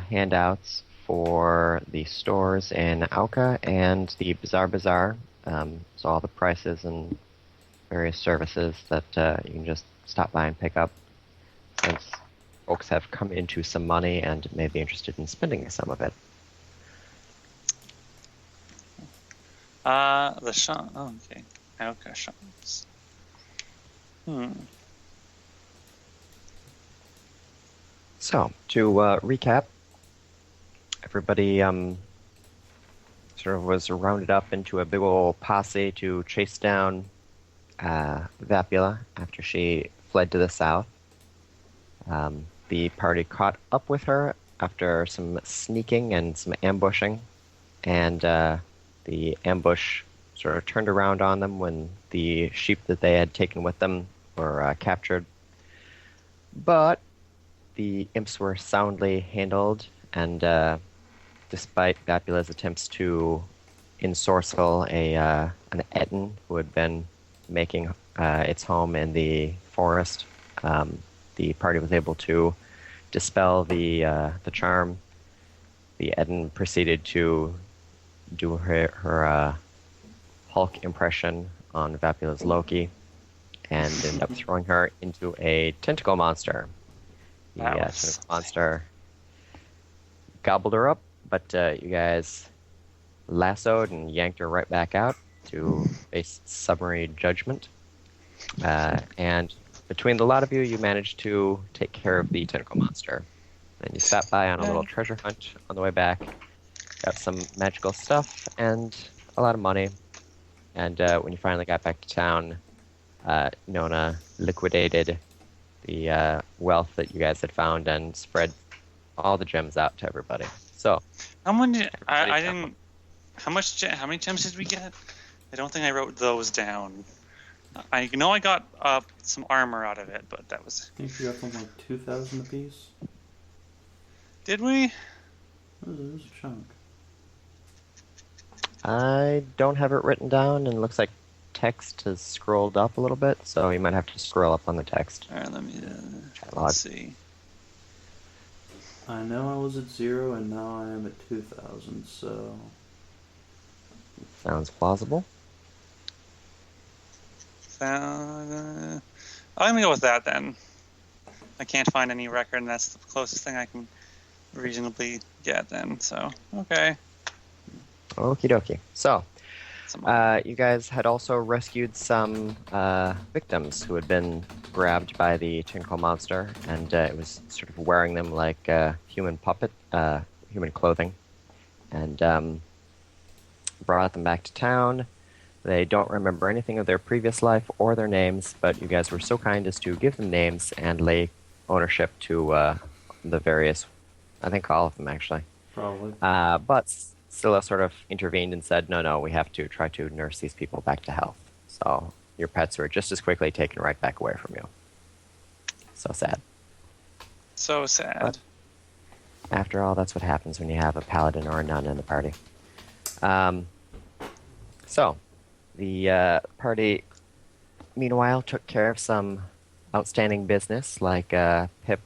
handouts for the stores in Auka and the Bazaar. So all the prices and various services that you can just stop by and pick up, since folks have come into some money and may be interested in spending some of it. The shop. Oh, okay. Auka shops. So, to recap, everybody sort of was rounded up into a big old posse to chase down Vapula after she fled to the south. The party caught up with her after some sneaking and some ambushing, and the ambush sort of turned around on them when the sheep that they had taken with them were captured. But the imps were soundly handled, and despite Vapula's attempts to ensorcel an Etten who had been making its home in the forest, the party was able to dispel the charm. The Etten proceeded to do her Hulk impression on Vapula's Loki, and ended up throwing her into a tentacle monster. The tentacle monster gobbled her up, but you guys lassoed and yanked her right back out to face summary judgment. And between the lot of you, you managed to take care of the tentacle monster. And you stopped by on a little treasure hunt on the way back, got some magical stuff and a lot of money. And when you finally got back to town, Nona liquidated the wealth that you guys had found and spread all the gems out to everybody. So, how many? I didn't. How many gems did we get? I don't think I wrote those down. I know I got some armor out of it, but that was. I think we got something like 2,000 apiece. Did we? It was a chunk. I don't have it written down, and it looks like text has scrolled up a little bit, so you might have to scroll up on the text. All right, let's see. I know I was at 0, and now I am at 2,000, so... Sounds plausible. I'm gonna go with that then. I can't find any record, and that's the closest thing I can reasonably get then, so, okay. Okie dokie. So, you guys had also rescued some victims who had been grabbed by the tentacle monster, and it was sort of wearing them like human clothing, and brought them back to town. They don't remember anything of their previous life or their names, but you guys were so kind as to give them names and lay ownership to the various, I think all of them actually. Probably. But Scylla sort of intervened and said, no, we have to try to nurse these people back to health. So your pets were just as quickly taken right back away from you. So sad. So sad. But after all, that's what happens when you have a paladin or a nun in the party. So the party, meanwhile, took care of some outstanding business, like Pip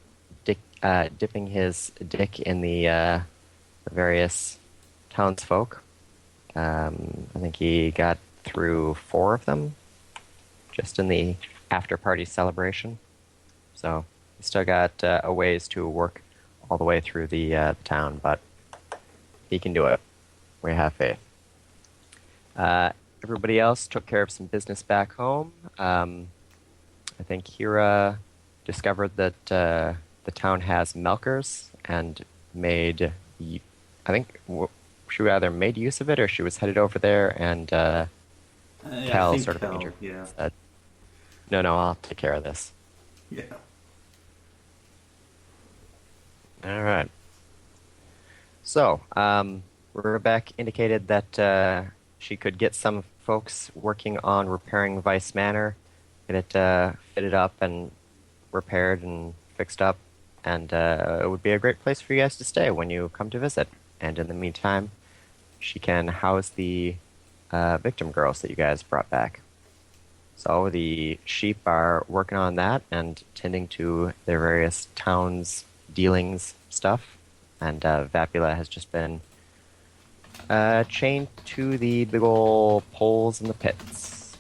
dipping his dick in the various townsfolk. I think he got through 4 of them just in the after-party celebration. So he still got a ways to work all the way through the town, but he can do it. We have faith. Everybody else took care of some business back home. I think Hyra discovered that the town has milkers and made, I think she either made use of it or she was headed over there, and Kell sort of interviewed and said, no, I'll take care of this. Yeah. All right. So, Rebecca indicated that she could get some folks working on repairing Vice Manor, get it fitted up and repaired and fixed up, and it would be a great place for you guys to stay when you come to visit. And in the meantime, she can house the victim girls that you guys brought back. So the sheep are working on that and tending to their various towns' dealings stuff. and Vapula has just been chained to the big ol' poles in the pits.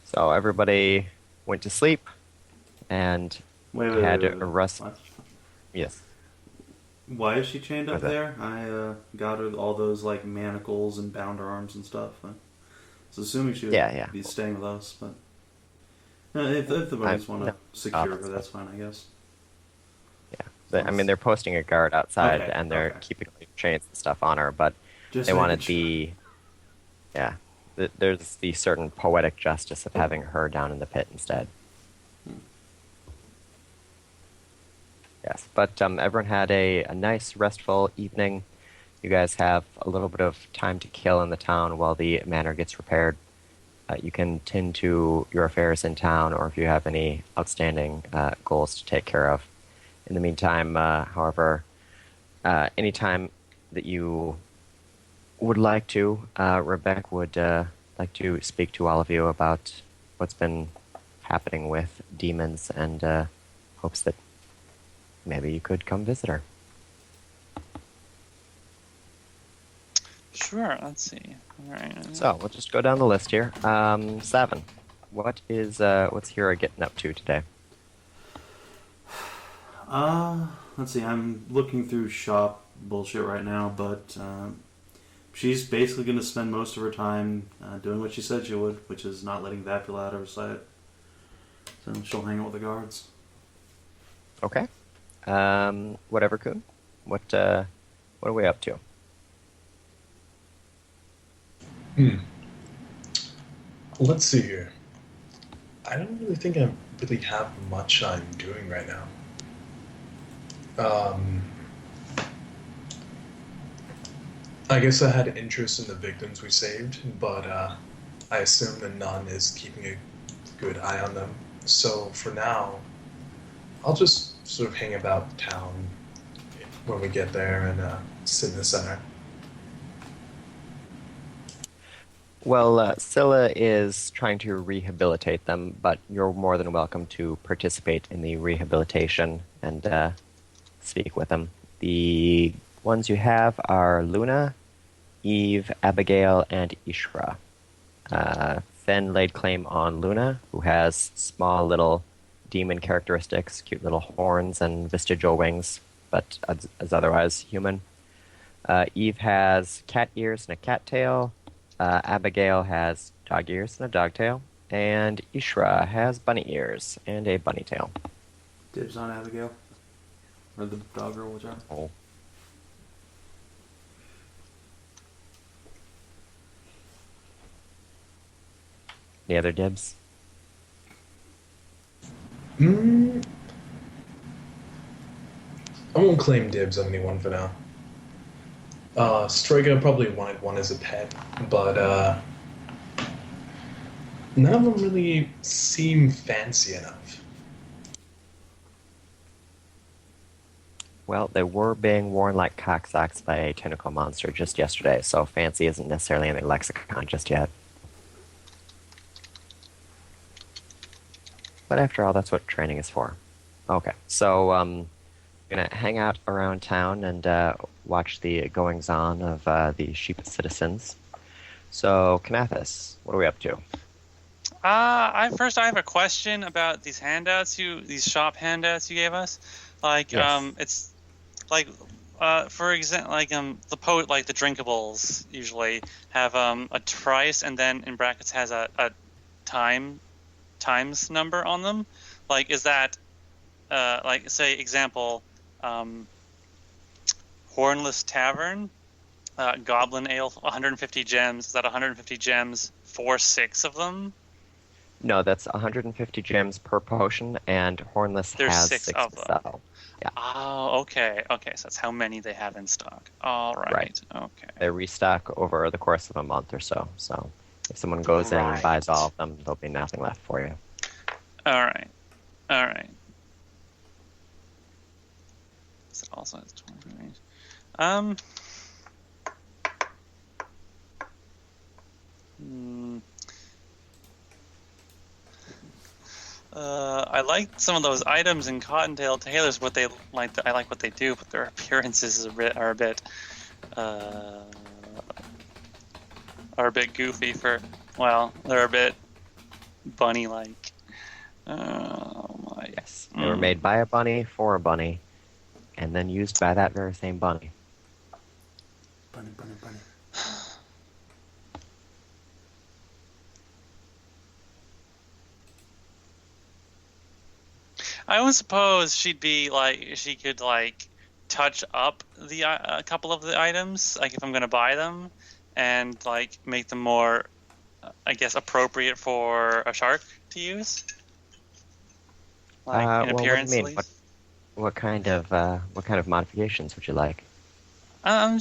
So everybody went to sleep, and had a rest. What? Yes. Why is she chained up Okay. there? I got her all those like manacles and bound arms and stuff. I was assuming she would be staying with us, but if the buddies want to secure her, that's fine, I guess. Yeah. I mean, they're posting a guard outside, Okay, and they're okay. keeping chains and stuff on her, but Just they wanted making sure. there's the certain poetic justice of having her down in the pit instead. Yes, but everyone had a nice, restful evening. You guys have a little bit of time to kill in the town while the manor gets repaired. You can tend to your affairs in town, or if you have any outstanding goals to take care of. In the meantime, however, anytime that you would like to, Rebecca would like to speak to all of you about what's been happening with demons, and hopes that maybe you could come visit her. Sure, let's see. All right. So we'll just go down the list here. Savin, what's Hyra getting up to today? Let's see. I'm looking through shop bullshit right now, but she's basically going to spend most of her time doing what she said she would, which is not letting Vapula out of her sight. So she'll hang out with the guards. Okay. Whatever-kun, what are we up to? Let's see here. I don't really think I really have much I'm doing right now. I guess I had interest in the victims we saved, but I assume the nun is keeping a good eye on them. So for now, I'll just sort of hang about town when we get there and sit in the center. Well, Scylla is trying to rehabilitate them, but you're more than welcome to participate in the rehabilitation and speak with them. The ones you have are Luna, Eve, Abigail, and Ishra. Fen laid claim on Luna, who has small little demon characteristics, cute little horns and vestigial wings, but is otherwise human. Eve has cat ears and a cat tail. Abigail has dog ears and a dog tail. And Ishra has bunny ears and a bunny tail. Dibs on Abigail. Or the dog girl, whichever. Oh. Any other dibs? I won't claim dibs on anyone for now. Strega probably wanted one as a pet, but none of them really seem fancy enough. Well, they were being worn like cocksocks by a tentacle monster just yesterday, so fancy isn't necessarily in the lexicon just yet. But after all, that's what training is for. Okay, so gonna hang out around town and watch the goings-on of the sheep citizens. So, Kinathis, what are we up to? I have a question about these these shop handouts you gave us. Like, Yes. it's like, for example, like the drinkables usually have a price and then in brackets has a times number on them. Like, is that like, say, example, Hornless Tavern, Goblin Ale, 150 gems. Is that 150 gems for 6 of them? No, that's 150 gems per potion, and Hornless There's has 6 6 of to them. sell. Yeah. Oh, okay. Okay, so that's how many they have in stock. All right. Right. Okay. They restock over the course of a month or so. So if someone goes in and buys all of them, there'll be nothing left for you. All right. All right. So also it's 20 range. I like some of those items in Cottontail Tailors. What they like, I like what they do, but their appearances are a bit goofy for. Well, they're a bit bunny-like. Oh my. Yes, they were made by a bunny for a bunny, and then used by that very same bunny. Bunny. I don't suppose she could like touch up a couple of the items, like if I'm gonna buy them, and like make them more, I guess, appropriate for a shark to use. Like in appearance, what do you mean? at least. What kind of modifications would you like? I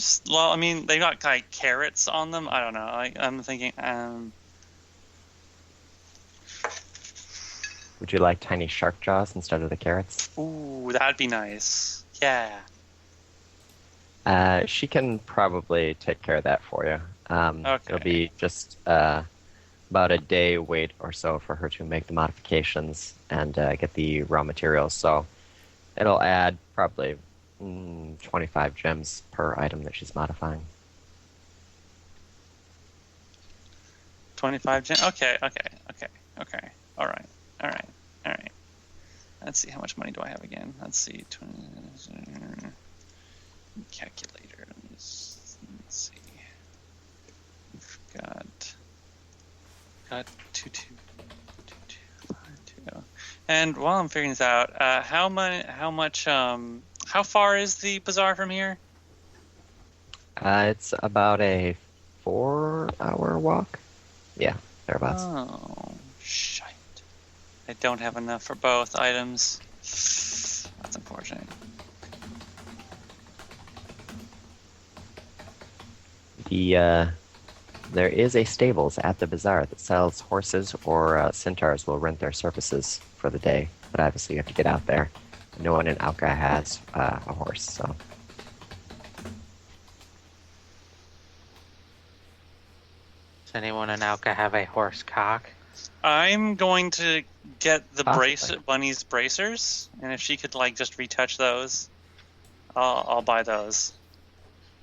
mean, they got like carrots on them. I don't know. I'm thinking. Would you like tiny shark jaws instead of the carrots? Ooh, that'd be nice. Yeah. She can probably take care of that for you. Okay. It'll be just about a day wait or so for her to make the modifications and get the raw materials. So it'll add probably 25 gems per item that she's modifying. 25 gems. Okay. All right. Let's see, how much money do I have again? Let's see. Calculator. Let's see. We've got 2,252. And while I'm figuring this out, how far is the bazaar from here? It's about a 4-hour walk. Yeah, thereabouts. Oh, shite. I don't have enough for both items. That's unfortunate. There is a stables at the bazaar that sells horses, or centaurs will rent their services for the day. But obviously you have to get out there. No one in Alka has a horse, so... Does anyone in Alka have a horse cock? I'm going to get the Possibly. bunny's bracers, and if she could like just retouch those, I'll buy those.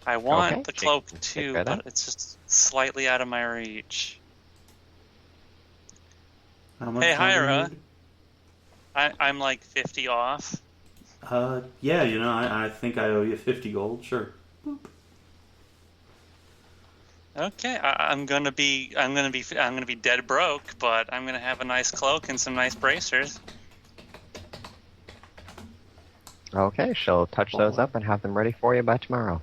I want Okay. the cloak Take too, care of that. but it's just slightly out of my reach. How much Hey, more do you Hyra. need? I'm like 50 off. Yeah, I think I owe you 50 gold. Sure. Okay, I'm gonna be dead broke, but I'm gonna have a nice cloak and some nice bracers. Okay, she'll touch those up and have them ready for you by tomorrow.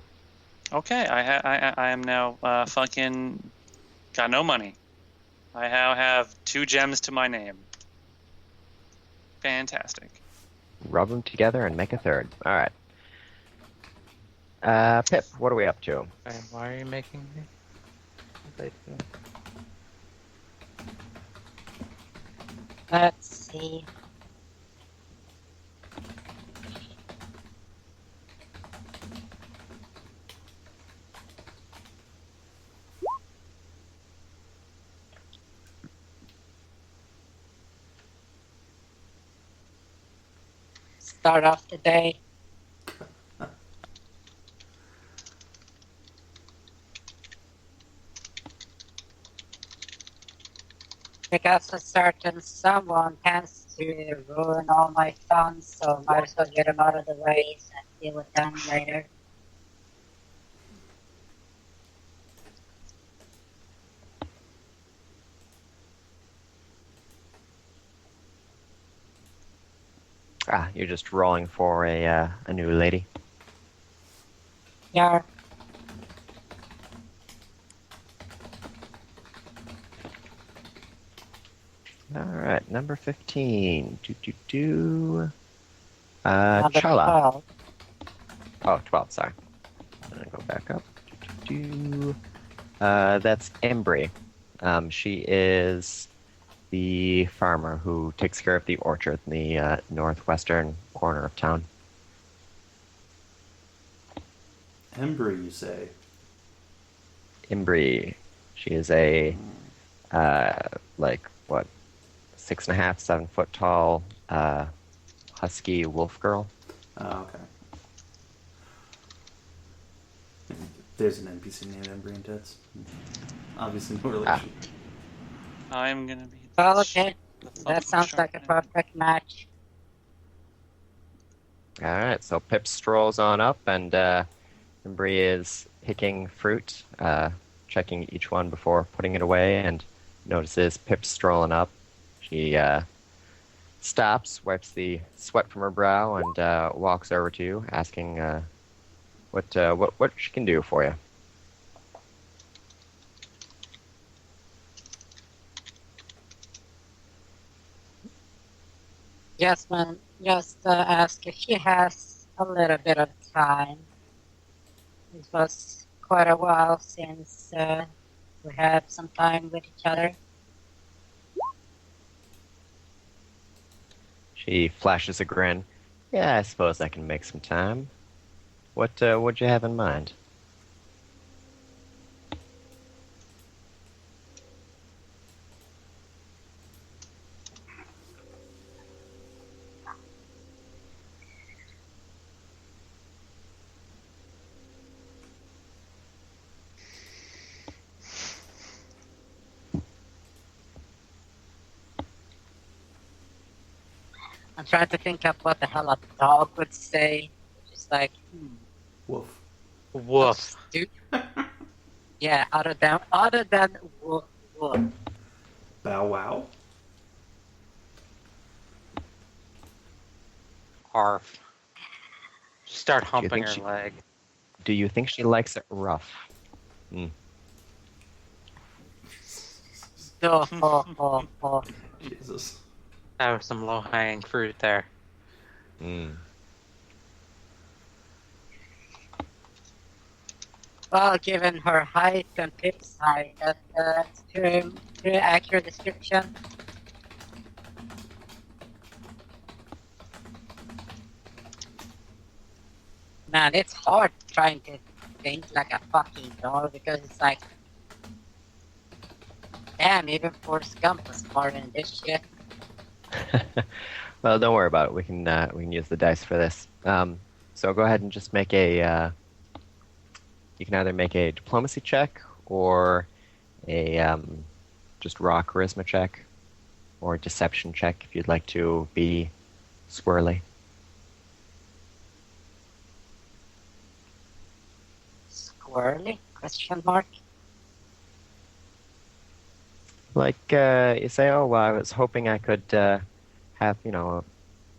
Okay, I am now fucking got no money. I now have 2 gems to my name. Fantastic. Rub them together and make a third. All right. Pip, what are we up to? Okay, why are you making me? Let's see. Start off the day. Because a certain someone tends to ruin all my funds, so might as well get them out of the way and deal with them later. You're just rolling for a new lady. Yeah. All right, number 15. Number Chala. 12. Oh, 12, sorry. I'm going to go back up. That's Embry. She is the farmer who takes care of the orchard in the northwestern corner of town. Embry, you say? Embry. She is a, 6.5, 7 foot tall, husky wolf girl. Oh, okay. There's an NPC named Embry and Tits. Obviously no relation. I'm gonna be. Well, okay. the That fucking sounds shark like a man. perfect match. All right, so Pip strolls on up, and Embry is picking fruit, checking each one before putting it away, and notices Pip strolling up. She stops, wipes the sweat from her brow, and walks over to you, asking what she can do for you. Jasmine just asked if she has a little bit of time. It was quite a while since we had some time with each other. She flashes a grin. Yeah, I suppose I can make some time. What'd you have in mind? I'm trying to think of what the hell a dog would say. Just like, Woof. Woof. yeah, other than woof woof. Bow wow. Arf. Start you humping think her she- leg. Do you think she likes it rough? Oh. Jesus. That was some low-hanging fruit there. Well, given her height and Pip's height, that's pretty accurate description. Man, it's hard trying to think like a fucking dog because it's like, damn, even Forrest Gump was smarter than this shit. Well, don't worry about it. We can use the dice for this. So go ahead and just make a. You can either make a diplomacy check or a just raw charisma check, or deception check if you'd like to be squirrely. Squirrely? Question mark? Like you say, oh, well, I was hoping I could have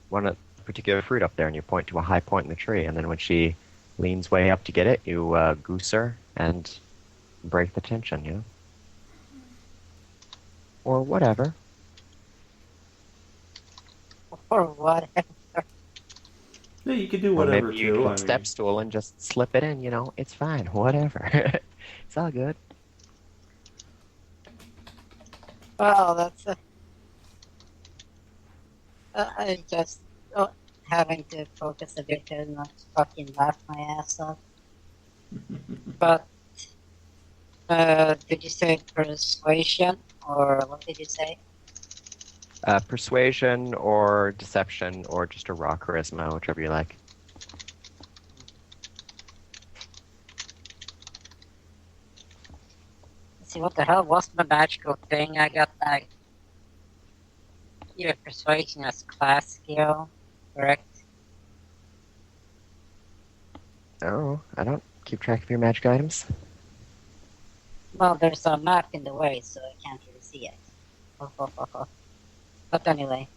one particular fruit up there, and you point to a high point in the tree, and then when she leans way up to get it, you goose her and break the tension, or whatever. Or what? Yeah, you could do Or whatever maybe you too. can step stool and just slip it in. It's fine, whatever. It's all good. Well, that's I just having to focus a bit and not fucking laugh my ass off. But did you say persuasion or what did you say? Persuasion or deception or just a raw charisma, whichever you like. Let's see, what the hell was the magical thing? I got like persuasion as class skill, correct? Oh, I don't keep track of your magic items. Well, there's a map in the way, so I can't really see it. But anyway.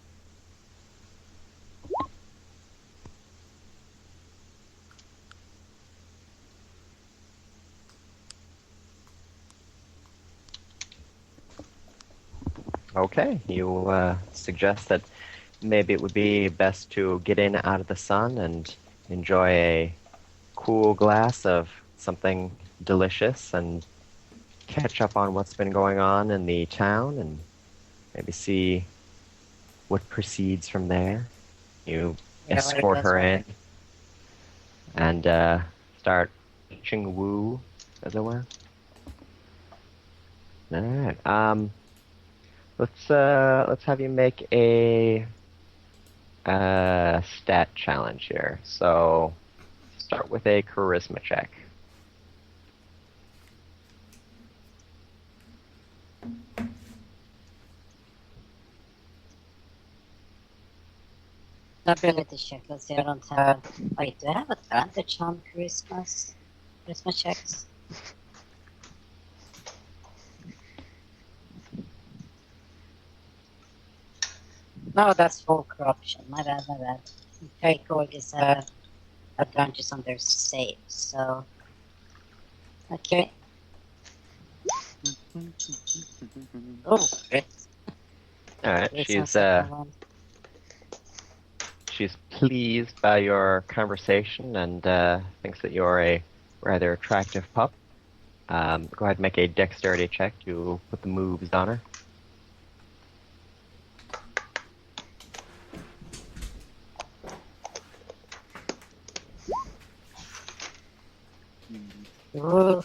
Okay, you suggest that maybe it would be best to get in out of the sun and enjoy a cool glass of something delicious and catch up on what's been going on in the town and maybe see what proceeds from there. You escort her in and start pitching woo, as it were. All right. Let's have you make a stat challenge here. So start with a charisma check. Ability check. Let's see. I don't have. Wait, do I have advantage on Charisma checks? No, that's full corruption. My bad. Take is advantage on their saves. So, okay. Oh, great. All right, Great, she's second one. she's pleased by your conversation and thinks that you're a rather attractive pup. Go ahead and make a dexterity check to put the moves on her. Ooh.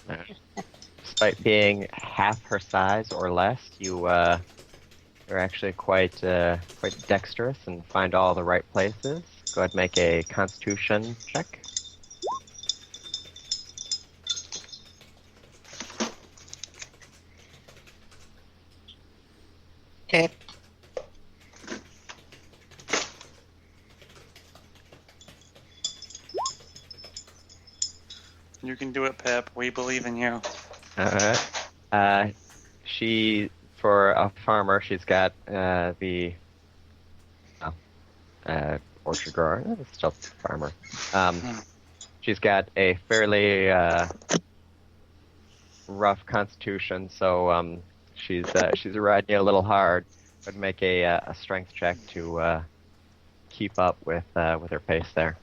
Despite being half her size or less, you're actually quite dexterous and find all the right places. Go ahead and make a Constitution check. Okay. You can do it, Pip. We believe in you. Alright. For a farmer, she's got the orchard grower. It's still a farmer. She's got a fairly rough constitution, so she's riding you a little hard. Would make a strength check to keep up with her pace there.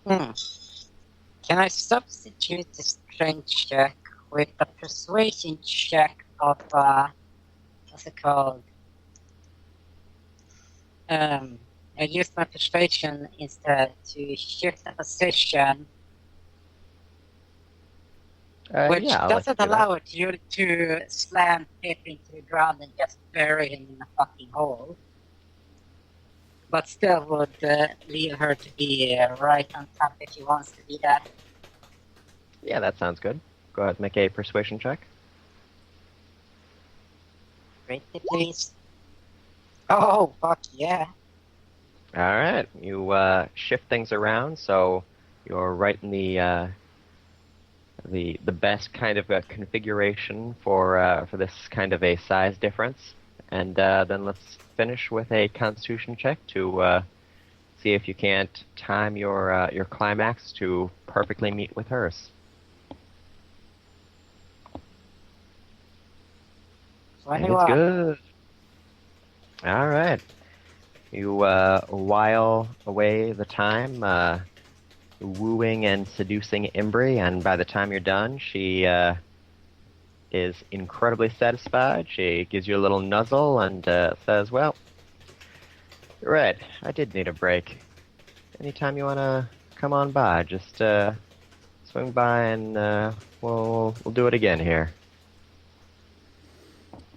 Can I substitute the strength check with a persuasion check of what's it called? I used my persuasion instead to shift the position, which yeah, I'll let doesn't you do that. allow you to slam Pip into the ground and just bury him in a fucking hole. But still would leave her to be right on top if she wants to be that. Yeah, that sounds good. Go ahead and make a persuasion check. Pretty please. Oh, fuck yeah. Alright, you shift things around, so you're right in the best kind of a configuration for this kind of a size difference. And then let's finish with a Constitution check to see if you can't time your climax to perfectly meet with hers. 21. It's good. All right. You while away the time, wooing and seducing Embry, and by the time you're done, she is incredibly satisfied. She gives you a little nuzzle and says, "Well, you're right. I did need a break. Anytime you want to come on by, just swing by and we'll do it again here."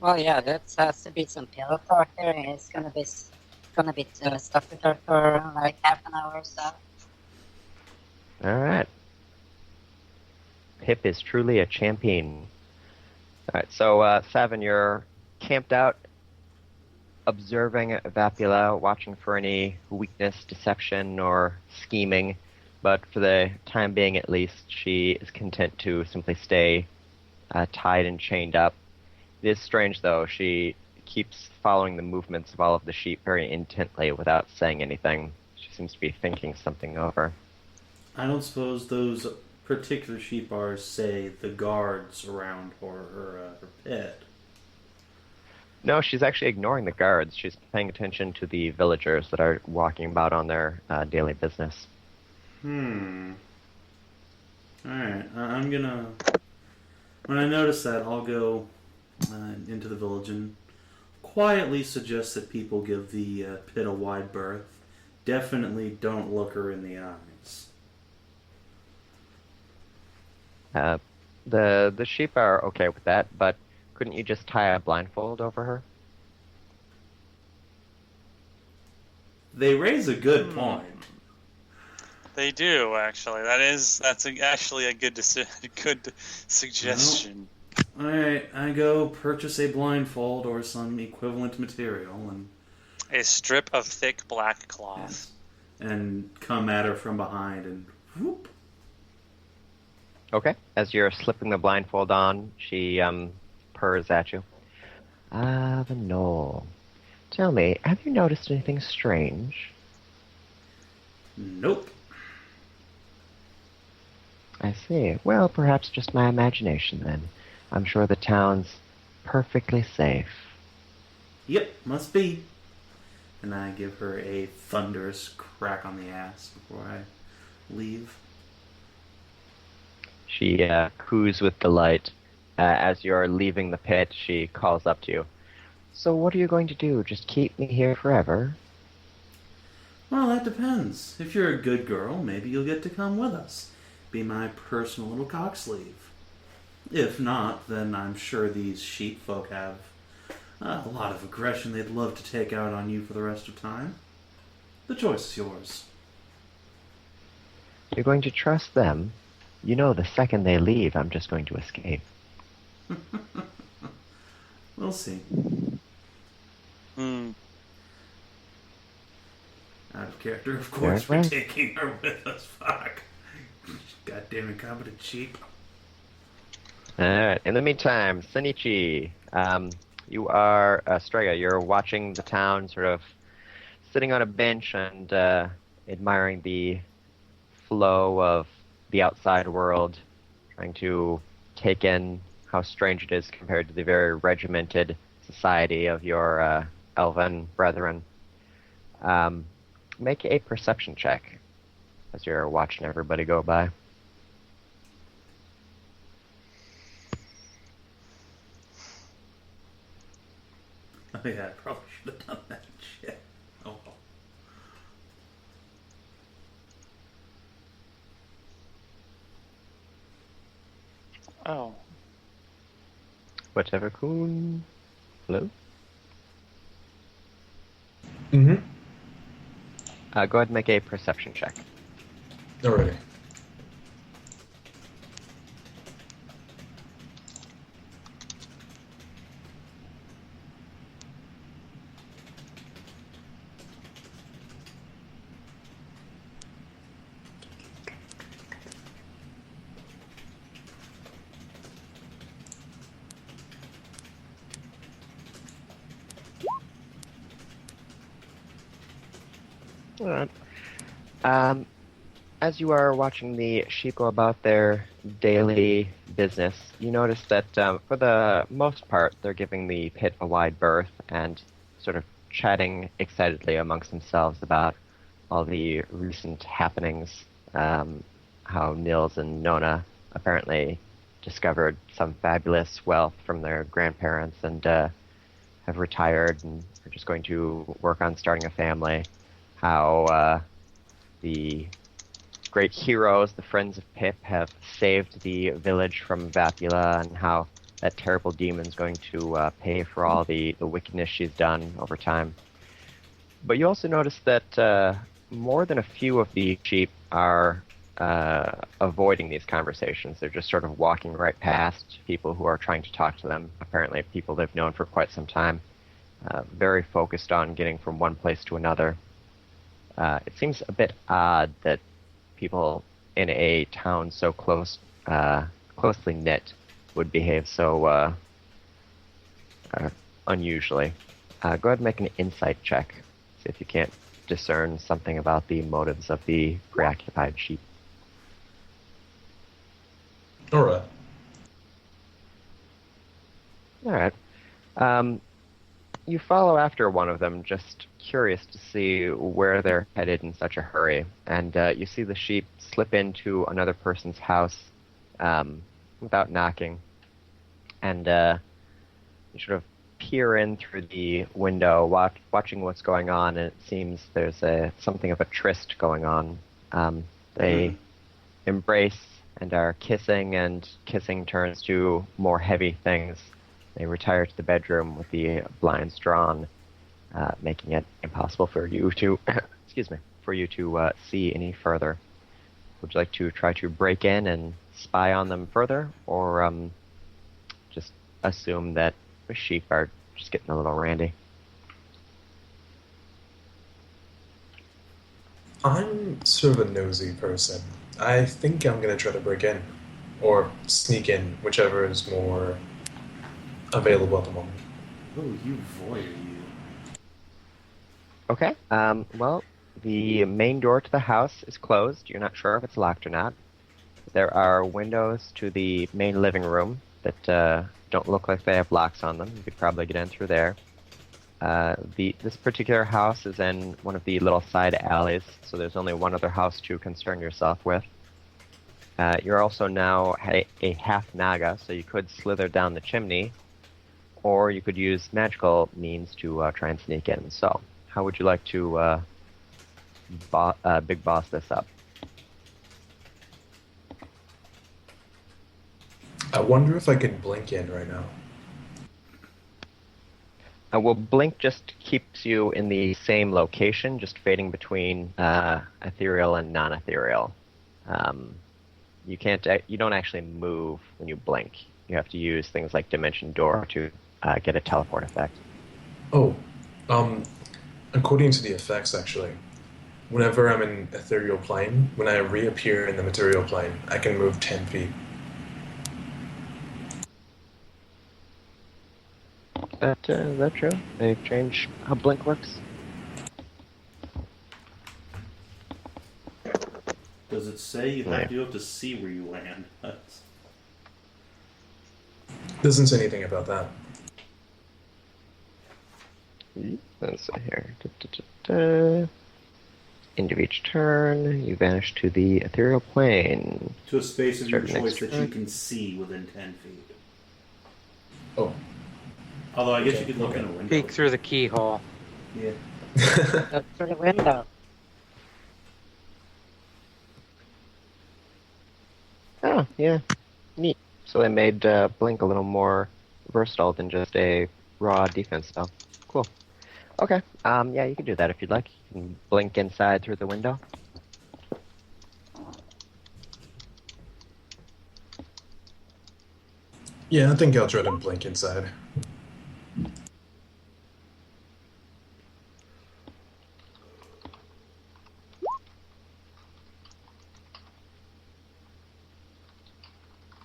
Well, yeah, that has to be some pillow talk there, and it's gonna be stuck with her for like half an hour or so. All right. Pip is truly a champion. All right, so Savin, you're camped out, observing Vapula, watching for any weakness, deception, or scheming, but for the time being at least, she is content to simply stay tied and chained up. It is strange, though. She keeps following the movements of all of the sheep very intently without saying anything. She seems to be thinking something over. I don't suppose those particular sheep are, say, the guards around her pit. No, she's actually ignoring the guards. She's paying attention to the villagers that are walking about on their daily business. Alright, I'm gonna... When I notice that, I'll go into the village and quietly suggest that people give the pit a wide berth definitely don't look her in the eyes. The sheep are okay with that, but couldn't you just tie a blindfold over her? They raise a good point. They do, actually. Actually a good suggestion. Alright, I go purchase a blindfold or some equivalent material and A strip of thick black cloth. yes, and come at her from behind and whoop. Okay. As you're slipping the blindfold on, she purrs at you. Ah, the Gnoll. Tell me, have you noticed anything strange? Nope. I see. Well, perhaps just my imagination then. I'm sure the town's perfectly safe. Yep, must be. And I give her a thunderous crack on the ass before I leave. She coos with delight. As you're leaving the pit, she calls up to you. So what are you going to do? Just keep me here forever? Well, that depends. If you're a good girl, maybe you'll get to come with us. Be my personal little cock sleeve. If not, then I'm sure these sheep folk have a lot of aggression they'd love to take out on you for the rest of time. The choice is yours. You're going to trust them? You know the second they leave, I'm just going to escape. We'll see. Hmm. Out of character, of course, for Right. taking her with us. Fuck. Goddamn incompetent sheep. Alright, in the meantime, Senichi, you are, Strega, you're watching the town sort of sitting on a bench and admiring the flow of the outside world, trying to take in how strange it is compared to the very regimented society of your elven brethren. Make a perception check as you're watching everybody go by. Oh yeah, I probably should have done that shit. Oh well. Oh. Whatever-kun. Hello? Mm-hmm. Go ahead and make a perception check. Alrighty. Alright. As you are watching the sheep go about their daily business, you notice that for the most part, they're giving the pit a wide berth and sort of chatting excitedly amongst themselves about all the recent happenings, how Nils and Nona apparently discovered some fabulous wealth from their grandparents and have retired and are just going to work on starting a family. How the great heroes, the Friends of Pip, have saved the village from Vapula, and how that terrible demon's going to pay for all the wickedness she's done over time. But you also notice that more than a few of the sheep are avoiding these conversations. They're just sort of walking right past people who are trying to talk to them, apparently people they've known for quite some time, very focused on getting from one place to another. It seems a bit odd that people in a town so closely knit would behave so unusually. Go ahead and make an insight check. See if you can't discern something about the motives of the preoccupied sheep. Alright. Alright. You follow after one of them, just curious to see where they're headed in such a hurry. And you see the sheep slip into another person's house without knocking. And you sort of peer in through the window, watching what's going on, and it seems there's something of a tryst going on. They embrace and are kissing, and kissing turns to more heavy things. They retire to the bedroom with the blinds drawn, making it impossible for you to, see any further. Would you like to try to break in and spy on them further, or just assume that the sheep are just getting a little randy? I'm sort of a nosy person. I think I'm going to try to break in, or sneak in, whichever is more available at the moment. Oh, you voyeur, you. Okay. Well, the main door to the house is closed. You're not sure if it's locked or not. There are windows to the main living room that don't look like they have locks on them. You could probably get in through there. This particular house is in one of the little side alleys, so there's only one other house to concern yourself with. You're also now a half Naga, so you could slither down the chimney, or you could use magical means to try and sneak in. So, how would you like to big boss this up? I wonder if I could blink in right now. Well, blink just keeps you in the same location, just fading between ethereal and non-ethereal. You don't actually move when you blink. You have to use things like Dimension Door to get a teleport effect. Oh, according to the effects, actually, whenever I'm in ethereal plane, when I reappear in the material plane, I can move 10 feet. Is that true? They change how blink works? Does it say you have to go up to see where you land? Doesn't say anything about that. Let's see here. End of each turn, you vanish to the ethereal plane. To a space of your Start choice next that you turn. can see within 10 feet. Oh. Although I guess you Okay, could look okay. in a window. Peek through the keyhole. Yeah. Look through the window. Oh, yeah. Neat. So they made Blink a little more versatile than just a raw defense spell. Cool. Okay. Yeah, you can do that if you'd like. You can blink inside through the window. Yeah, I think I'll try to blink inside.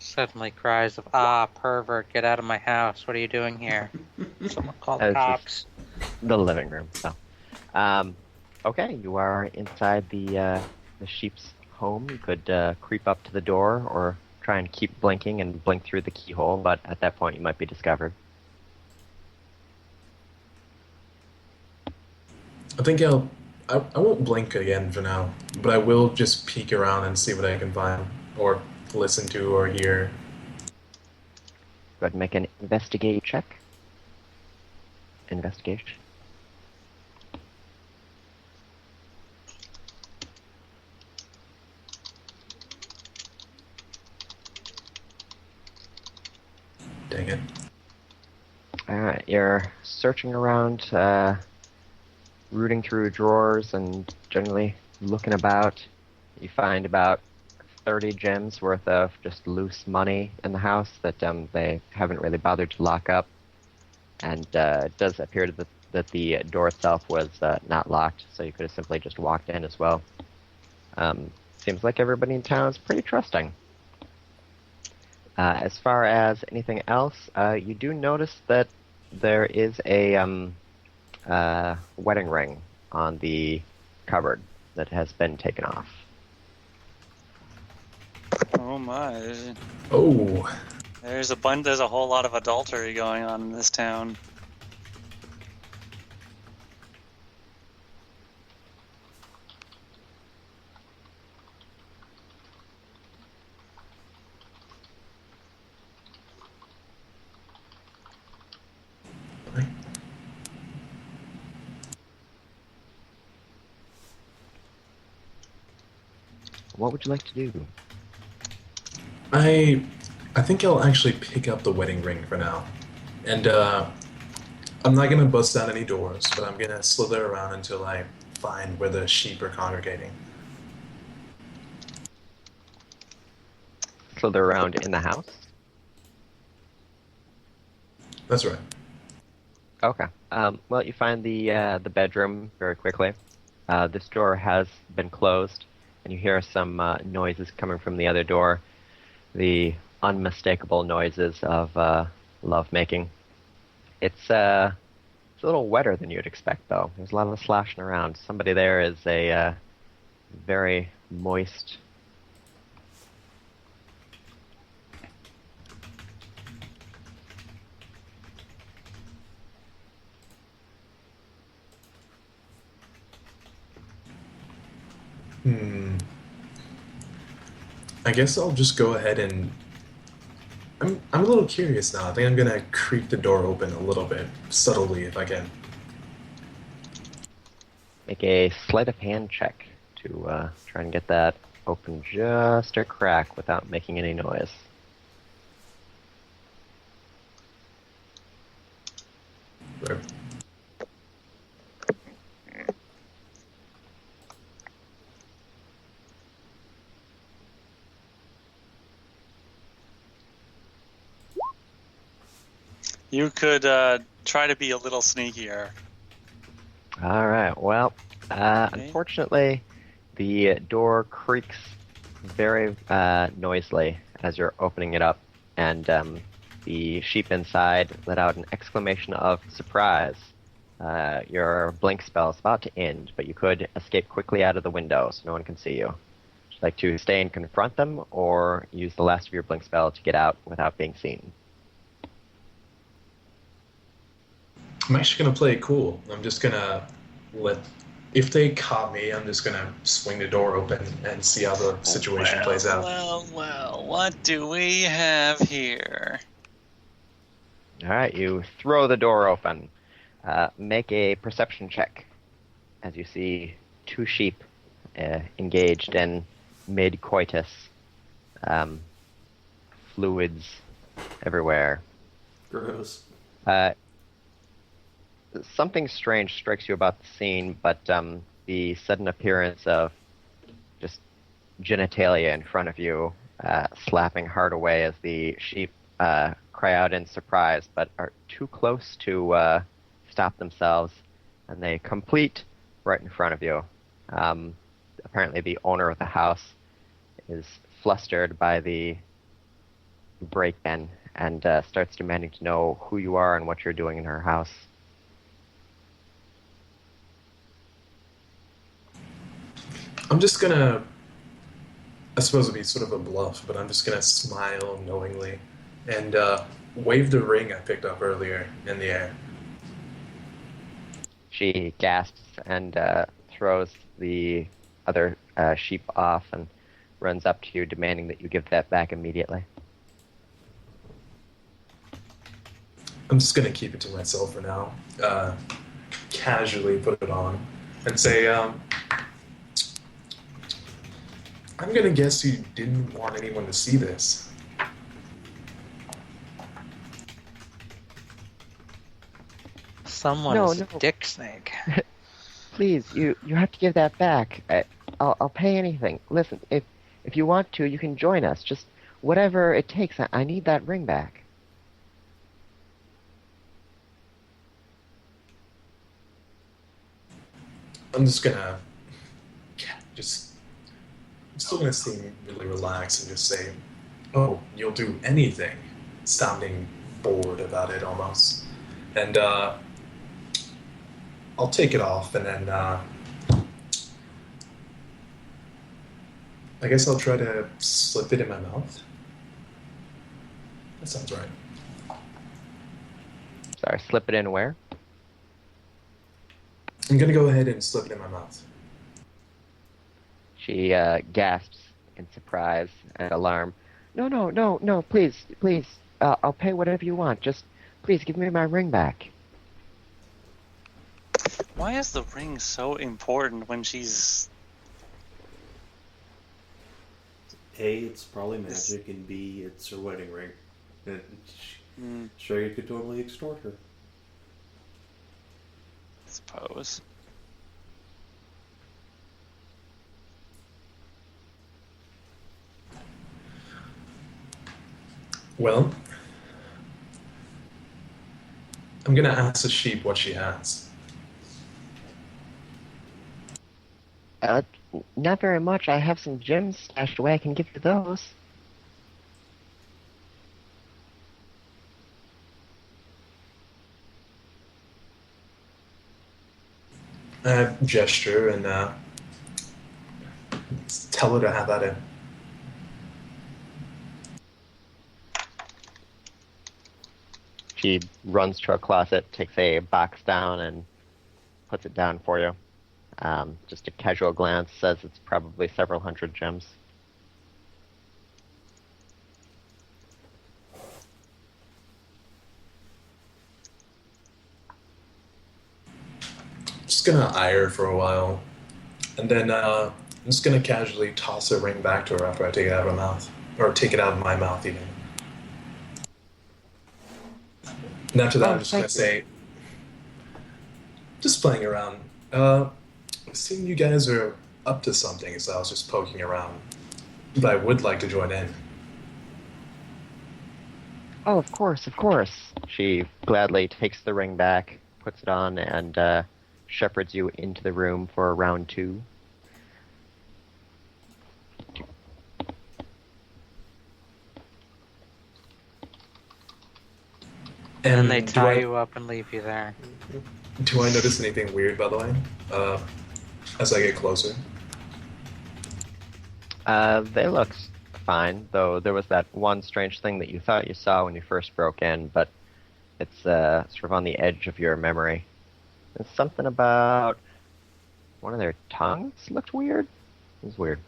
Suddenly cries of, "Ah, pervert, get out of my house. What are you doing here?" Someone call the It's cops. The living room. So, okay, you are inside the sheep's home. You could creep up to the door or try and keep blinking and blink through the keyhole, but at that point you might be discovered. I think I won't blink again for now, but I will just peek around and see what I can find, or listen to, or hear. Go ahead and make an investigate check. Investigation. Dang it. Alright, you're searching around, rooting through drawers and generally looking about. You find about 30 gems worth of just loose money in the house that they haven't really bothered to lock up. And it does appear that the door itself was not locked, so you could have simply just walked in as well. Seems like everybody in town is pretty trusting. As far as anything else, you do notice that there is a wedding ring on the cupboard that has been taken off. Oh my! Oh, There's a whole lot of adultery going on in this town. my what would you like to do? I think I'll actually pick up the wedding ring for now. And I'm not gonna bust down any doors, but I'm gonna slither around until I find where the sheep are congregating. Slither around in the house? That's right. Okay. Well, you find the bedroom very quickly. This door has been closed, and you hear some noises coming from the other door. The unmistakable noises of lovemaking. It's a little wetter than you'd expect, though. There's a lot of sloshing around. Somebody there is a very moist. I guess I'll just go ahead and... I'm a little curious now. I think I'm gonna creak the door open a little bit, subtly if I can. Make a sleight of hand check to try and get that open just a crack without making any noise. Right. You could try to be a little sneakier. All right. Well, unfortunately, the door creaks very noisily as you're opening it up, and the sheep inside let out an exclamation of surprise. Your blink spell is about to end, but you could escape quickly out of the window so no one can see you. Would you like to stay and confront them, or use the last of your blink spell to get out without being seen? I'm actually gonna play it cool. I'm just gonna if they caught me, I'm just gonna swing the door open and see how the situation plays out. Well, what do we have here? All right, you throw the door open. Make a perception check as you see two sheep engaged in mid-coitus. Fluids everywhere. Gross. Something strange strikes you about the scene, but the sudden appearance of just genitalia in front of you, slapping hard away as the sheep cry out in surprise, but are too close to stop themselves, and they complete right in front of you. Apparently the owner of the house is flustered by the break-in and starts demanding to know who you are and what you're doing in her house. I'm just gonna... I suppose it'd be sort of a bluff, but I'm just gonna smile knowingly and wave the ring I picked up earlier in the air. She gasps and throws the other sheep off and runs up to you, demanding that you give that back immediately. I'm just gonna keep it to myself for now. Casually put it on and say, I'm gonna guess you didn't want anyone to see this. Someone's No. dick snake. Please, you have to give that back. I'll pay anything. Listen, if you want to, you can join us. Just whatever it takes. I need that ring back. I'm just gonna I'm still gonna seem really relaxed and just say, oh, you'll do anything, sounding bored about it almost. And I'll take it off and then I guess I'll try to slip it in my mouth. That sounds right. Sorry, slip it in where? I'm gonna go ahead and slip it in my mouth. She gasps in surprise and alarm. No, please. I'll pay whatever you want. Just, please, give me my ring back. Why is the ring so important when she's... A, it's probably magic, and B, it's her wedding ring. Strega could totally extort her. I suppose. Well, I'm gonna ask the sheep what she has. Not very much. I have some gems stashed away. I can give you those. I gesture and tell her to have that in. She runs to a closet, takes a box down, and puts it down for you. Just a casual glance says it's probably several hundred gems. Just gonna eye her for a while, and then I'm just gonna casually toss her ring back to her after I take it out of my mouth, or take it out of my mouth even. And after that, I'm just gonna say, just playing around. Seeing you guys are up to something, so I was just poking around. But I would like to join in. Oh, of course, of course. She gladly takes the ring back, puts it on, and shepherds you into the room for round 2. And then they do tie I- you up and leave you there. Do I notice anything weird, by the way, as I get closer? They look fine, though there was that one strange thing that you thought you saw when you first broke in, but it's sort of on the edge of your memory. It's something about one of their tongues looked weird. It was weird.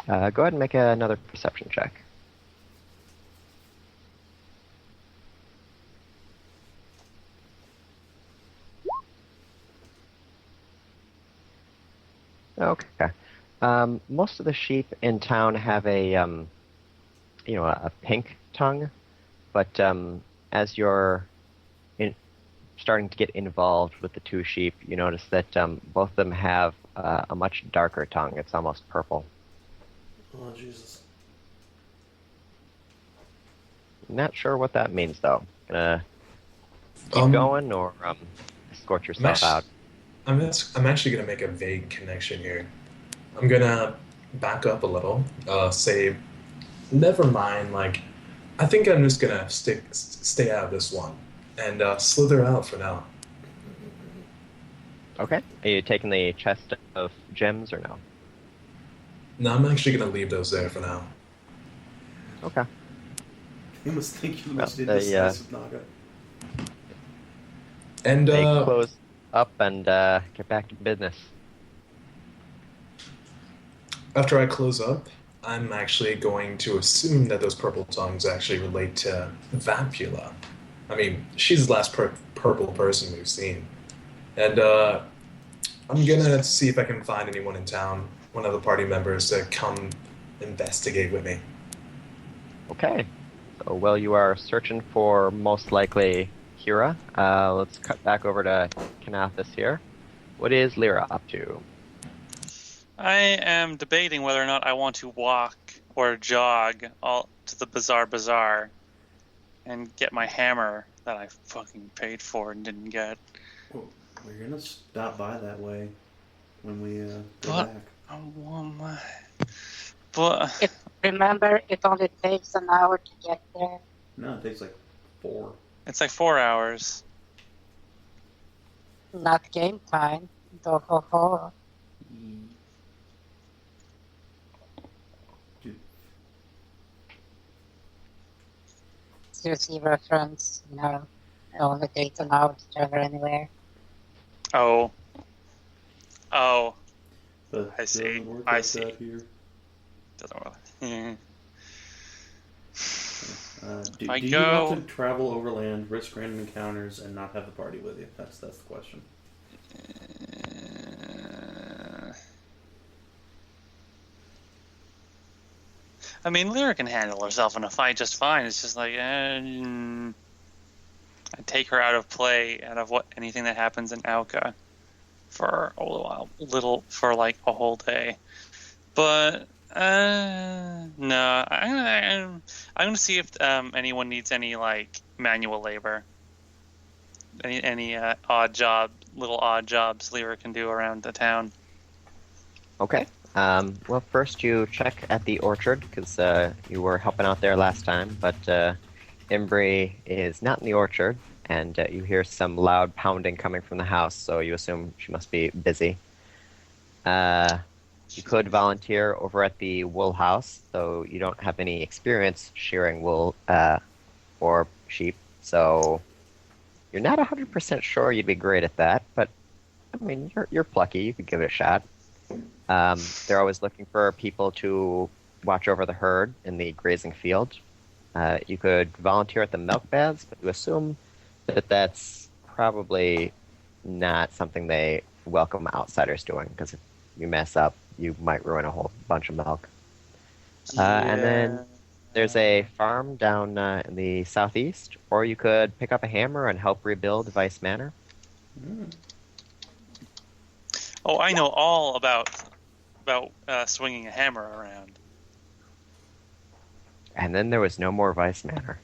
Go ahead and make another perception check. Okay. Most of the sheep in town have a pink tongue, but as you're starting to get involved with the 2 sheep, you notice that both of them have a much darker tongue. It's almost purple. Oh, Jesus. Not sure what that means, though. Gonna keep going or escort yourself out? I'm actually gonna make a vague connection here. I'm gonna back up a little. Say, never mind. Like, I think I'm just gonna stay out of this one and slither out for now. Okay. Are you taking the chest of gems or no? No, I'm actually gonna leave those there for now. Okay. You must think you must Well, indecisive, Naga. And They close up and get back to business. after I close up, I'm actually going to assume that those purple tongues actually relate to Vapula. I mean, she's the last purple person we've seen. And I'm gonna see if I can find anyone in town, one of the party members, to come investigate with me. Okay. So while you are searching for most likely Hyra, let's cut back over to Kinathis here. What is Leira up to? I am debating whether or not I want to walk or jog all to the bazaar and get my hammer that I fucking paid for and didn't get. Well, we're gonna stop by that way when we go But- back. I want my... But Remember, it only takes an hour to get there. No, it takes like 4. it's like 4 hours. Not game time. Do ho ho. Dude, Seriously, reference, it only takes an hour to travel anywhere. Oh. but I see, doesn't work I like see. that here. Doesn't really. Do I you go- want to travel overland, risk random encounters, and not have the party with you? That's the question. I mean, Leira can handle herself in a fight just fine. It's just like, I take her out of play, out of anything that happens in Auka for a little, for like a whole day. But no, I'm gonna see if anyone needs any like manual labor, any little odd jobs Leira can do around the town. Okay. Well, first you check at the orchard, because you were helping out there last time, but Embry is not in the orchard, and you hear some loud pounding coming from the house, so you assume she must be busy. You could volunteer over at the wool house, though you don't have any experience shearing wool or sheep, so you're not 100% sure you'd be great at that, but, I mean, you're plucky, you could give it a shot. They're always looking for people to watch over the herd in the grazing field. You could volunteer at the milk baths, but you assume that that's probably not something they welcome outsiders doing, because if you mess up, you might ruin a whole bunch of milk. And then there's a farm down in the southeast, or you could pick up a hammer and help rebuild Vice Manor. Oh, I know all about swinging a hammer around. And then there was no more Vice Manor.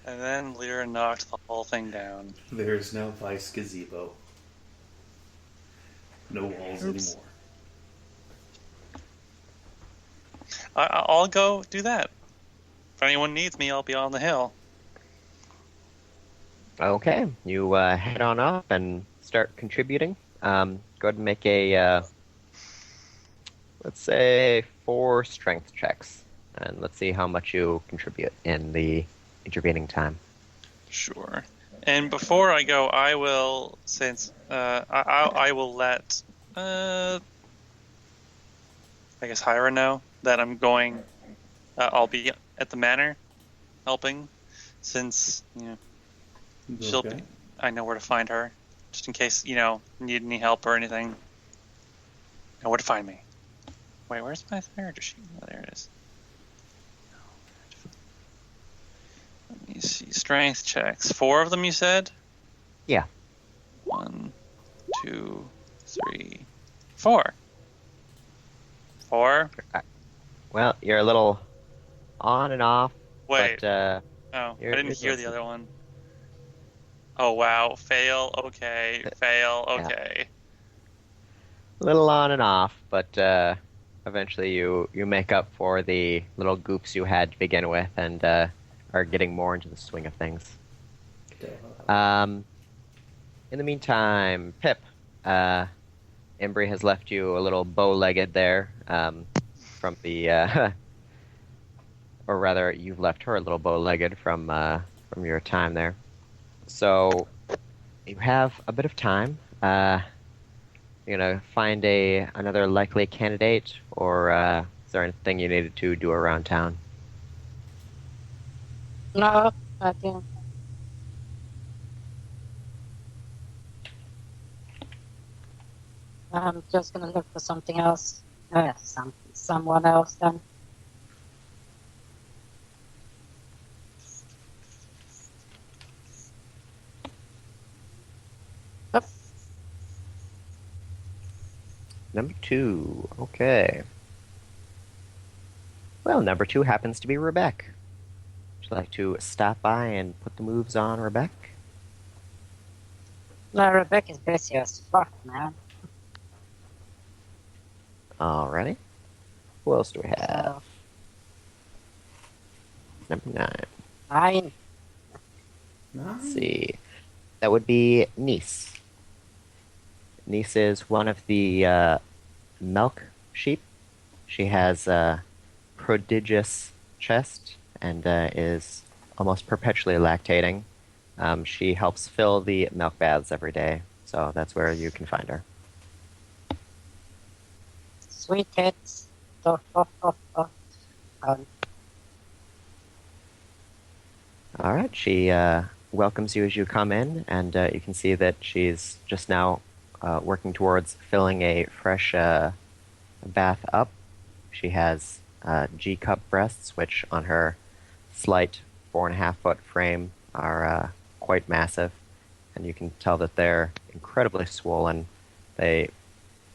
And then Leira knocked the whole thing down. There's no Vice Gazebo. No walls anymore. I'll go do that. If anyone needs me, I'll be on the hill. Okay, you head on up and start contributing. Go ahead and make a, let's say, 4 strength checks. And let's see how much you contribute in the intervening time. Sure. And before I go, I will, since I will let, I guess Hyra know that I'm going. I'll be at the manor, helping, since she'll Okay. be. I know where to find her, just in case need any help or anything. Know where to find me. Wait, where's my character sheet? Oh, there it is. Let me see. Strength checks. 4 of them, you said? Yeah. 1, 2, 3, 4. 4? Well, you're a little on and off. Wait. But, Oh, I didn't hear the other one. Oh, wow. Fail. Okay. Fail. Okay. A little on and off, but eventually you make up for the little goops you had to begin with, and are getting more into the swing of things. In the meantime, Pip, Embry has left you a little bow-legged there from the, or rather, you've left her a little bow-legged from your time there. So you have a bit of time. You're gonna find another likely candidate, or is there anything you needed to do around town? No, I think. I'm just gonna look for something else. Someone else then. Yep. Number 2. Okay. Well, number 2 happens to be Rebecca. Would you like to stop by and put the moves on Rebecca? No, Rebecca's busy as fuck, man. Alrighty. Who else do we have? Number 9. 9. Let's see. That would be Nice. Nice is one of the milk sheep. She has a prodigious chest and is almost perpetually lactating. She helps fill the milk baths every day, so that's where you can find her. Sweet hits. Oh. Alright, she welcomes you as you come in, and you can see that she's just now working towards filling a fresh bath up. She has G-cup breasts, which on her slight 4.5-foot frame are quite massive, and you can tell that they're incredibly swollen. They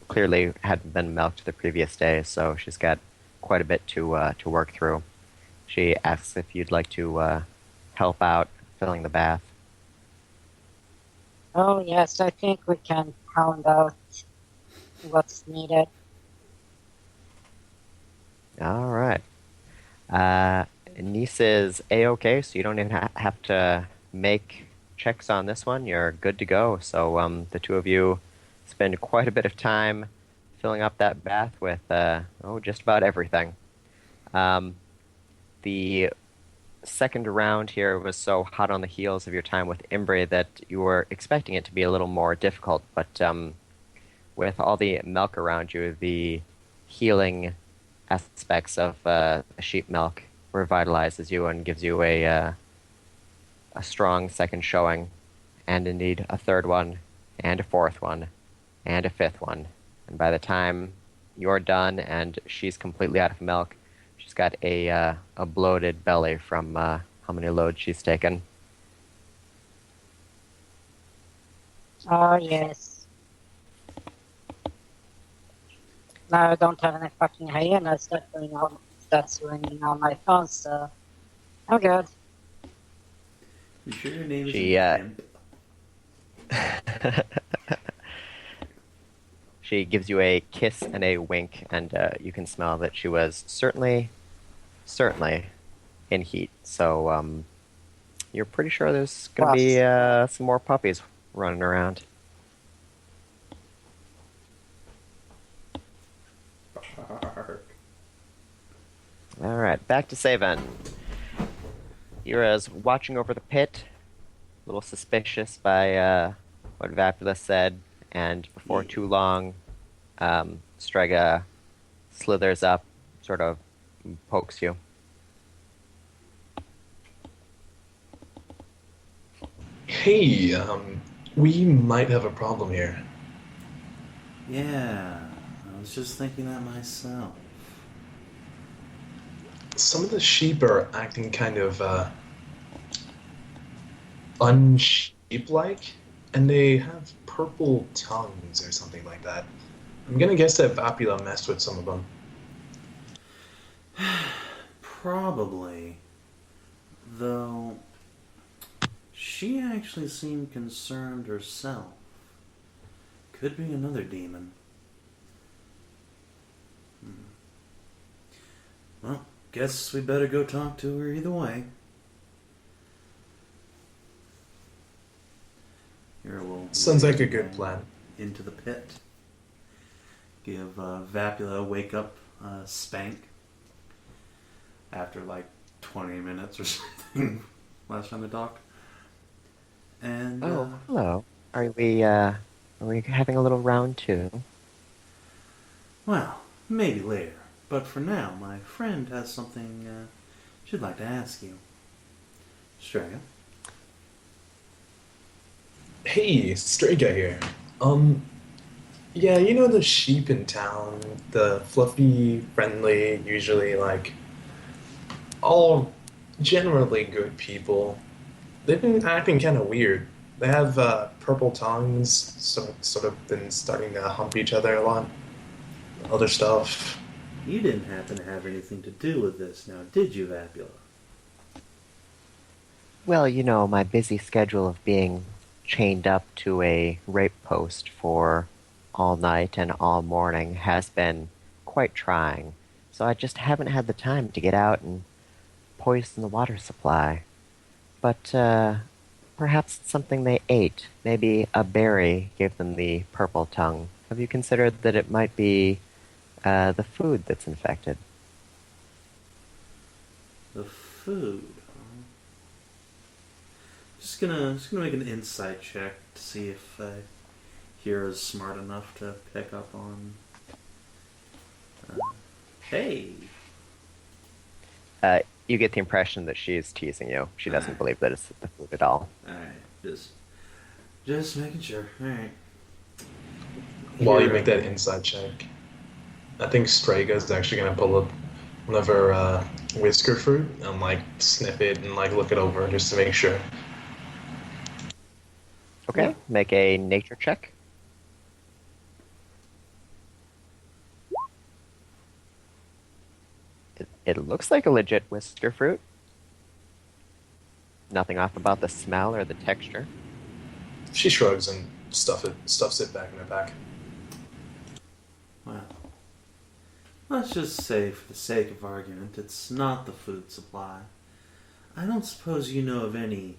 clearly hadn't been milked the previous day, so she's got quite a bit to work through. She asks if you'd like to help out filling the bath. Oh, yes, I think we can pound out what's needed. All right. Nice is A-okay, so you don't even have to make checks on this one. You're good to go. So the two of you spend quite a bit of time filling up that bath with, just about everything. The second round here was so hot on the heels of your time with Embry that you were expecting it to be a little more difficult, but with all the milk around you, the healing aspects of sheep milk revitalizes you and gives you a strong second showing, and indeed a third one, and a fourth one, and a fifth one. And by the time you're done and she's completely out of milk, she's got a bloated belly from how many loads she's taken. Oh, yes. Now I don't have any fucking hyenas that's ringing on my phone, so I'm good. You sure your name is Imp? She gives you a kiss and a wink, and you can smell that she was certainly in heat. So you're pretty sure there's going to be some more puppies running around. All right, back to Savin. Hyra's watching over the pit, a little suspicious by what Vapula said, and before too long, Strega slithers up, sort of pokes you. Hey, we might have a problem here. Yeah, I was just thinking that myself. Some of the sheep are acting kind of unsheep-like, and they have purple tongues or something like that. I'm gonna guess that Vapula messed with some of them. Probably. Though, she actually seemed concerned herself. Could be another demon. Well, guess we better go talk to her either way. Here we'll Sounds like a good plan. Into the pit. Give Vapula a wake up spank. After like 20 minutes or something. Last time I talked. And Hello. Are we having a little round two? Well, maybe later. But for now, my friend has something she'd like to ask you. Strega? Hey, Strega here. Yeah, you know the sheep in town, the fluffy, friendly, usually like all generally good people. They've been acting kind of weird. They have purple tongues, sort of been starting to hump each other a lot. Other stuff. You didn't happen to have anything to do with this now, did you, Vapula? Well, you know, my busy schedule of being chained up to a rape post for all night and all morning has been quite trying, so I just haven't had the time to get out and poison the water supply. But perhaps it's something they ate. Maybe a berry gave them the purple tongue. Have you considered that it might be the food that's infected? The food. Just gonna make an insight check to see if Hyra's smart enough to pick up on. Hey. You get the impression that she's teasing you. She doesn't believe that it's the food at all. Alright, just making sure. Alright. While you make that inside check. I think Strega is actually gonna pull up one of her whisker fruit and like sniff it and like look it over just to make sure. Okay, Yeah. make a nature check. It looks like a legit whisker fruit. Nothing off about the smell or the texture. She shrugs and stuffs it back in her pack. Well, let's just say, for the sake of argument, it's not the food supply. I don't suppose you know of any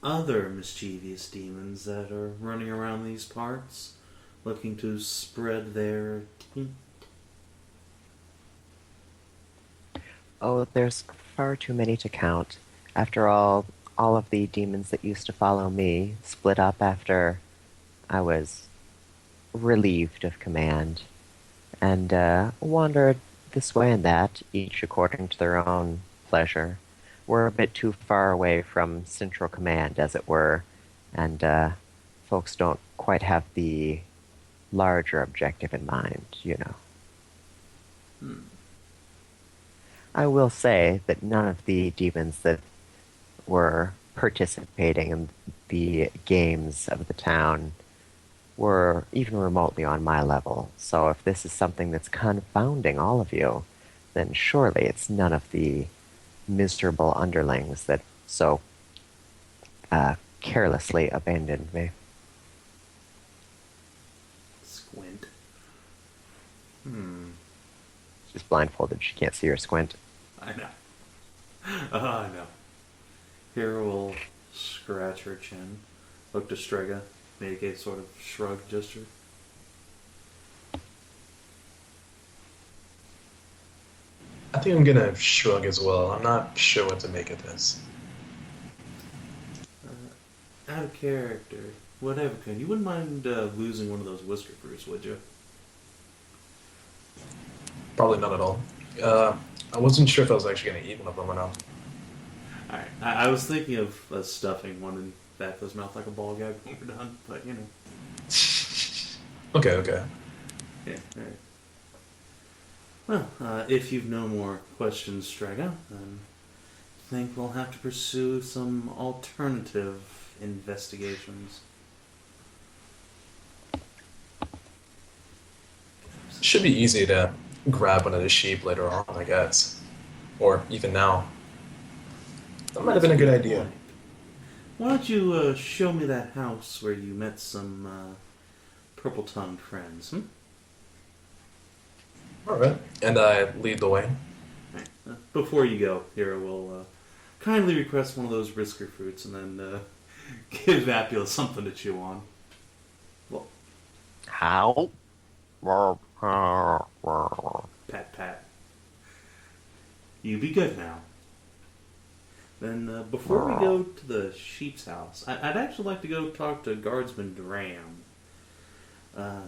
other mischievous demons that are running around these parts, looking to spread their taint? Oh, there's far too many to count. After all of the demons that used to follow me split up after I was relieved of command, and wandered this way and that, each according to their own pleasure. We're a bit too far away from central command, as it were, and folks don't quite have the larger objective in mind, you know. I will say that none of the demons that were participating in the games of the town were even remotely on my level. So if this is something that's confounding all of you, then surely it's none of the miserable underlings that so carelessly abandoned me. Squint. She's blindfolded. She can't see or squint. I know. I know. Hera will scratch her chin, look to Strega, make a sort of shrug gesture. I think I'm gonna shrug as well. I'm not sure what to make of this. Out of character, Whatever-kun, you wouldn't mind losing one of those whisker fruits, would you? Probably not at all. I wasn't sure if I was actually gonna eat one of them or not. Alright, I was thinking of stuffing one in Vapula's mouth like a ball gag when we're done, but you know. Okay. Yeah, alright. Well, if you've no more questions, Strega, then I think we'll have to pursue some alternative investigations. Should be easy to grab one of the sheep later on, I guess. Or even now. That might have been a good idea. Why don't you show me that house where you met some purple-tongued friends, Alright. And I lead the way. Right. Before you go, Hera will kindly request one of those whisker fruits and then give Vapula something to chew on. Well, How? pat, pat. You be good now. Then, before we go to the sheep's house, I'd actually like to go talk to Guardsman Dram.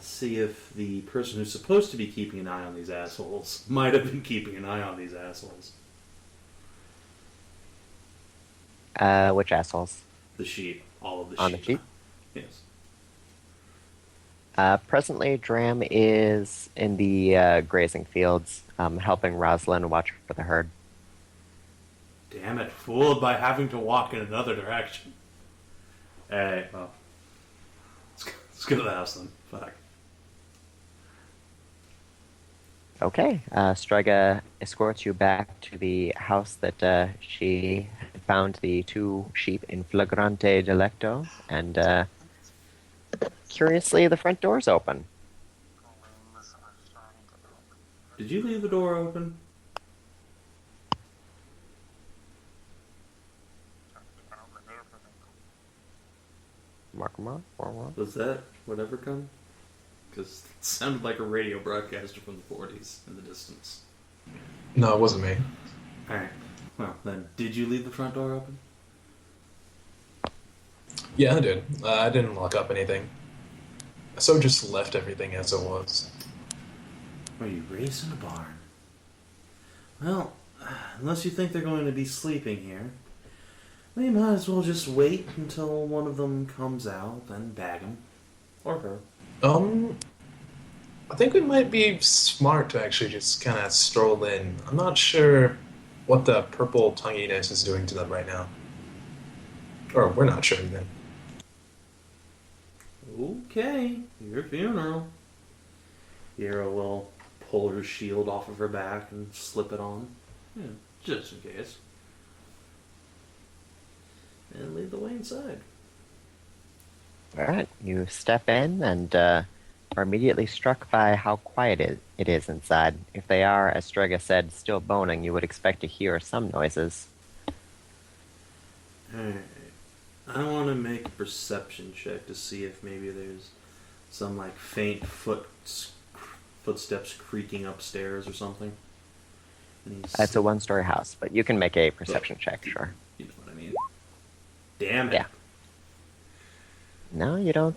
See if the person who's supposed to be keeping an eye on these assholes might have been keeping an eye on these assholes. Which assholes? The sheep. All of the On sheep. the sheep? Yes. Presently, Dram is in the grazing fields, helping Rosalind watch for the herd. Damn it, fooled by having to walk in another direction. Hey, well, let's go to the house then. Fuck. Okay, Strega escorts you back to the house that she had found the two sheep in flagrante delicto, and curiously, the front door's open. Did you leave the door open? Mark. Was that Whatever-kun? Because it sounded like a radio broadcaster from the 40s in the distance. No, it wasn't me. Alright, well then, did you leave the front door open? Yeah, I did. I didn't lock up anything. So just left everything as it was. Or you raised in a barn? Well, unless you think they're going to be sleeping here, we might as well just wait until one of them comes out, then bag him. Or her. I think we might be smart to actually just kind of stroll in. I'm not sure what the purple tonguiness is doing to them right now. Or we're not sure even. Okay, your funeral. Hyra will pull her shield off of her back and slip it on. Yeah, just in case. And lead the way inside. Alright, you step in and are immediately struck by how quiet it is inside. If they are, as Strega said, still boning, you would expect to hear some noises. Alright. I want to make a perception check to see if maybe there's some like faint footsteps creaking upstairs or something. It's a one-story house, but you can make a perception check, sure. You know what I mean? Damn it. Yeah. No, you don't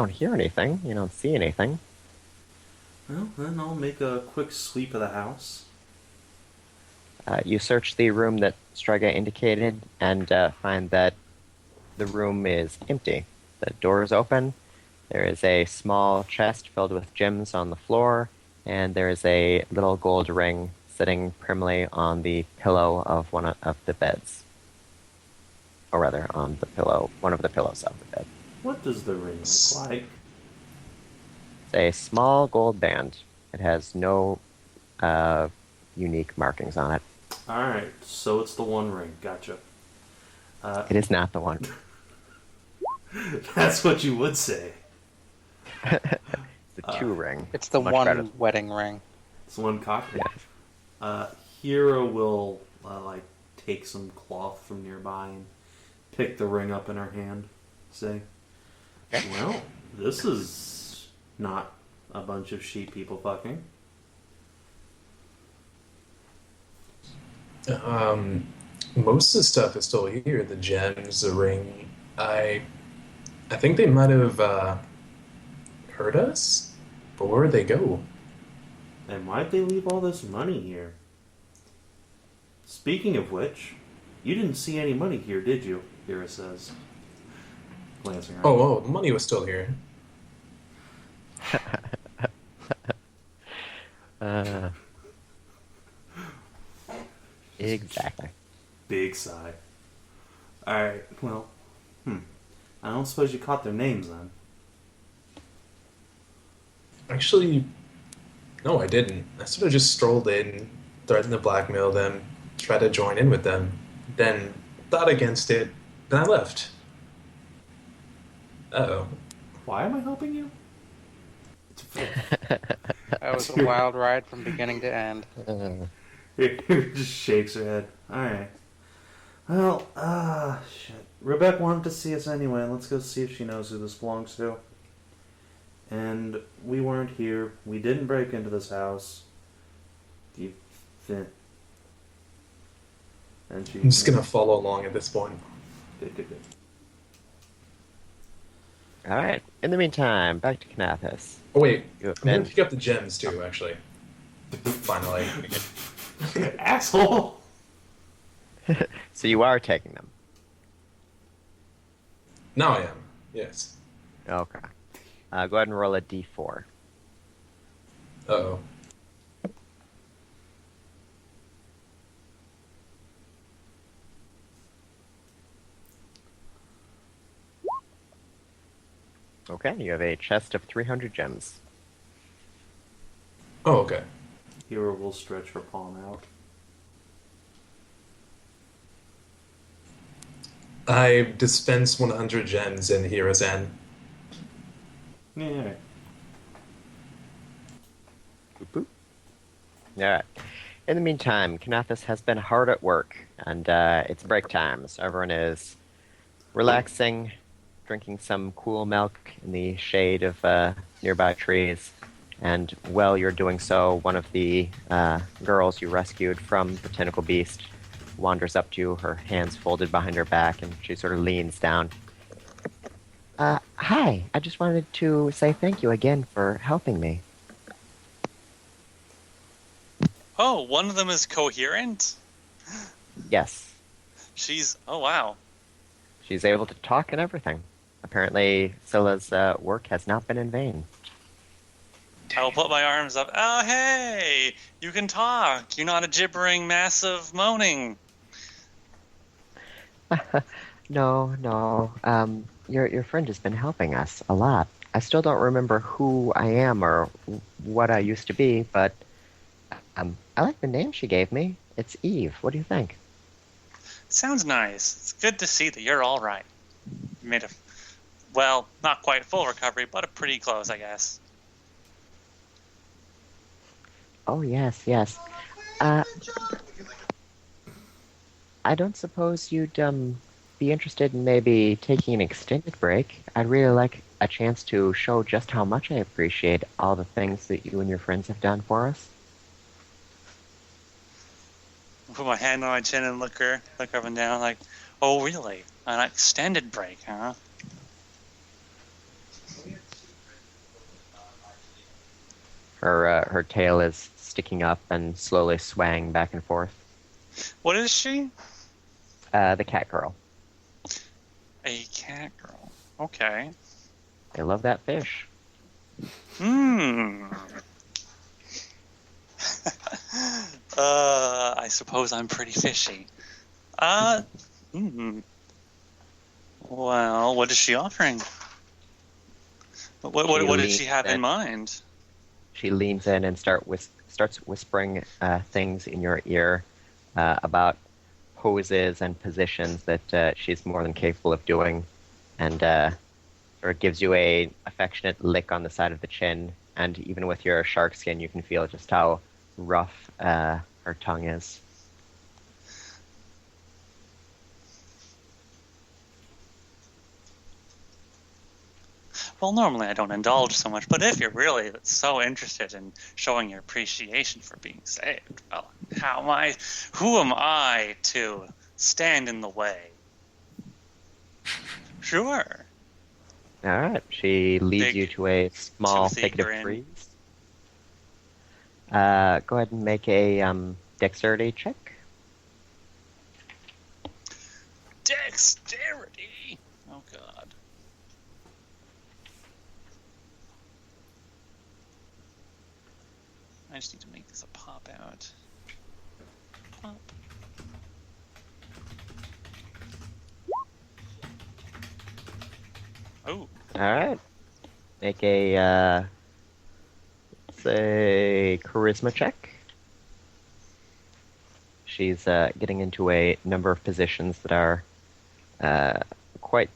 hear anything. You don't see anything. Well, then I'll make a quick sweep of the house. You search the room that Strega indicated and find that the room is empty. The door is open. There is a small chest filled with gems on the floor, and there is a little gold ring sitting primly on the pillow of one of the beds. Or rather, on the pillow, one of the pillows of the bed. What does the ring look like? It's a small gold band. It has no unique markings on it. Alright, so it's the one ring. Gotcha. It is not the one. That's what you would say. It's a two ring. It's the Much one better. wedding ring. It's the one cock ring. Hyra will take some cloth from nearby and pick the ring up in her hand. Say, Okay. well, this is not a bunch of sheep people fucking. Most of the stuff is still here. The gems, the ring. I think they might have heard us, but where'd they go? And why'd they leave all this money here? Speaking of which, you didn't see any money here, did you? Hyra says, glancing around. Oh, the money was still here. Exactly. Big sigh. Alright, well, I don't suppose you caught their names then. Actually, no, I didn't. I sort of just strolled in, threatened to blackmail them, tried to join in with them, then thought against it, then I left. Uh-oh. Why am I helping you? That was a wild ride from beginning to end. Hyra just shakes her head. Alright. Well, shit. Rebecca wanted to see us anyway. Let's go see if she knows who this belongs to. And we weren't here. We didn't break into this house. You fin. And she. I'm just gonna follow along at this point. Good. Alright. In the meantime, back to Kinathis. Oh wait, You have I'm gonna been... pick up the gems too, actually. Finally. Asshole! So you are taking them. Now I am, yes. Okay. Go ahead and roll a d4. Uh-oh. Okay, you have a chest of 300 gems. Oh, okay. Hyra will stretch her palm out. I dispense 100 gems in Hyra's hand. Yeah. Boop, boop. Alright. In the meantime, Kinathis has been hard at work, and it's break time, so everyone is relaxing, drinking some cool milk in the shade of nearby trees. And while you're doing so, one of the girls you rescued from the tentacle beast wanders up to you, her hands folded behind her back, and she sort of leans down. Hi, I just wanted to say thank you again for helping me. Oh, one of them is coherent? Yes, Oh, wow. she's able to talk and everything. Apparently, Scylla's work has not been in vain. I will put my arms up. Oh, hey! You can talk. You're not a gibbering, massive moaning. No, no. Your friend has been helping us a lot. I still don't remember who I am or what I used to be, but I like the name she gave me. It's Eve. What do you think? Sounds nice. It's good to see that you're all right. You made well, not quite full recovery, but a pretty close, I guess. Oh, yes, yes. I don't suppose you'd be interested in maybe taking an extended break. I'd really like a chance to show just how much I appreciate all the things that you and your friends have done for us. I put my hand on my chin and look up and down like, oh, really? An extended break, huh? Her tail is sticking up and slowly swaying back and forth. What is she? The cat girl. A cat girl. Okay. They love that fish. I suppose I'm pretty fishy. Well, what is she offering? What did she have in mind? She leans in and starts whispering things in your ear about poses and positions that she's more than capable of doing, and sort of gives you a affectionate lick on the side of the chin. And even with your shark skin, you can feel just how rough her tongue is. Well, normally I don't indulge so much, but if you're really so interested in showing your appreciation for being saved, well, who am I to stand in the way? Sure. All right. She leads you to a small toothy thicket of grin. trees. Go ahead and make a dexterity check. Dexterity? Oh, God. I just need to make this a pop out. Pop. Oh. All right. Make a say charisma check. She's getting into a number of positions that are quite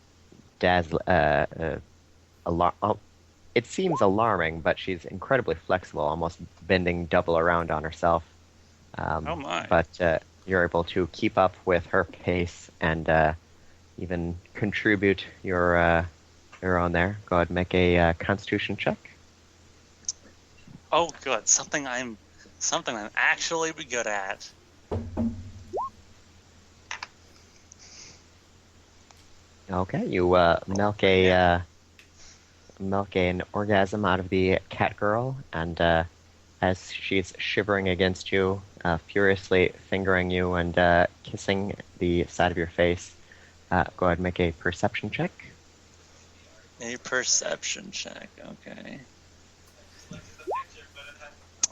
it seems alarming, but she's incredibly flexible, almost bending double around on herself. Oh my. But you're able to keep up with her pace and even contribute your own there. Go ahead and make a Constitution check. Oh, good. Something I'm actually good at. Okay, you milk an orgasm out of the cat girl, and as she's shivering against you, furiously fingering you and kissing the side of your face, go ahead and make a perception check. A perception check, okay.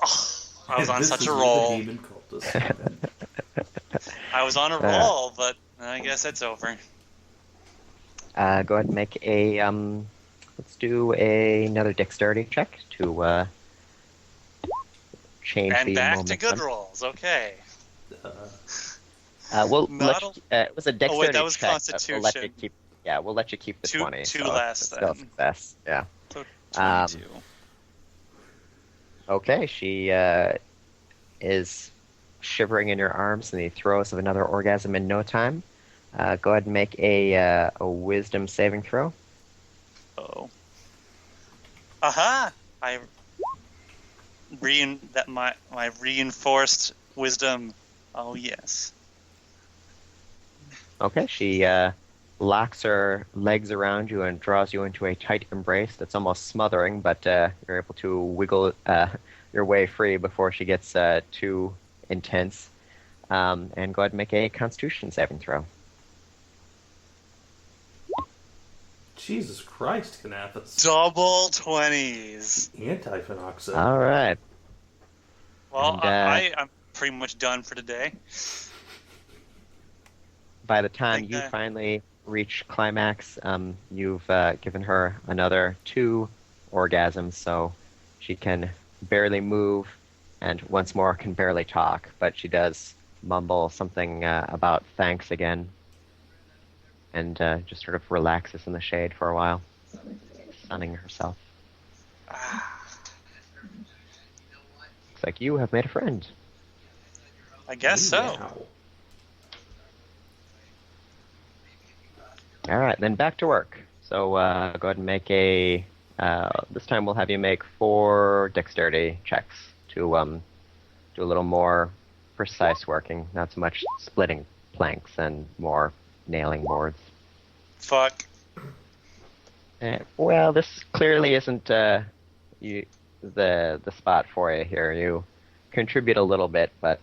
Oh, I was on This such is a the roll. demon cultist. I was on a roll, but I guess it's over. Go ahead and make a let's do another dexterity check to change And the back momentum. to good rolls, okay. We'll Not it was a dexterity Oh wait, that was check, but Constitution. we'll let you keep the 20. Two so less it's still a then. success. Yeah. So 22. Okay, she is shivering in your arms in the throes of another orgasm in no time. Go ahead and make a wisdom saving throw. Oh. Aha! My reinforced wisdom. Oh yes. Okay, she locks her legs around you and draws you into a tight embrace that's almost smothering, but you're able to wiggle your way free before she gets too intense. And go ahead and make a Constitution saving throw. Jesus Christ, Kinathis. Double 20s. Anti-Fenoxo. All right. Well, And, I'm pretty much done for today. By the time Think you that- finally reach climax, you've given her another 2 orgasms, so she can barely move and once more can barely talk, but she does mumble something about thanks again and just sort of relaxes in the shade for a while, sunning herself. Looks like you have made a friend. I guess so. Meow. All right, then back to work. So go ahead and make a. This time we'll have you make 4 dexterity checks to do a little more precise working, not so much splitting planks and more nailing boards. Fuck. Well, this clearly isn't the spot for you here. You contribute a little bit, but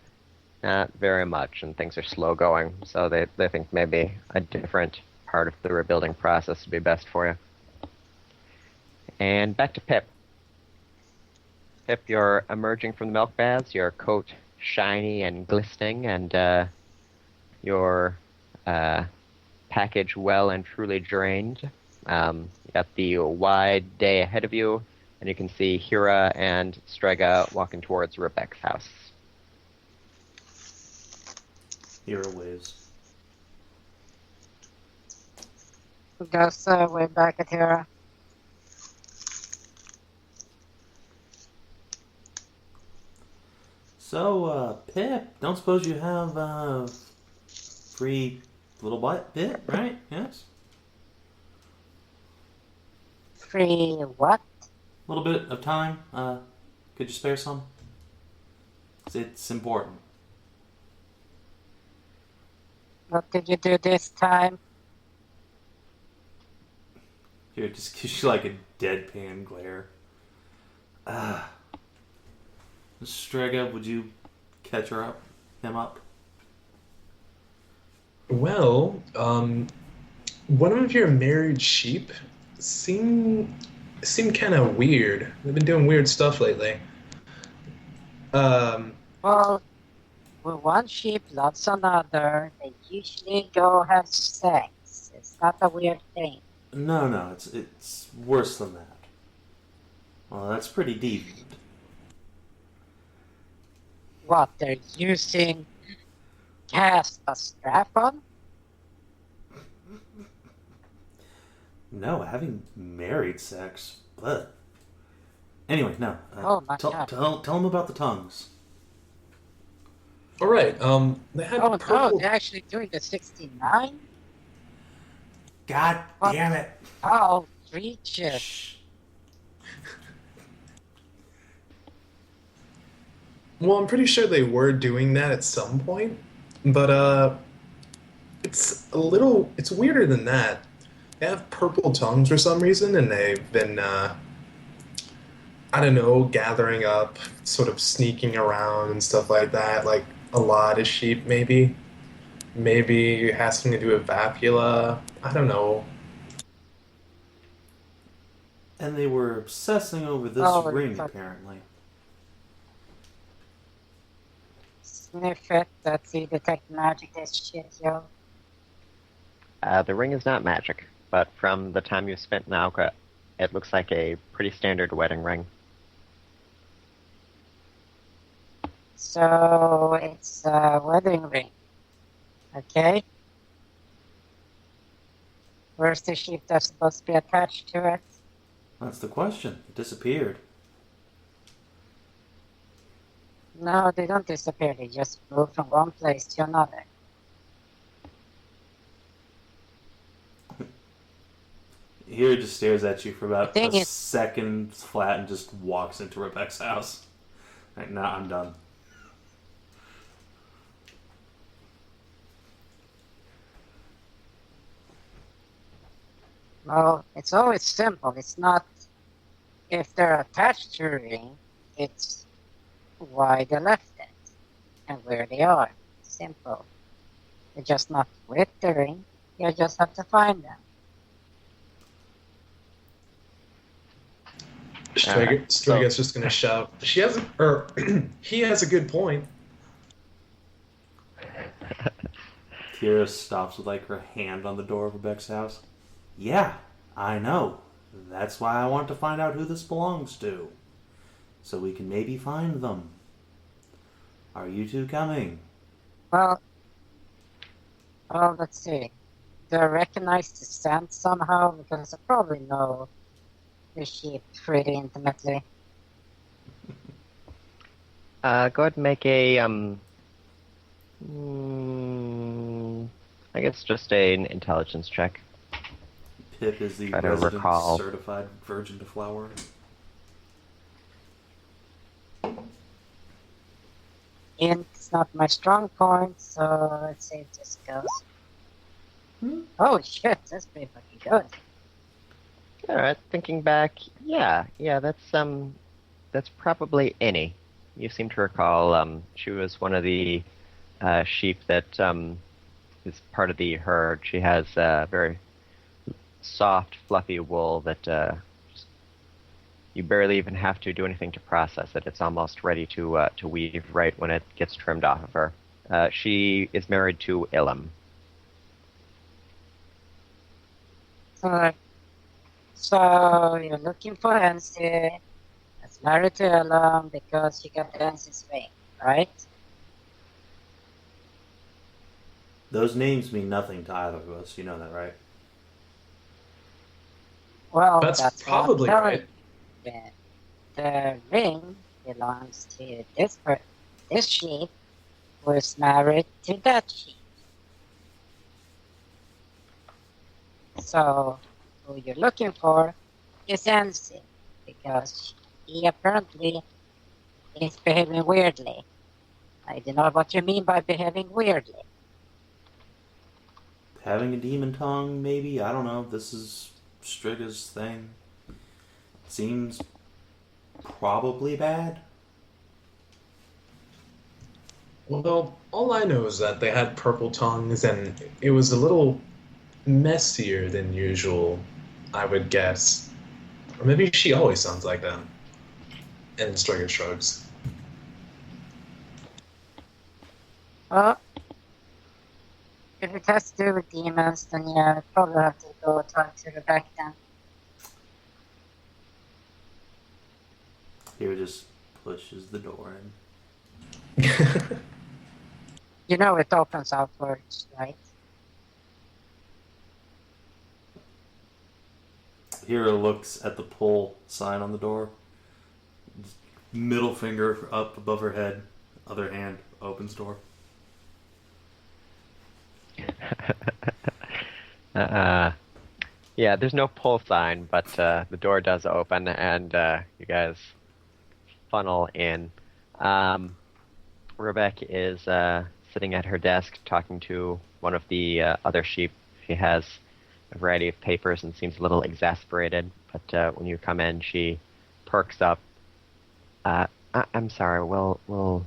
not very much, and things are slow going. So they think maybe a different part of the rebuilding process would be best for you. And back to Pip. Pip, you're emerging from the milk baths, your coat shiny and glistening, and your package well and truly drained. You got the wide day ahead of you, and you can see Hyra and Strega walking towards Rebecca's house. Hero waves. Guess we're back at Hedrah. So, Pip, don't suppose you have free little bit, right? Yes? Free what? A little bit of time. Could you spare some? 'Cause it's important. What did you do this time? Here, just gives you like a deadpan glare. Strega, would you catch him up? Well, one of your married sheep seem kind of weird. They've been doing weird stuff lately. Well, when one sheep loves another, they usually go have sex. It's not a weird thing. No, it's worse than that. Well, that's pretty deviant. What, they're using cast a strap on? No, having married sex. Ugh. Anyway, no. Oh my God. Tell them about the tongues. All right. They had Oh no, purple. they're actually doing the 69? God What? damn it! Oh, creatures. Shh. Well, I'm pretty sure they were doing that at some point, but it's weirder than that. They have purple tongues for some reason, and they've been, I don't know, gathering up, sort of sneaking around and stuff like that, like a lot of sheep, maybe. Maybe it has something to do with Vapula. I don't know. And they were obsessing over this ring, fuck. apparently. Sniff it, let's see, detect magic, this shit, yo. The ring is not magic, but from the time you've spent in Alka, it looks like a pretty standard wedding ring. So, it's a wedding ring. Okay? Where's the sheep that's supposed to be attached to it? That's the question. It disappeared. No, they don't disappear, they just move from one place to another. Here just stares at you for about Dang a it. second flat and just walks into Rebecca's house. Like, nah, I'm done. Well, it's always simple. It's not if they're attached to a ring, it's why they left it and where they are. Simple. They're just not with the ring. You just have to find them. Strega's just gonna shout. She has, or he has a good point. Kira stops with like her hand on the door of Rebecca's house. Yeah, I know. That's why I want to find out who this belongs to. So we can maybe find them. Are you two coming? Well, let's see. Do I recognize the scent somehow? Because I probably know the sheep pretty intimately. Go ahead and make a, I guess just an intelligence check. Pip is the Try to resident recall. certified virgin to flower. It's not my strong point, so let's see if this goes. Oh shit, that's pretty fucking good. Alright, thinking back, yeah, that's probably any. You seem to recall, she was one of the, sheep that, is part of the herd. She has, very soft, fluffy wool that, just, you barely even have to do anything to process it. It's almost ready to weave right when it gets trimmed off of her. She is married to Ilum. So you're looking for Nancy. That's married to Elam because she got Nancy's ring, right? Those names mean nothing to either of us. You know that, right? Well, That's probably what I'm right. telling you. The ring belongs to this sheep who is married to that sheep. So, who you're looking for is Nancy, because he apparently is behaving weirdly. I don't know what you mean by behaving weirdly. Having a demon tongue, maybe? I don't know. This is Striga's thing. Seems probably bad. Well, all I know is that they had purple tongues, and it was a little messier than usual, I would guess. Or maybe she always sounds like that. And Strega shrugs. Well, if it has to do with demons, then yeah, I probably have to go talk to Rebecca then. Here just pushes the door in. You know it opens outwards, right? Hero looks at the pull sign on the door. Middle finger up above her head. Other hand opens door. Yeah, there's no pull sign, but the door does open, and you guys funnel in. Rebecca is sitting at her desk talking to one of the other sheep. She has a variety of papers and seems a little exasperated, but when you come in, she perks up. I'm sorry, we'll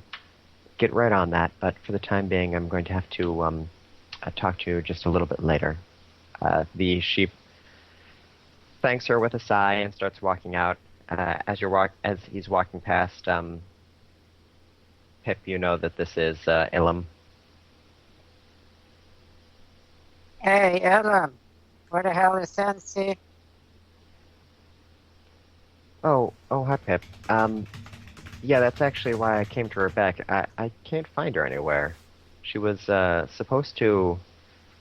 get right on that, but for the time being, I'm going to have to talk to you just a little bit later. The sheep thanks her with a sigh and starts walking out. As he's walking past, Pip, you know that this is Ilum. Hey, Ellen, where the hell is Nancy? Oh, hi, Pip. Yeah, that's actually why I came to Rebecca. I can't find her anywhere. She was supposed to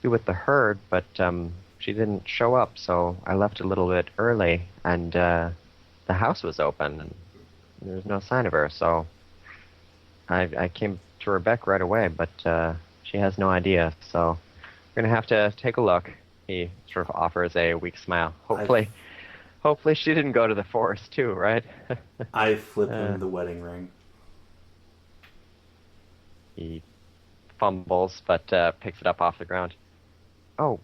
be with the herd, but she didn't show up, so I left a little bit early, and the house was open, and there was no sign of her, so I came to Rebecca right away, but she has no idea, so we're going to have to take a look. He sort of offers a weak smile. Hopefully she didn't go to the forest too, right? I flip him the wedding ring. He fumbles, but picks it up off the ground. Oh,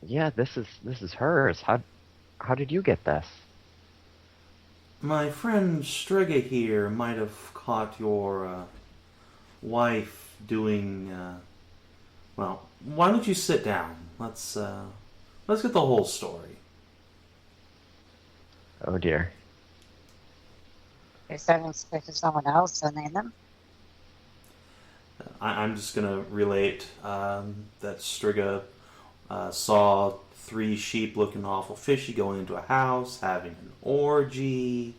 yeah, this is hers. How did you get this? My friend Strega here might have caught your wife doing. Well, why don't you sit down? Let's get the whole story. Oh dear. Is that expecting someone else to name them? I'm just going to relate that Strega saw 3 sheep looking awful fishy going into a house, having an orgy.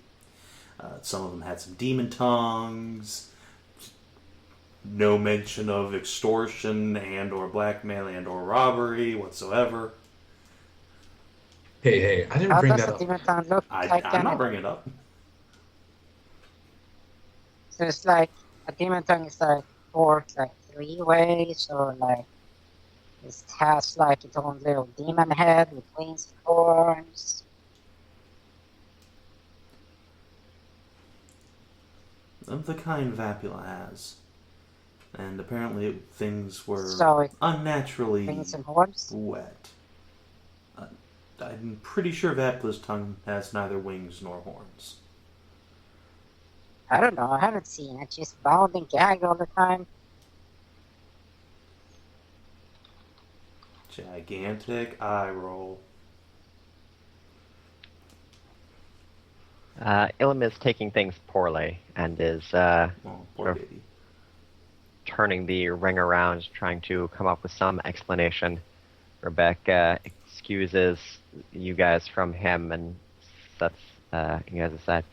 Some of them had some demon tongues. No mention of extortion and or blackmail and or robbery whatsoever. Hey, I didn't How bring does that a up. demon tongue look like? I'm not bringing it up. So it's like a demon tongue is like forked like 3 ways, or like it has like its own little demon head with wings and horns. Of the kind Vapula has. And apparently things were So unnaturally wings and horns. wet. I'm pretty sure Vapula's tongue has neither wings nor horns. I don't know. I haven't seen it. Just bound and gagged all the time. Gigantic eye roll. Ilum is taking things poorly and is Oh, poor Sure. baby. turning the ring around, trying to come up with some explanation. Rebecca excuses you guys from him and sets you guys aside.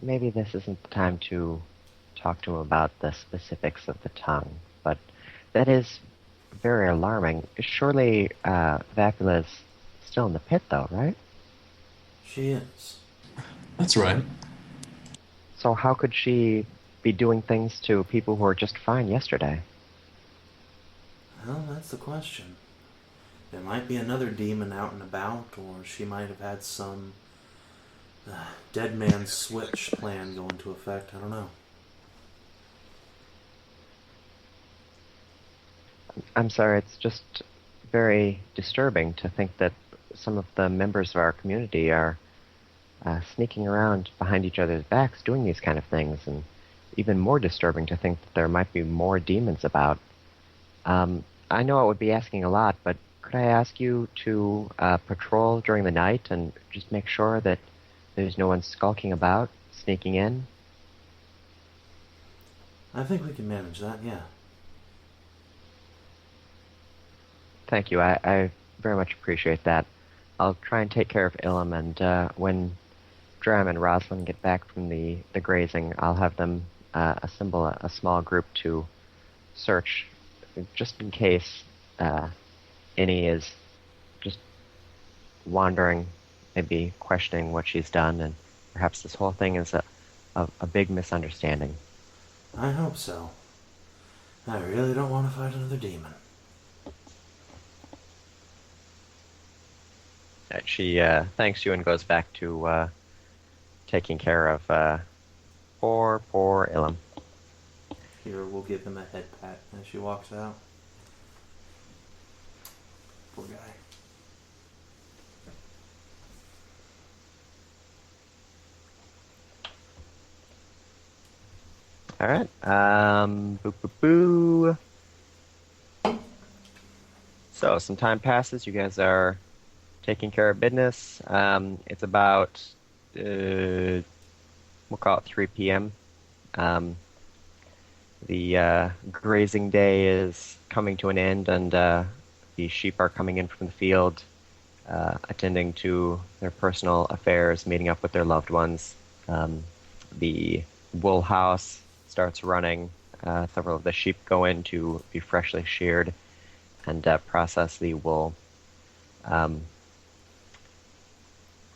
Maybe this isn't the time to talk to him about the specifics of the tongue, but that is very alarming. Surely Vapula is still in the pit, though, right? She is. That's right. So how could she be doing things to people who were just fine yesterday? Well, that's the question. There might be another demon out and about, or she might have had some dead man switch plan go into effect. I don't know. I'm sorry, it's just very disturbing to think that some of the members of our community are sneaking around behind each other's backs doing these kind of things, and even more disturbing to think that there might be more demons about. I know it would be asking a lot, but could I ask you to patrol during the night and just make sure that there's no one skulking about, sneaking in? I think we can manage that, yeah. Thank you. I very much appreciate that. I'll try and take care of Ilum, and when Dram and Roslyn get back from the grazing, I'll have them assemble a small group to search, just in case any is just wandering, maybe questioning what she's done, and perhaps this whole thing is a big misunderstanding. I hope so. I really don't want to fight another demon. She thanks you and goes back to taking care of poor Ilum. Here, we'll give him a head pat as she walks out. Poor guy. All right. Boo. So some time passes. You guys are taking care of business. It's about we'll call it 3 p.m. The grazing day is coming to an end, and the sheep are coming in from the field, attending to their personal affairs, meeting up with their loved ones. The wool house starts running. Several of the sheep go in to be freshly sheared and process the wool.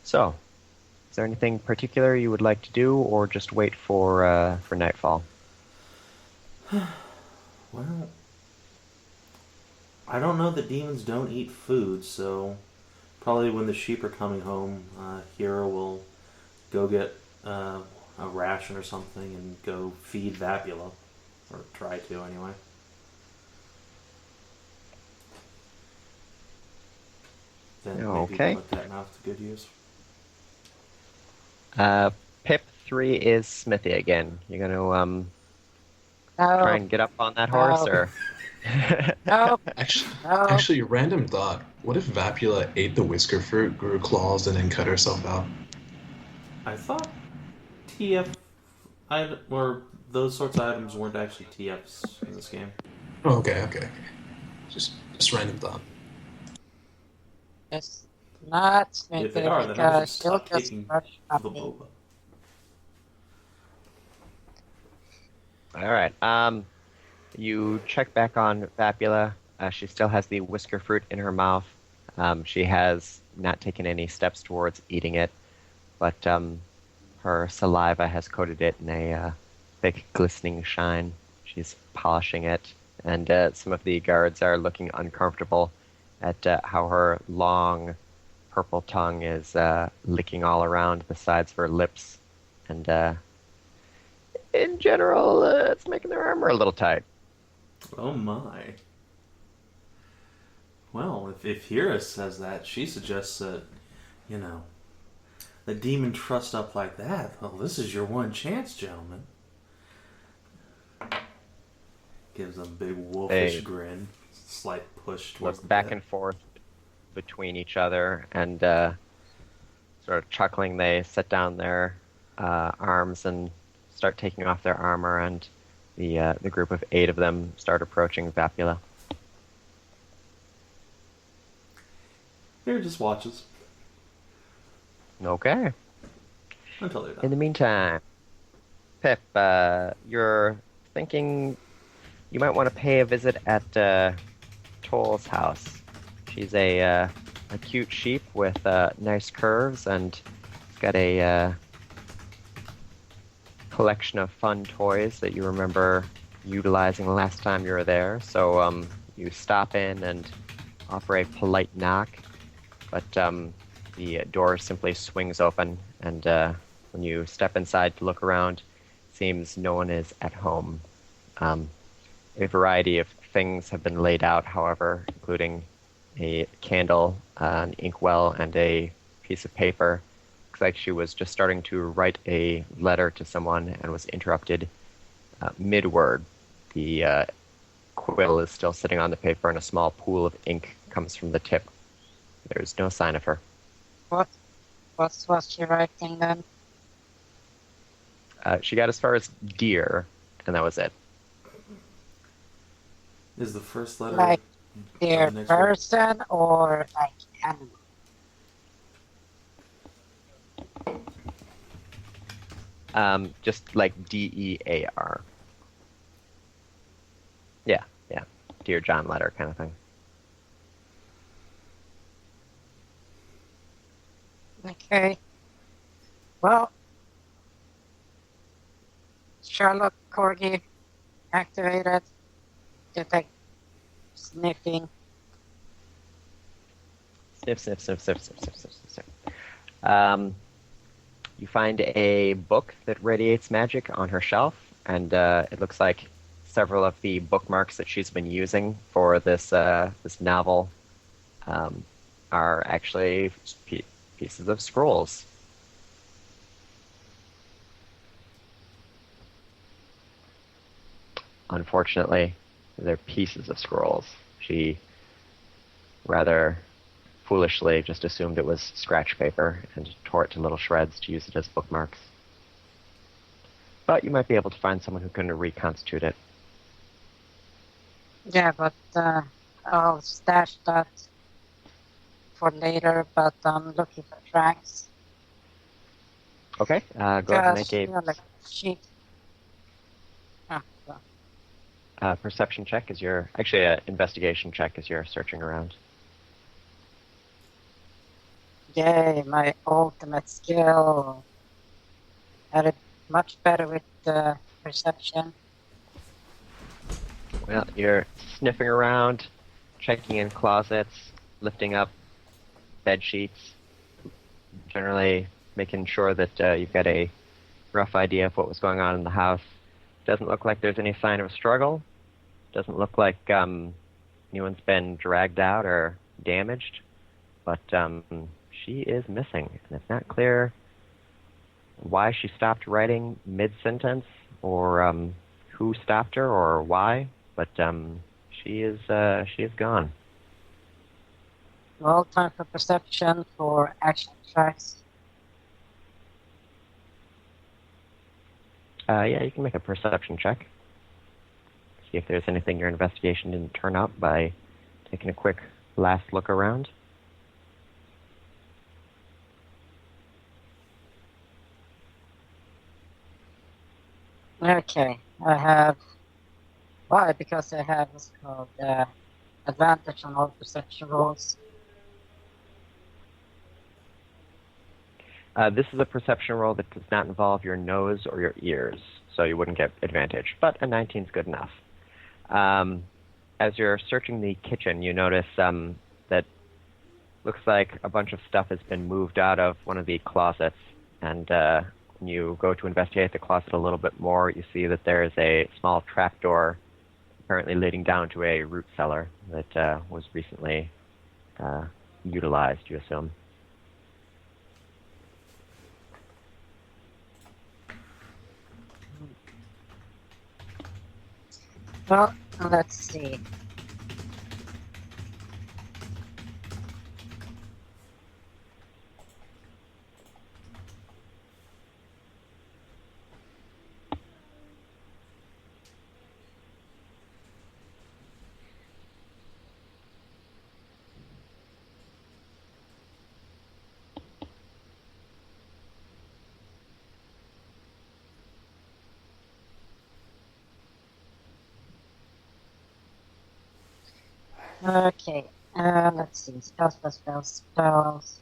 So, is there anything particular you would like to do, or just wait for nightfall? Well, I don't know that demons don't eat food, so probably when the sheep are coming home, Hyra will go get a ration or something and go feed Vapula, or try to anyway. Then Okay. maybe put that mouth to good use. Pip 3 is Smithy again. You gonna No, try and get up on that horse, No. or? no, no. Actually, random thought. What if Vapula ate the whisker fruit, grew claws, and then cut herself out? I thought TF item, or those sorts of items weren't actually TFs in this game. Oh, okay. Just random thought. It's not If sneaky they are, then I because should she'll stop just taking rush the up me. boba. All right. You check back on Vapula. She still has the whisker fruit in her mouth. She has not taken any steps towards eating it, but her saliva has coated it in a thick, glistening shine. She's polishing it, and some of the guards are looking uncomfortable at how her long, purple tongue is licking all around the sides of her lips, and in general, it's making their armor a little tight. Oh my. Well, if Hyra says that, she suggests that, the demon trussed up like that. Well, this is your one chance, gentlemen. Gives them a big wolfish grin. Slight push towards Look the back bed. and forth between each other, and sort of chuckling, they set down their arms and start taking off their armor, and the group of 8 of them start approaching Vapula. Hyra just watches Okay. until they're In done. the meantime, Pip, you're thinking you might want to pay a visit at Toll's house. She's a cute sheep with nice curves, and got a collection of fun toys that you remember utilizing last time you were there. So you stop in and offer a polite knock, but the door simply swings open, and when you step inside to look around, it seems no one is at home. A variety of things have been laid out, however, including a candle, an inkwell, and a piece of paper. Looks like she was just starting to write a letter to someone and was interrupted mid-word. The quill is still sitting on the paper, and a small pool of ink comes from the tip. There's no sign of her. What was she writing then? She got as far as dear, and that was it. Is the first letter Like the dear next word? person or like animal? Just like DEAR. Yeah. Dear John letter kind of thing. Okay. Well, Sherlock Corgi activated. Detect sniffing. Sniff. You find a book that radiates magic on her shelf, and it looks like several of the bookmarks that she's been using for this novel are actually pieces of scrolls. Unfortunately, they're pieces of scrolls. She rather foolishly just assumed it was scratch paper and tore it to little shreds to use it as bookmarks. But you might be able to find someone who can reconstitute it. Yeah, but I'll stash that for later, but I'm looking for tracks. Okay, go ahead and make a Like sheep. perception check as you're... Actually, an investigation check as you're searching around. Yay, my ultimate skill. Had it much better with perception. Well, you're sniffing around, checking in closets, lifting up bed sheets, generally making sure that you've got a rough idea of what was going on in the house. Doesn't look like there's any sign of a struggle. Doesn't look like anyone's been dragged out or damaged. But she is missing, and it's not clear why she stopped writing mid-sentence, or who stopped her, or why. But she is gone. Well, time for perception for action tracks. Yeah, you can make a perception check. See if there's anything your investigation didn't turn up by taking a quick last look around. Okay, I have. Why? Because I have what's called advantage on all perception rolls. This is a perception roll that does not involve your nose or your ears, so you wouldn't get advantage, but a 19 is good enough. As you're searching the kitchen, you notice that looks like a bunch of stuff has been moved out of one of the closets, and when you go to investigate the closet a little bit more, you see that there is a small trapdoor apparently leading down to a root cellar that was recently utilized, you assume. Well, let's see. Okay, let's see. Spells.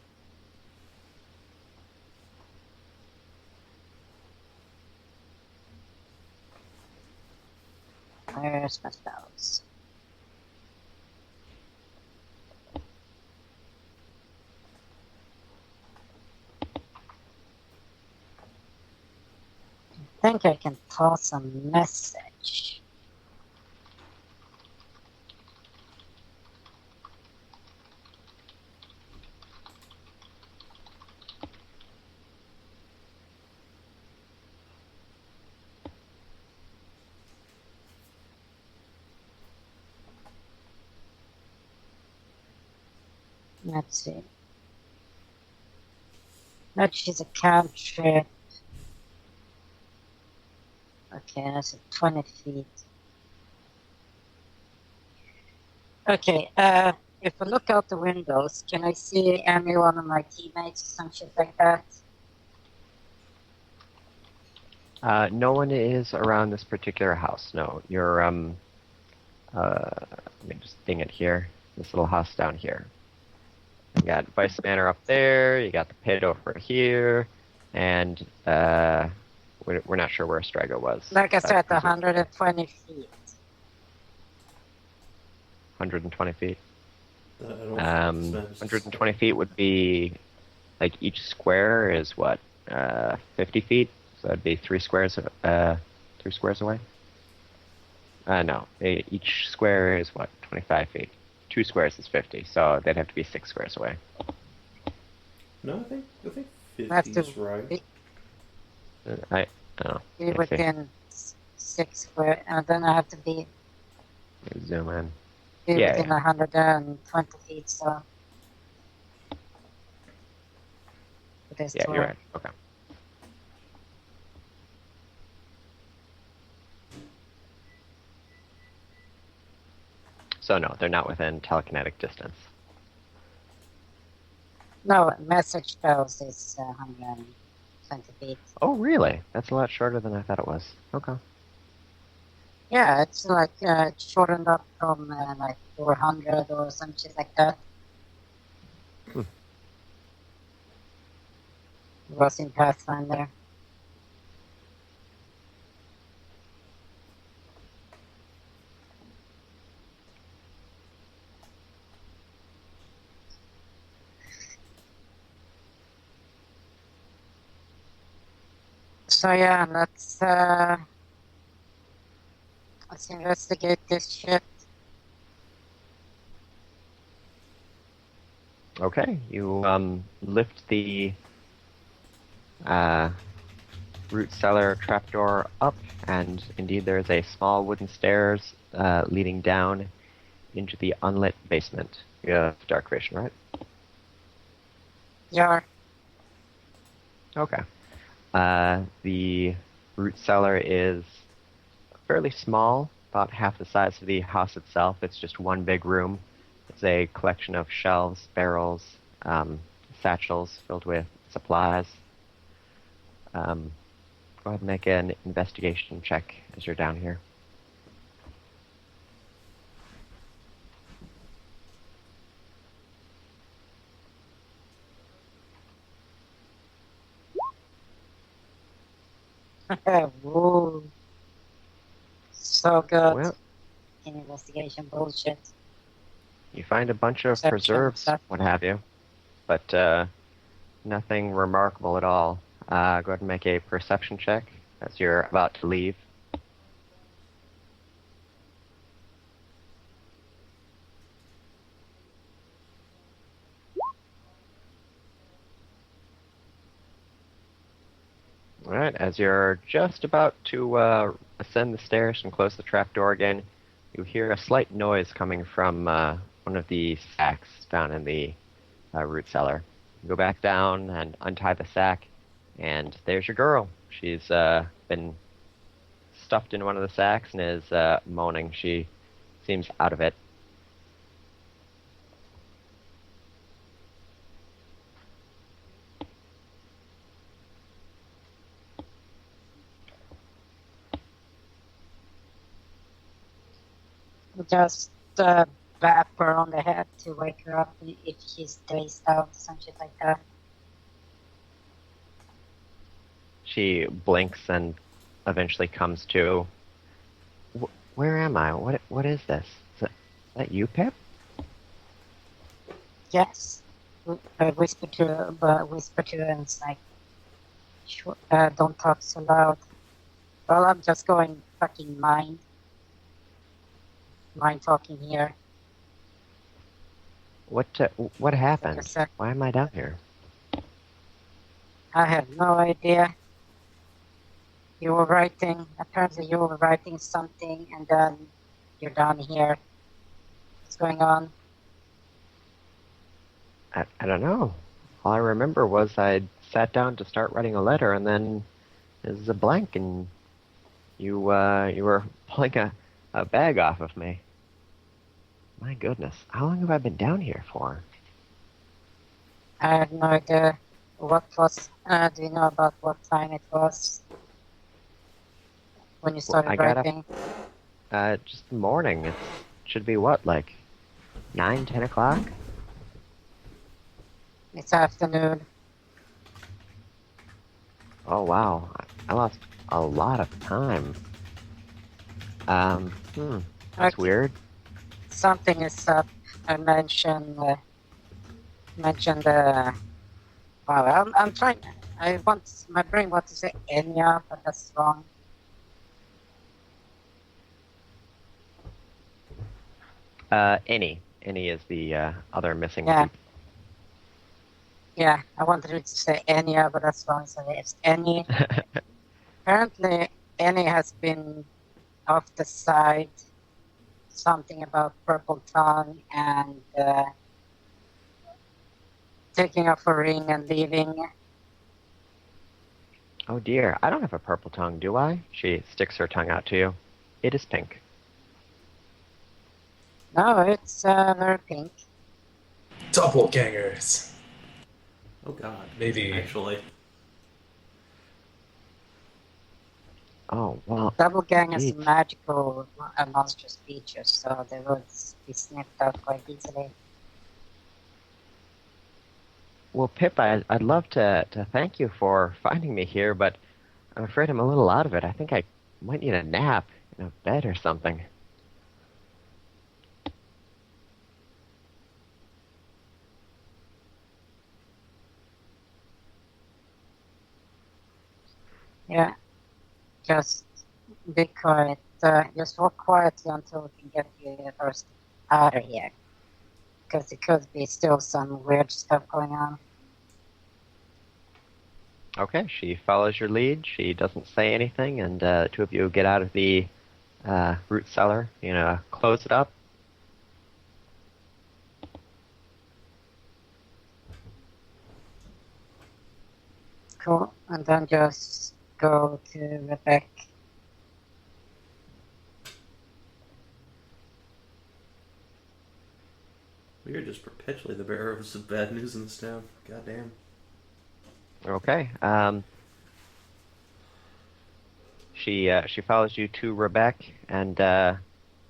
Where's my spells? I think I can toss a message. Let's see. That is a cantrip. Okay, that's at 20 feet. Okay, if I look out the windows, can I see any one of my teammates or some shit like that? No one is around this particular house, no. You're, let me just ding it here. This little house down here. You got Vice Manor up there, you got the pit over here, and we're not sure where Strega was. Like I said, 120 feet. 120 feet. I don't 120 feet would be, like, each square is what, 50 feet? So that'd be 3 squares away? No, each square is what, 25 feet? 2 squares is 50, so they'd have to be 6 squares away. No, I think 50 That's is right. I don't know. Be Let's see. within 6 square, and then I have to be Zoom in. within 120 feet, so. Yeah, you're right. Okay. So no, they're not within telekinetic distance. No, message spells is 120 feet. Oh, really? That's a lot shorter than I thought it was. Okay. Yeah, it's like shortened up from like 400 or some shit like that. It was in Pathfinder. So yeah, let's investigate this shit. Okay, you lift the root cellar trapdoor up, and indeed there is a small wooden stairs leading down into the unlit basement. You have dark vision, right? Yeah. Okay. The root cellar is fairly small, about half the size of the house itself. It's just one big room. It's a collection of shelves, barrels, satchels filled with supplies. Go ahead and make an investigation check as you're down here. Woo. So good. Well, Investigation bullshit. you find a bunch of Perception preserves, stuff. what have you, but nothing remarkable at all. Go ahead and make a perception check as you're about to leave. All right, as you're just about to ascend the stairs and close the trapdoor again, you hear a slight noise coming from one of the sacks down in the root cellar. You go back down and untie the sack, and there's your girl. She's been stuffed in one of the sacks and is moaning. She seems out of it. Just bap her on the head to wake her up if she's dazed out, some shit like that. She blinks and eventually comes to. Where am I? What is this? Is that you, Pip? Yes. I whisper to her, and it's like, sure, don't talk so loud. Well, I'm just going fucking mind talking here. What happened? Like I said, Why am I down here? I have no idea. Apparently you were writing something, and then you're down here. What's going on? I don't know. All I remember was I sat down to start writing a letter, and then it was a blank, and you were pulling a bag off of me. My goodness, how long have I been down here for? I have no idea what was. Do you know about what time it was when you started I got up- writing? Just the morning. It should be what, like 9, 10 o'clock? It's afternoon. Oh wow, I lost a lot of time. That's Okay. weird. Something is up. I mentioned. Well, I'm trying. My brain wants to say Enya, but that's wrong. Any is the other missing. Yeah. Yeah, I wanted to say Enya, but that's wrong. So it's Eni. Apparently, Eni has been off the side. Something about purple tongue and taking off a ring and leaving. Oh dear, I don't have a purple tongue, do I? She sticks her tongue out to you. It is pink. No, it's very pink. Doppelgangers. Oh god. Maybe. Actually. Oh, well, Double gang is Neat. magical, monstrous creatures, so they would be sniffed out quite easily. well, Pip, I'd love to thank you for finding me here, but I'm afraid I'm a little out of it. I think I might need a nap in a bed or something. Yeah, just be quiet. Just walk quietly until we can get you first out of here. Because it could be still some weird stuff going on. Okay, she follows your lead. She doesn't say anything, and the two of you get out of the root cellar. Close it up. Cool. And then just go to Rebecca. We are just perpetually the bearers of bad news in this town. Goddamn. Okay. She follows you to Rebecca and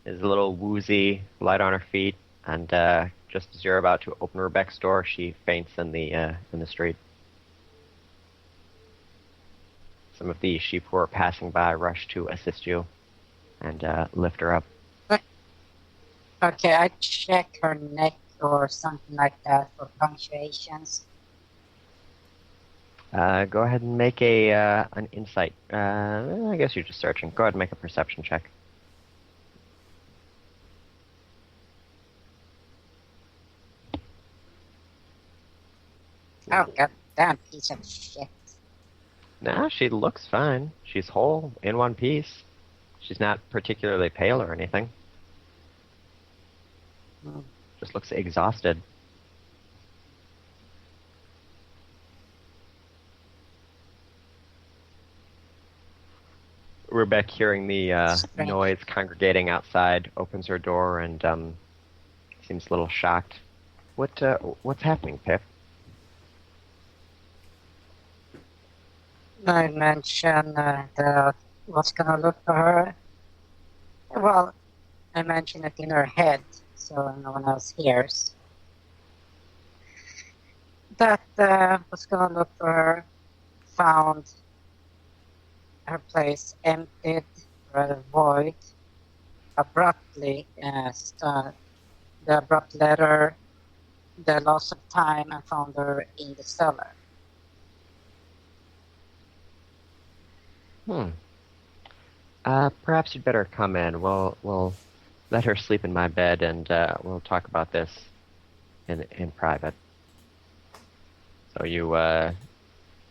is a little woozy, light on her feet, and just as you're about to open Rebecca's door, she faints in the street. Some of the sheep who are passing by rush to assist you and lift her up. Okay, I check her neck or something like that for punctuations. Go ahead and make an insight. I guess you're just searching. Go ahead and make a perception check. Oh, goddamn piece of shit. Nah, she looks fine. She's whole, in one piece. She's not particularly pale or anything. Just looks exhausted. Rebecca, hearing the noise congregating outside, opens her door and seems a little shocked. What's happening, Pip? I mentioned that what's gonna look for her. Well, I mentioned it in her head, so no one else hears. That was gonna look for her, found her place emptied, rather void, abruptly, the abrupt letter, the loss of time, and found her in the cellar. Perhaps you'd better come in. We'll let her sleep in my bed, and we'll talk about this in private. So you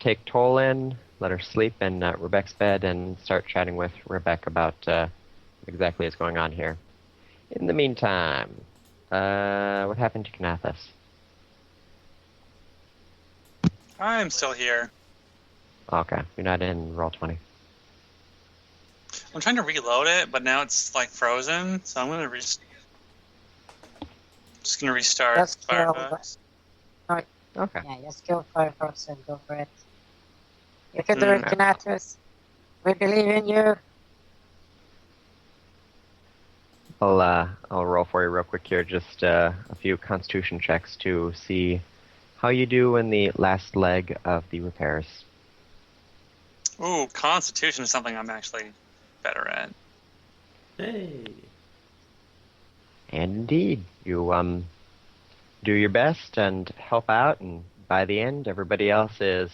take Toll in, let her sleep in Rebecca's bed, and start chatting with Rebecca about exactly what's going on here. In the meantime, what happened to Kinathis? I'm still here. Okay, you're not in Roll20. I'm trying to reload it, but now it's like frozen, so I'm gonna just gonna restart Let's go. Firefox. Okay. Yeah, just go Firefox and go for it. You can do it, Kinathis. We believe in you. I'll roll for you real quick here. Just a few Constitution checks to see how you do in the last leg of the repairs. Ooh, Constitution is something I'm actually better at. Hey. And indeed, you do your best and help out, and by the end, everybody else is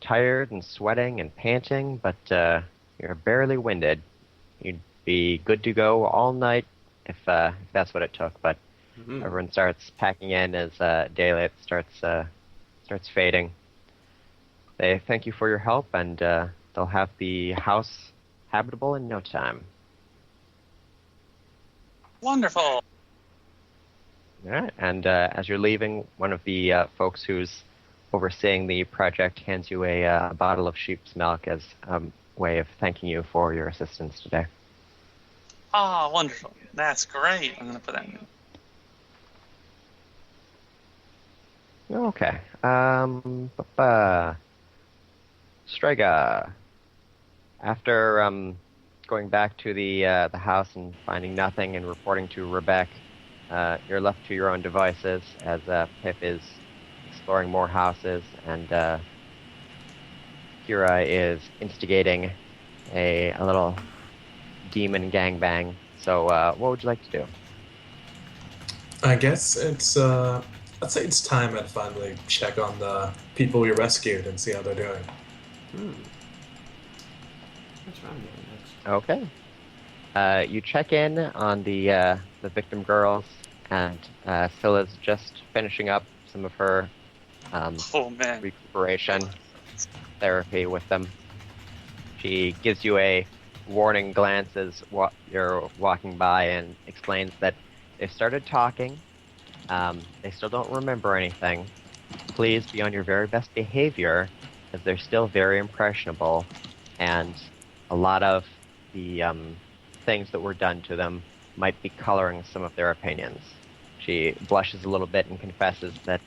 tired and sweating and panting, but you're barely winded. You'd be good to go all night if that's what it took, but everyone starts packing in as daylight starts fading. They thank you for your help, and they'll have the house habitable in no time. Wonderful. All right, and as you're leaving, one of the folks who's overseeing the project hands you a bottle of sheep's milk as a way of thanking you for your assistance today. Ah, wonderful. That's great. I'm gonna put that in. Okay. Strega. After going back to the house and finding nothing and reporting to Rebecca, you're left to your own devices as Pip is exploring more houses, and Hyra is instigating a little demon gangbang. So, what would you like to do? I guess it's, I'd say it's time I'd finally check on the people we rescued and see how they're doing. That's what I'm doing next. Okay. You check in on the victim girls, and Scylla's just finishing up some of her Oh man. recuperation therapy with them. She gives you a warning glance as you're walking by and explains that they've started talking. They still don't remember anything. Please be on your very best behavior, as they're still very impressionable. and a lot of the things that were done to them might be coloring some of their opinions. She blushes a little bit and confesses that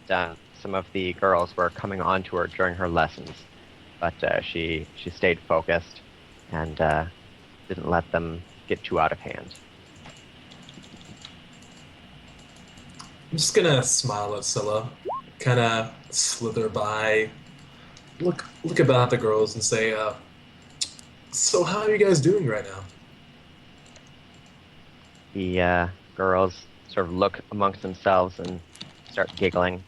some of the girls were coming on to her during her lessons, but she stayed focused and didn't let them get too out of hand. I'm just gonna smile at Scylla, kind of slither by, look about the girls and say, so how are you guys doing right now? The girls sort of look amongst themselves and start giggling.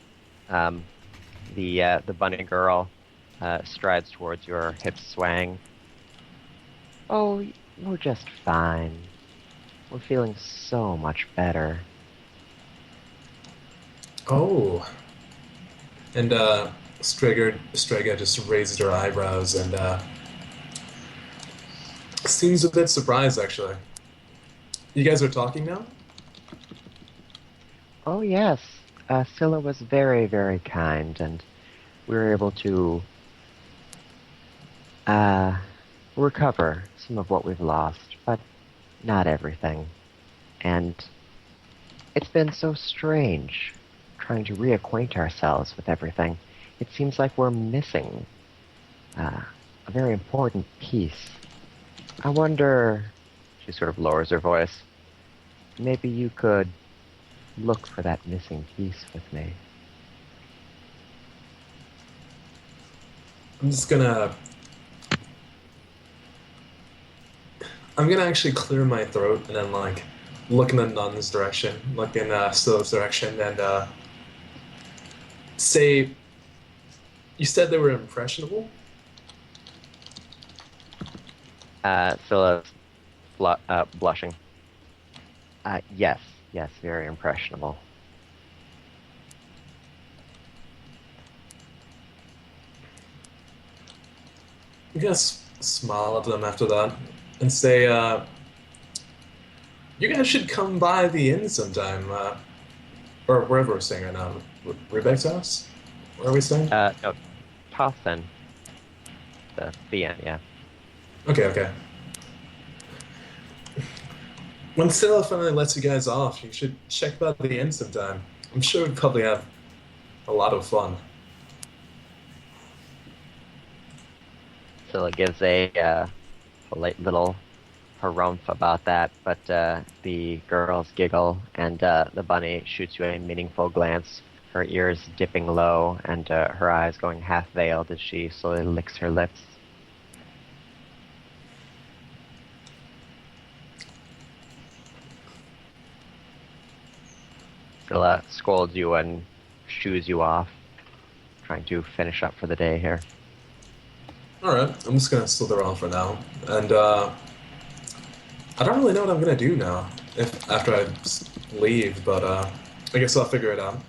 The bunny girl strides towards your hips swaying. Oh, we're just fine. We're feeling so much better. Oh. And Strega just raises her eyebrows and seems a bit surprised, actually. You guys are talking now? Oh yes, Scylla was very, very kind, and we were able to recover some of what we've lost, but not everything. And it's been so strange trying to reacquaint ourselves with everything. It seems like we're missing a very important piece. I wonder, she sort of lowers her voice, maybe you could look for that missing piece with me. I'm gonna actually clear my throat and then like look in the nun's direction, look in Scylla's direction, and say, you said they were impressionable? Scylla's blushing. Yes, very impressionable. I'm gonna smile at them after that and say, you guys should come by the inn sometime, or wherever we're staying right now. Rebecca's house? Where are we staying? No, Tothen. The end, yeah. Okay. When Scylla finally lets you guys off, you should check out the inn sometime. I'm sure we'd probably have a lot of fun. Scylla gives a polite little harumph about that, but the girls giggle, and the bunny shoots you a meaningful glance, her ears dipping low, and her eyes going half-veiled as she slowly licks her lips. Scylla scolds you and shoos you off, trying to finish up for the day here. Alright, I'm just gonna slither on for now. And, I don't really know what I'm gonna do now, after I leave, but, I guess I'll figure it out.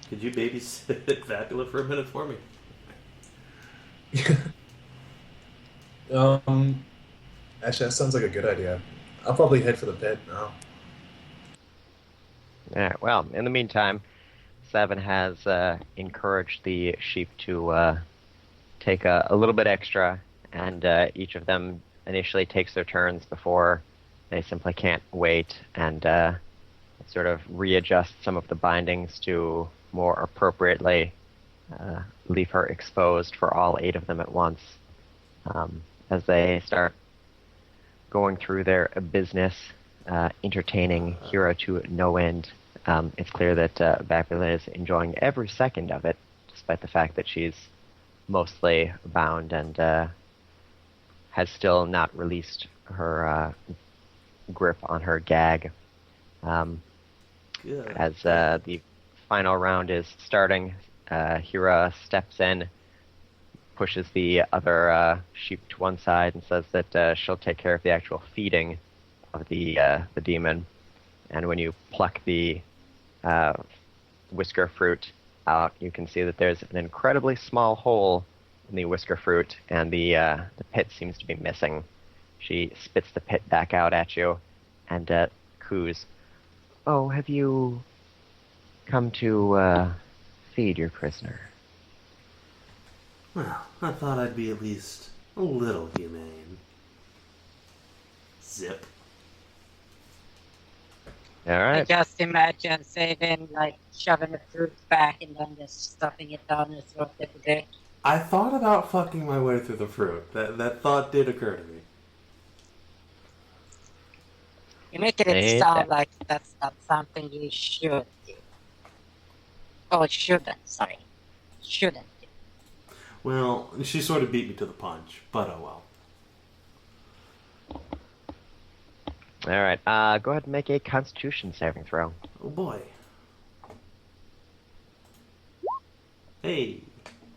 Could you babysit Vapula for a minute for me? Actually, that sounds like a good idea. I'll probably head for the pit now. Yeah, well, in the meantime, Savin has encouraged the sheep to take a little bit extra, and each of them initially takes their turns before they simply can't wait, and sort of readjust some of the bindings to more appropriately leave her exposed for all 8 of them at once. As they start going through their business, entertaining Hyra to no end, it's clear that Vapula is enjoying every second of it, despite the fact that she's mostly bound and has still not released her grip on her gag. As the final round is starting, Hyra steps in, pushes the other sheep to one side, and says that she'll take care of the actual feeding of the demon. And when you pluck the whisker fruit out, you can see that there's an incredibly small hole in the whisker fruit, and the pit seems to be missing. She spits the pit back out at you, and coos, "Oh, have you come to feed your prisoner?" Well, I thought I'd be at least A little humane. Zip. All I right. just imagine Savin like shoving the fruit back and then just stuffing it down his throat with the dick. I thought about fucking my way through the fruit. That thought did occur to me. You're making it Hey, sound like that's not something you should do. Oh, shouldn't, sorry. Shouldn't do. Well, she sort of beat me to the punch, but oh well. All right. Go ahead and make a Constitution saving throw. Oh boy. Hey,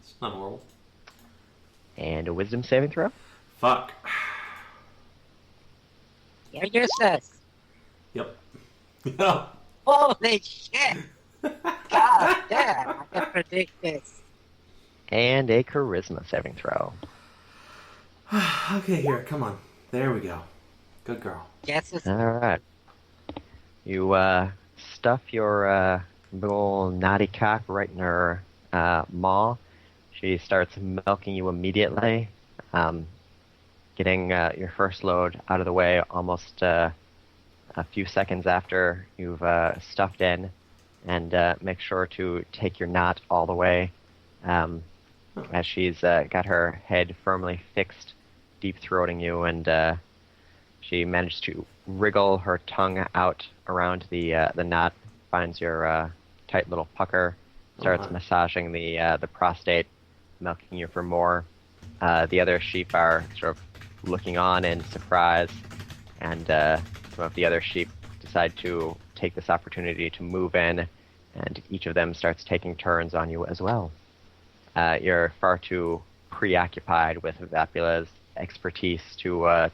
it's not horrible. And a Wisdom saving throw. Fuck. You're useless. Yep. Yeah. Holy shit! God damn, I can predict this. And a Charisma saving throw. Okay, here, come on. There we go. Good girl. Guess who's All right. You stuff your little naughty cock right in her maw. She starts milking you immediately, getting your first load out of the way almost a few seconds after you've stuffed in, and make sure to take your knot all the way as she's got her head firmly fixed, deep-throating you, and she managed to wriggle her tongue out around the knot, finds your tight little pucker, starts massaging the prostate, milking you for more. The other sheep are sort of looking on in surprise, and some of the other sheep decide to take this opportunity to move in, and each of them starts taking turns on you as well. You're far too preoccupied with Vapula's expertise to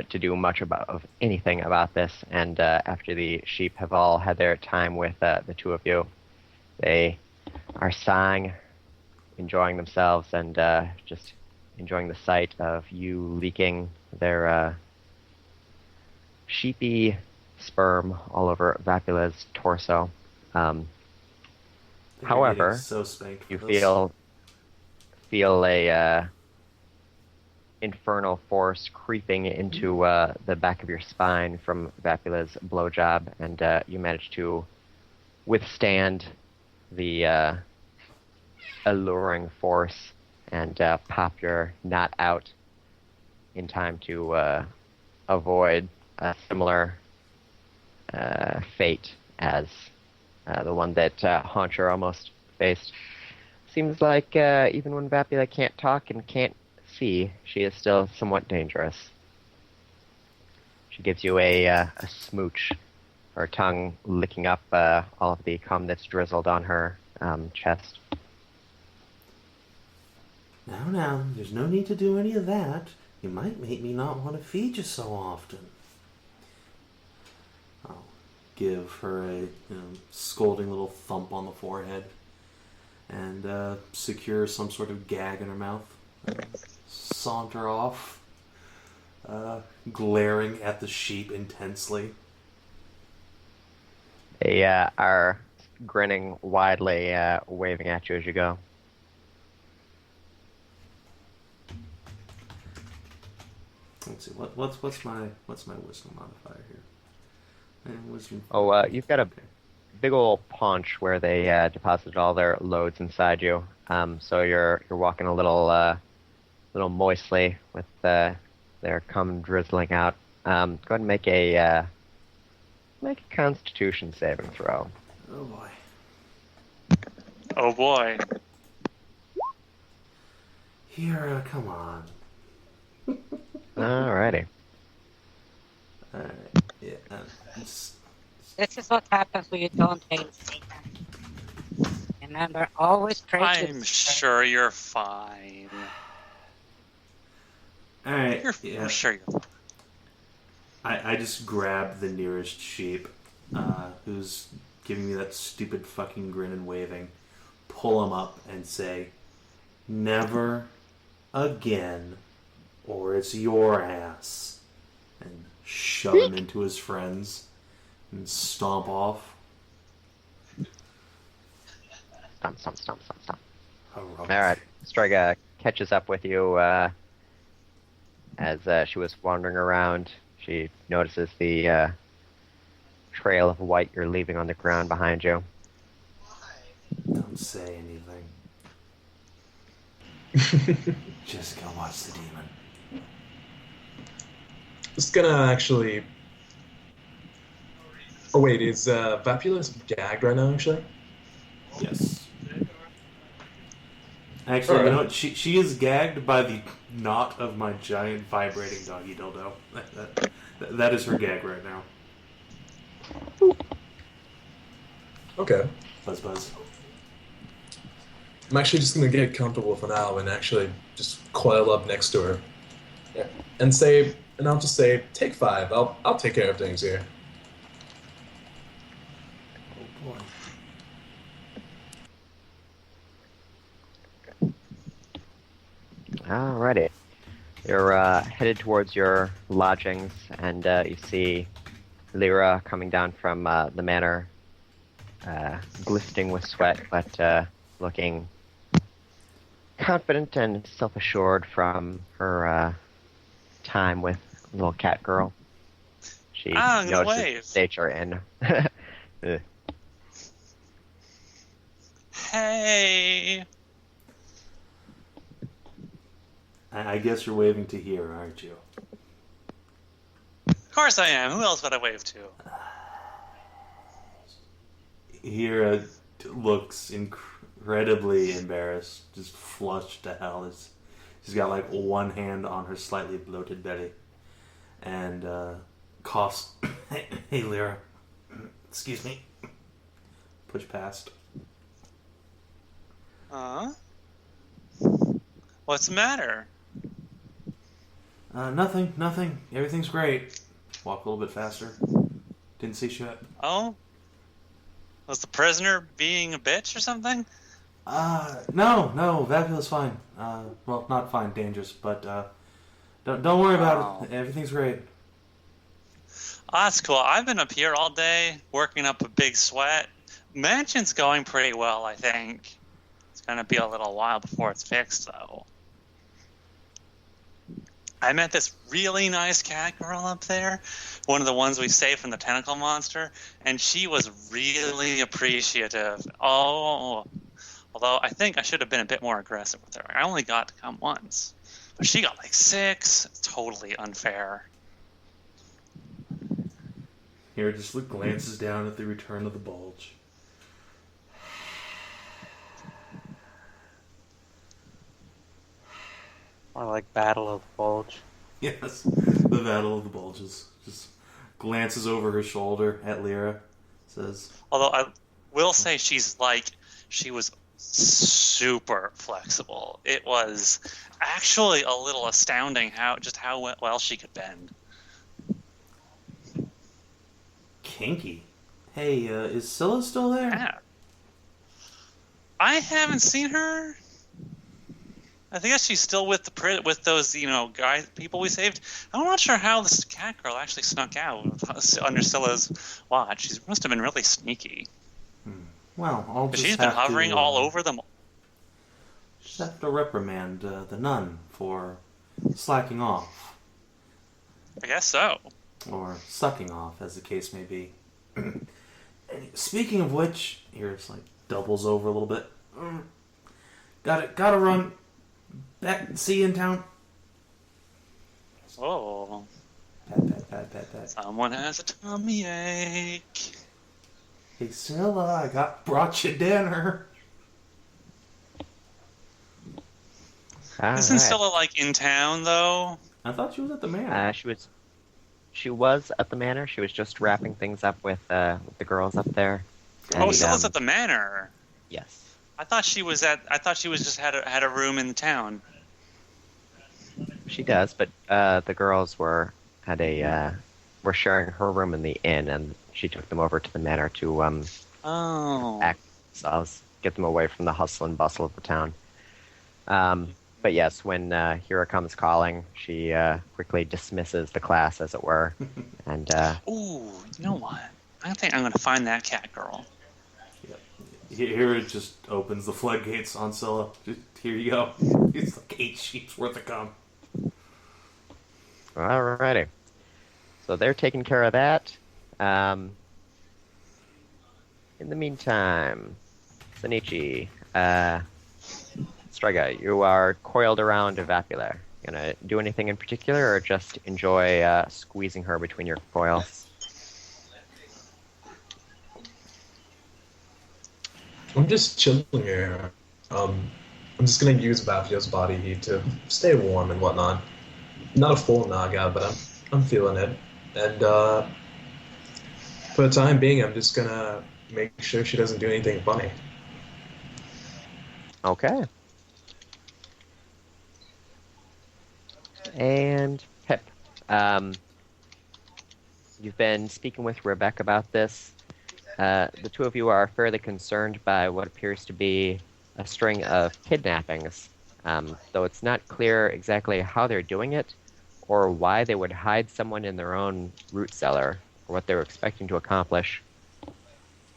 do much of anything about this, and after the sheep have all had their time with the two of you, they are sighing, enjoying themselves, and just enjoying the sight of you leaking their sheepy sperm all over Vapula's torso. However, So spanked for you this. feel a infernal force creeping into the back of your spine from Vapula's blowjob, and you manage to withstand the alluring force and pop your knot out in time to avoid a similar fate as the one that Hauncher almost faced. Seems like even when Vapula can't talk and can't see, she is still somewhat dangerous. She gives you a smooch, her tongue licking up all of the cum that's drizzled on her chest. Now, there's no need to do any of that. You might make me not want to feed you so often. I'll give her a scolding little thump on the forehead and secure some sort of gag in her mouth. Saunter off, glaring at the sheep intensely. They are grinning widely, waving at you as you go. Let's see, what's my wisdom modifier here? And wisdom. Oh, you've got a big old paunch where they deposited all their loads inside you. So you're walking a little moistly with their cum drizzling out. Go ahead and make a Constitution saving throw. Oh boy. Oh boy. Hyra, come on. Alrighty. Alright, yeah. This is what happens when you don't hate Satan. Remember, always pray to I'm the sure you're fine. Alright, I'm yeah. sure you're fine. I just grab the nearest sheep, who's giving me that stupid fucking grin and waving, pull him up and say, "Never again, or it's your ass," and shove him into his friends and stomp off. Stomp. Heroic. Alright, Strega, catches up with you as she was wandering around. She notices the trail of white you're leaving on the ground behind you. Don't say anything. Just go watch the demon. Just gonna actually. Oh wait, is Vapula gagged right now? Actually. Yes. Actually, you know what? She is gagged by the knot of my giant vibrating doggy dildo. That is her gag right now. Okay. Buzz buzz. I'm actually just gonna get comfortable for now and actually just coil up next to her. Yeah. And I'll just say, take 5. I'll take care of things here. Oh boy. Alrighty. You're headed towards your lodgings, and you see Leira coming down from the manor, glistening with sweat, but looking confident and self-assured from her time with little cat girl. She I'm gonna notices wave. the state you're in. Hey. I guess you're waving to here, aren't you? Of course I am. Who else would I wave to? Hyra looks incredibly embarrassed, just flushed to hell. She's got like one hand on her slightly bloated belly, and coughs. Hey, Leira. Excuse me. Push past. What's the matter? Nothing. Everything's great. Walk a little bit faster. Didn't see shit. Oh? Was the prisoner being a bitch or something? No, Vapula's fine. Well, not fine, dangerous, but don't worry about it. Everything's great. Oh, that's cool. I've been up here all day, working up a big sweat. Mansion's going pretty well, I think. It's gonna be a little while before it's fixed, though. I met this really nice cat girl up there, one of the ones we saved from the tentacle monster, and she was really appreciative. Oh, although I think I should have been a bit more aggressive with her. I only got to come once, but she got like 6. It's totally unfair. Here, just glances down at the return of the bulge. More like Battle of the Bulge. Yes, the Battle of the Bulges. Just glances over her shoulder at Leira. Says, Although I will say she was super flexible. It was actually a little astounding how well she could bend. kinky. Hey, is Scylla still there? Yeah. I haven't seen her. I think she's still with those people we saved. I'm not sure how this cat girl actually snuck out under Scylla's watch. She must have been really sneaky. Well, I'll just She's been hovering all over them. Just have to reprimand the nun for slacking off. I guess so. Or sucking off, as the case may be. And speaking of which, here's doubles over a little bit. Gotta run. Back, see you in town. Oh. Pat. Someone has a tummy ache. Hey, Scylla, brought you dinner. Isn't Scylla in town though? I thought she was at the manor. She was at the manor. She was just wrapping things up with the girls up there. And, Scylla's at the manor. Yes. I thought she was just had a room in the town. She does, but the girls were sharing her room in the inn, and she took them over to the manor to act themselves, get them away from the hustle and bustle of the town. But yes, when Hyra comes calling, she quickly dismisses the class, as it were, and Ooh, you know what? I think I'm gonna find that cat girl. Yep. Here it just opens the floodgates on Scylla. Just, here you go. It's like 8 sheep's worth of cum. Alrighty. So they're taking care of that. In the meantime, Sanichi, Strega, you are coiled around Vapula. Gonna do anything in particular, or just enjoy squeezing her between your coils? I'm just chilling here. I'm just gonna use Vapula's body heat to stay warm and whatnot. Not a full Naga, but I'm feeling it. And for the time being, I'm just gonna make sure she doesn't do anything funny. Okay. And Pip, you've been speaking with Rebecca about this. The two of you are fairly concerned by what appears to be a string of kidnappings, though it's not clear exactly how they're doing it or why they would hide someone in their own root cellar or what they were expecting to accomplish.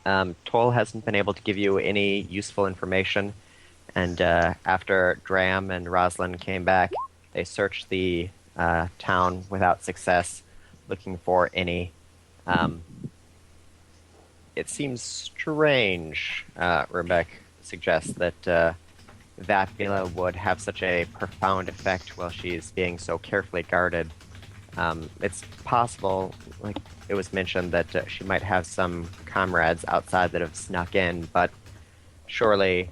Toll hasn't been able to give you any useful information, and after Dram and Rosalind came back, they searched the town without success, looking for any. It seems strange, Rebecca suggests, that Vapula would have such a profound effect while she's being so carefully guarded. It's possible, like it was mentioned, that she might have some comrades outside that have snuck in, but surely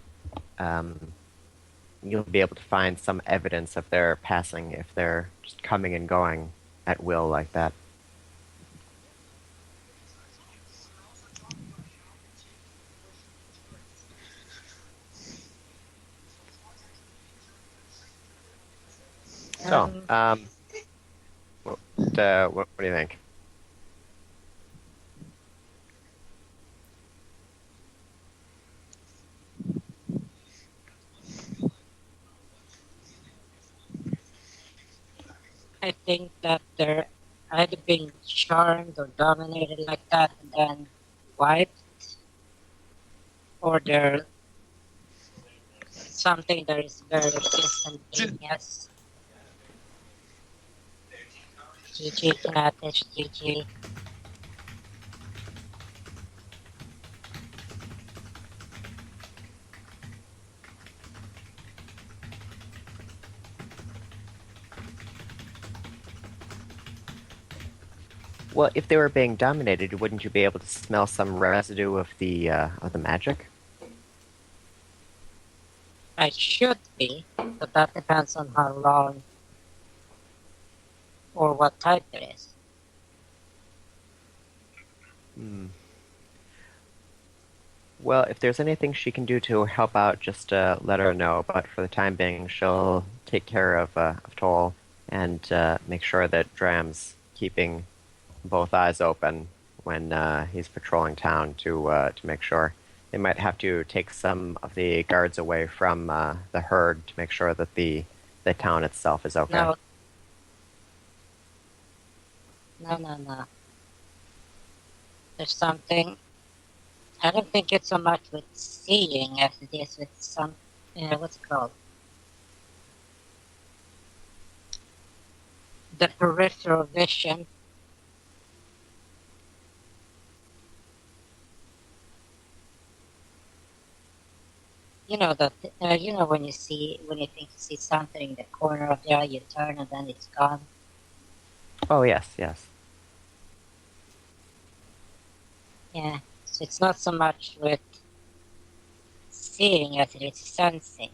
you'll be able to find some evidence of their passing if they're just coming and going at will like that. So, what do you think? I think that they're either being charmed or dominated like that and then wiped, or they're something that is very instantaneous. GG, Kinathis, GG. Well, if they were being dominated, wouldn't you be able to smell some residue of the magic? I should be, but that depends on how long or what type it is. Well, if there's anything she can do to help out, just let her know. But for the time being, she'll take care of Toll and make sure that Dram's keeping both eyes open when he's patrolling town to make sure. They might have to take some of the guards away from the herd to make sure that the town itself is okay. No. There's something. I don't think it's so much with seeing as it is with some. What's it called? The peripheral vision. You know that. You know when you think you see something in the corner of the eye, you turn and then it's gone. Oh yes. Yeah, so it's not so much with seeing as it is sensing.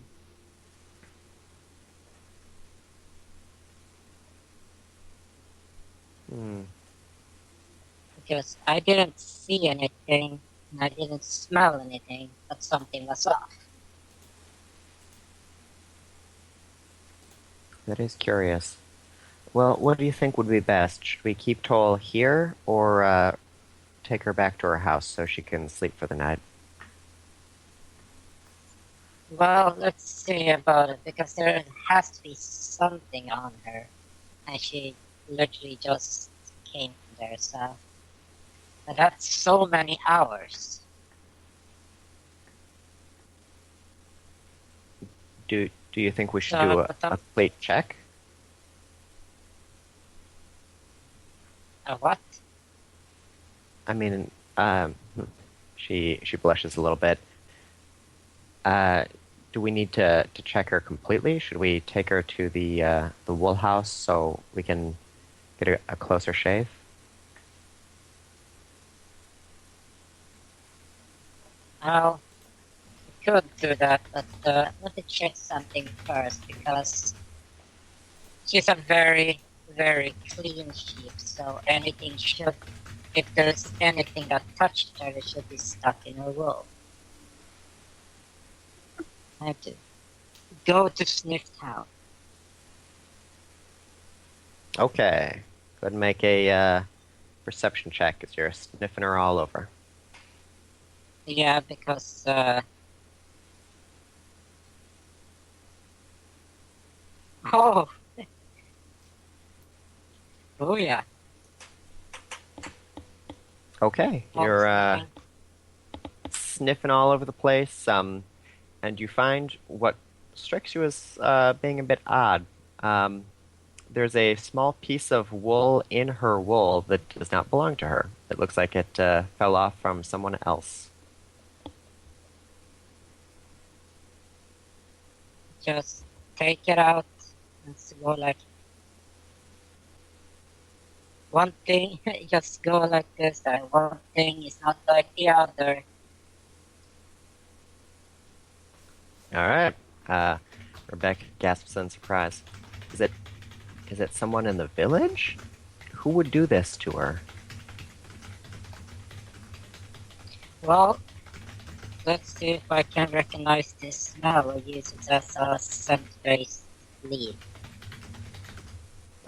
Because I didn't see anything, and I didn't smell anything, but something was off. That is curious. Well, what do you think would be best? Should we keep Toll here, or take her back to her house so she can sleep for the night? Well, let's see about it, because there has to be something on her. And she literally just came there, so... But that's so many hours. Do you think we should So, do but a plate check? a what? I mean, she blushes a little bit. Do we need to check her completely? Should we take her to the wool house so we can get a closer shave? Well, we could do that, but let me check something first because she's a very, very clean sheep. So anything should, if there's anything that touched her, it should be stuck in her wool. I have to go to Sniff Town. Okay. Go ahead and make a perception check as you're sniffing her all over. Yeah, because oh, oh yeah. Okay. You're sniffing all over the place, and you find what strikes you as being a bit odd. There's a small piece of wool in her wool that does not belong to her. It looks like it fell off from someone else. Just take it out and go like one thing. Just go like this. And one thing is not like the other. All right. Rebecca gasps in surprise. Is it someone in the village? Who would do this to her? Well, let's see if I can recognize this smell or use it as a scent-based lead.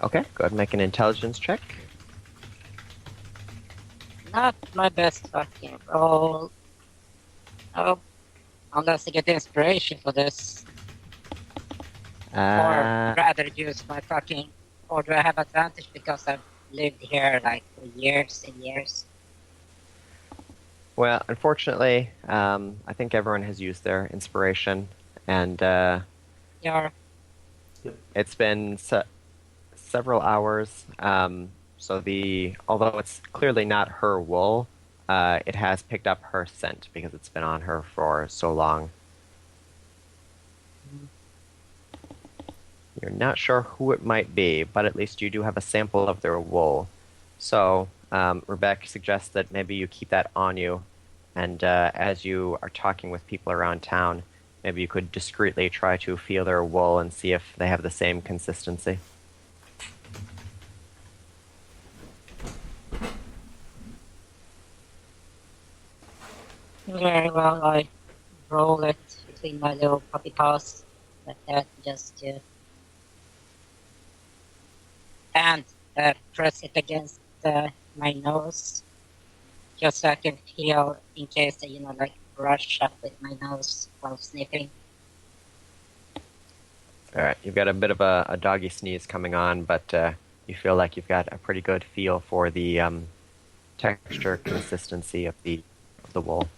Okay, go ahead and make an intelligence check. Not my best fucking roll. Oh, unless I get inspiration for this. Or rather use my fucking... Or do I have advantage because I've lived here like for years and years? Well, unfortunately, I think everyone has used their inspiration, and Yeah. it's been several hours. So although it's clearly not her wool, it has picked up her scent because it's been on her for so long. You're not sure who it might be, but at least you do have a sample of their wool. So, Rebecca suggests that maybe you keep that on you, and as you are talking with people around town, maybe you could discreetly try to feel their wool and see if they have the same consistency. Very well, I roll it between my little puppy paws like that, just to... And press it against my nose, just so I can feel in case I, like brush up with my nose while sniffing. All right, you've got a bit of a doggy sneeze coming on, but you feel like you've got a pretty good feel for the texture, consistency of the wool.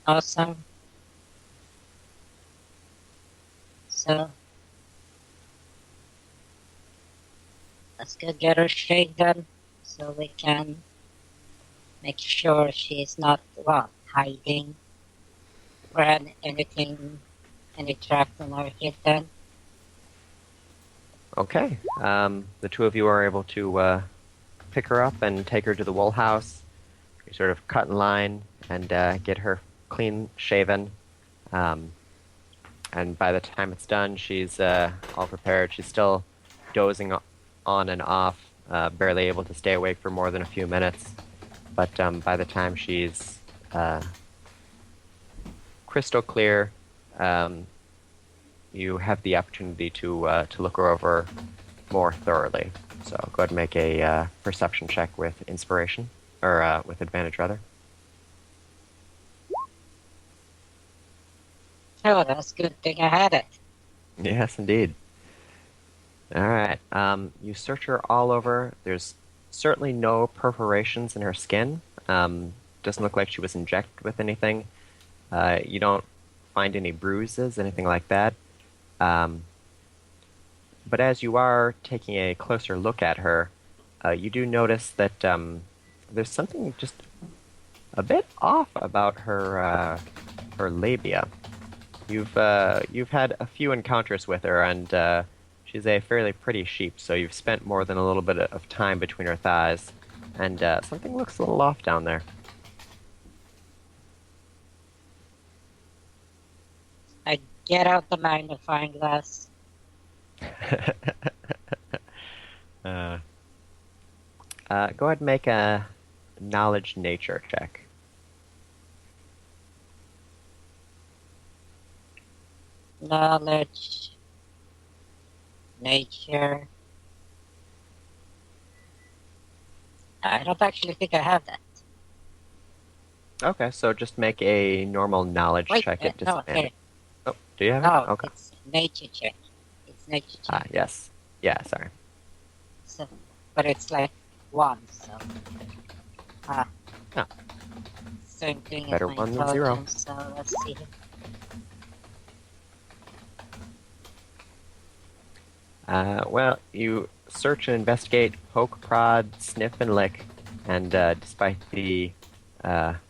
Awesome. So let's go get her shaved done so we can make sure she's not, hiding or any traps on our hidden. Okay, the two of you are able to pick her up and take her to the wool house. You sort of cut in line and get her clean shaven. And by the time it's done, she's all prepared. She's still dozing on and off, barely able to stay awake for more than a few minutes. But by the time she's crystal clear, you have the opportunity to look her over more thoroughly. So go ahead and make a perception check with inspiration, or with advantage rather. Oh, that's a good thing I had it. Yes, indeed. All right. You search her all over. There's certainly no perforations in her skin. Doesn't look like she was injected with anything. You don't find any bruises, anything like that. But as you are taking a closer look at her, you do notice that there's something just a bit off about her her labia. You've had a few encounters with her, and she's a fairly pretty sheep, so you've spent more than a little bit of time between her thighs, and something looks a little off down there. I get out the magnifying glass. Go ahead and make a knowledge nature check. Knowledge, nature. I don't actually think I have that. Okay, so just make a normal knowledge Wait, check at no, disadvantage. here. Oh, do you have No, it? Okay. it's nature check. It's nature check. Ah, yes. Yeah, sorry. So, but it's like 1, so. Ah. Oh. Same thing Better as my 1 than 0. intelligence, so let's see. Well, you search and investigate, poke, prod, sniff, and lick, and despite the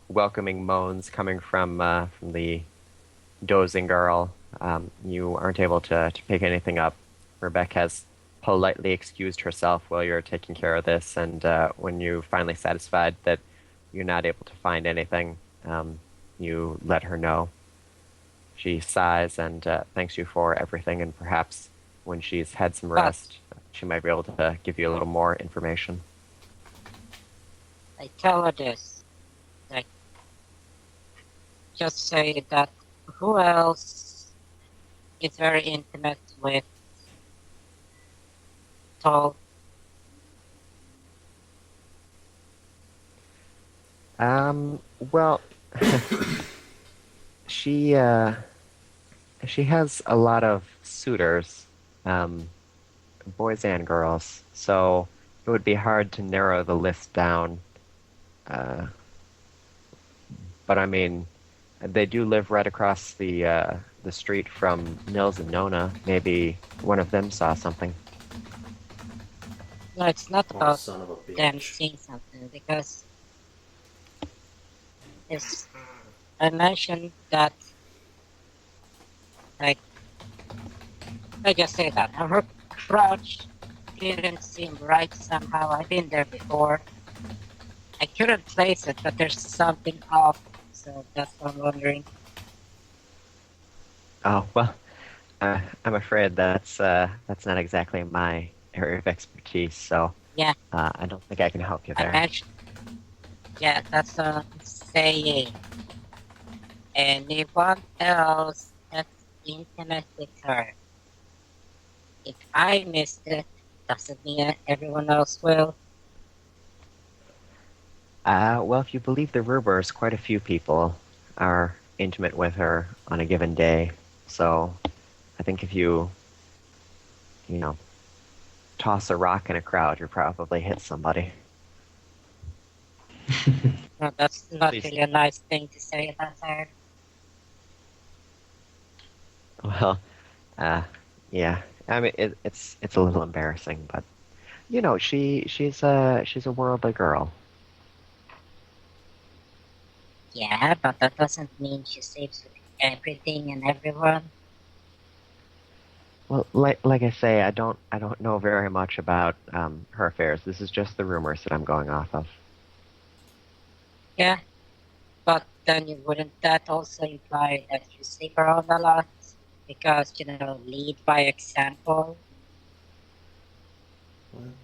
welcoming moans coming from the dozing girl, you aren't able to pick anything up. Rebecca has politely excused herself while you're taking care of this, and when you're finally satisfied that you're not able to find anything, you let her know. She sighs and thanks you for everything, and perhaps when she's had some rest, she might be able to give you a little more information. I tell her this. Like, just say that who else is very intimate with Tall? Well, she has a lot of suitors, boys and girls, so it would be hard to narrow the list down. But I mean, they do live right across the street from Nils and Nona. Maybe one of them saw something. No, it's not Oh, about son of a them bitch. seeing something, because I mentioned that, like, I just say that her approach didn't seem right somehow. I've been there before. I couldn't place it, but there's something off, so that's what I'm wondering. Oh, well, I'm afraid that's not exactly my area of expertise, so Yeah. I don't think I can help you I there. mentioned, yeah, that's what I'm saying. Anyone else that's intimate with her? If I missed it, doesn't mean everyone else will. Well, if you believe the rumors, quite a few people are intimate with her on a given day. So I think if you toss a rock in a crowd, you probably hit somebody. No, that's not Please. really a nice thing to say about her. Well, yeah. I mean, it's a little embarrassing, but she's a worldly girl. Yeah, but that doesn't mean she saves everything and everyone. Well, like I say, I don't know very much about her affairs. This is just the rumors that I'm going off of. Yeah, but then wouldn't that also imply that you sleep around a lot? Because, lead by example.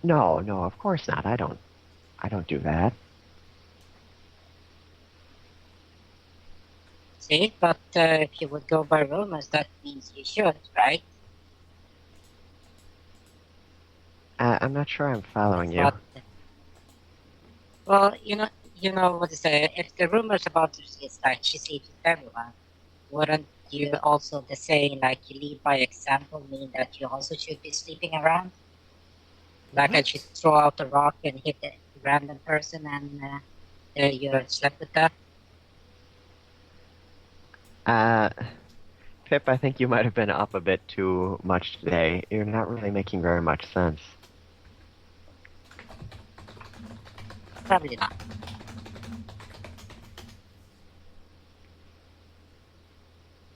No, of course not. I don't do that. See, but if you would go by rumors, that means you should, right? I'm not sure I'm following you. But, well, you know what to say. If the rumors about her is like she sleeps with everyone, wouldn't you also the saying like you lead by example mean that you also should be sleeping around? Like I should throw out a rock and hit a random person and there you slept with that? Pip, I think you might have been up a bit too much today. You're not really making very much sense. Probably not.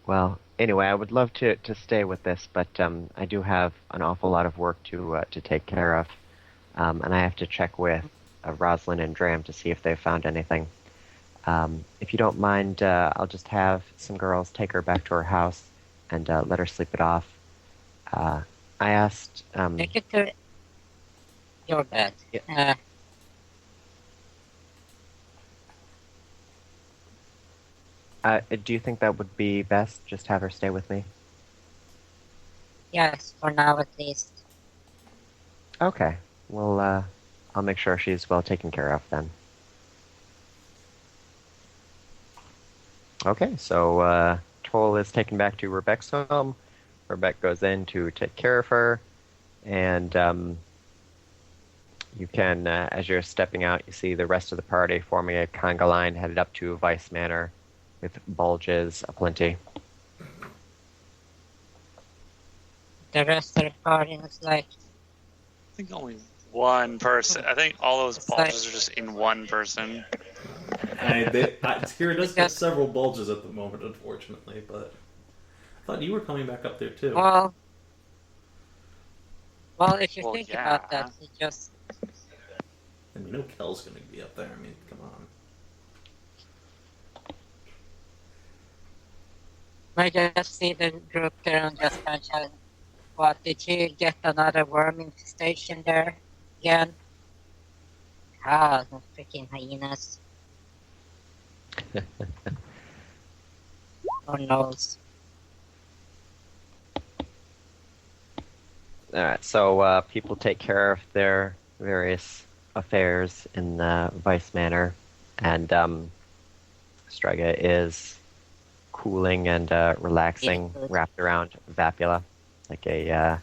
Well, anyway, I would love to stay with this, but I do have an awful lot of work to take care of, and I have to check with Rosalind and Dram to see if they've found anything. If you don't mind, I'll just have some girls take her back to her house and let her sleep it off. I asked... Take it to your bed. Yeah. Do you think that would be best? Just have her stay with me? Yes, for now at least. Okay. Well, I'll make sure she's well taken care of then. Okay, so Toll is taken back to Rebecca's home. Rebecca goes in to take care of her, and you can, as you're stepping out, you see the rest of the party forming a conga line headed up to Vice Manor with bulges aplenty. The rest of the party looks like... I think only one person. I think all those It's bulges like- are just in one person. Tyr does have Because- several bulges at the moment, unfortunately, but I thought you were coming back up there too. Well, if you Well, think yeah. about that, you just... And you know Kell's going to be up there. I mean, come on. I just see the group there and just mention, what, did you get another worm infestation there again? Ah, the freaking hyenas. Or gnolls. Alright, so people take care of their various affairs in the Vice Manor, and Strega is cooling and relaxing, wrapped around Vapula, like a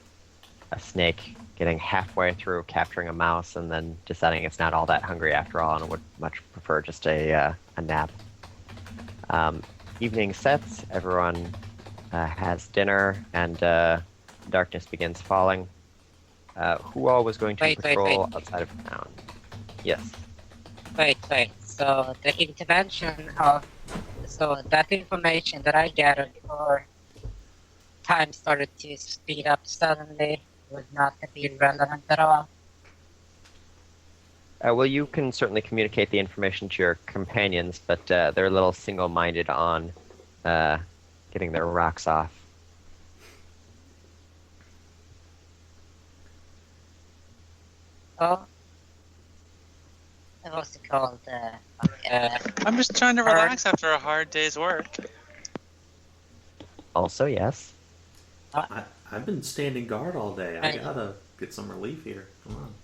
snake getting halfway through capturing a mouse and then deciding it's not all that hungry after all and would much prefer just a nap. Evening sets, everyone has dinner, and darkness begins falling. Who all was going to Wait. patrol outside of town? Yes. Wait. So the intervention of... So that information that I gathered before time started to speed up suddenly would not be relevant at all. Well, you can certainly communicate the information to your companions, but they're a little single-minded on getting their rocks off. Oh, what's it called? I'm just trying to relax after a hard day's work. Also, yes. I've been standing guard all day. I Right. gotta get some relief here. Come on.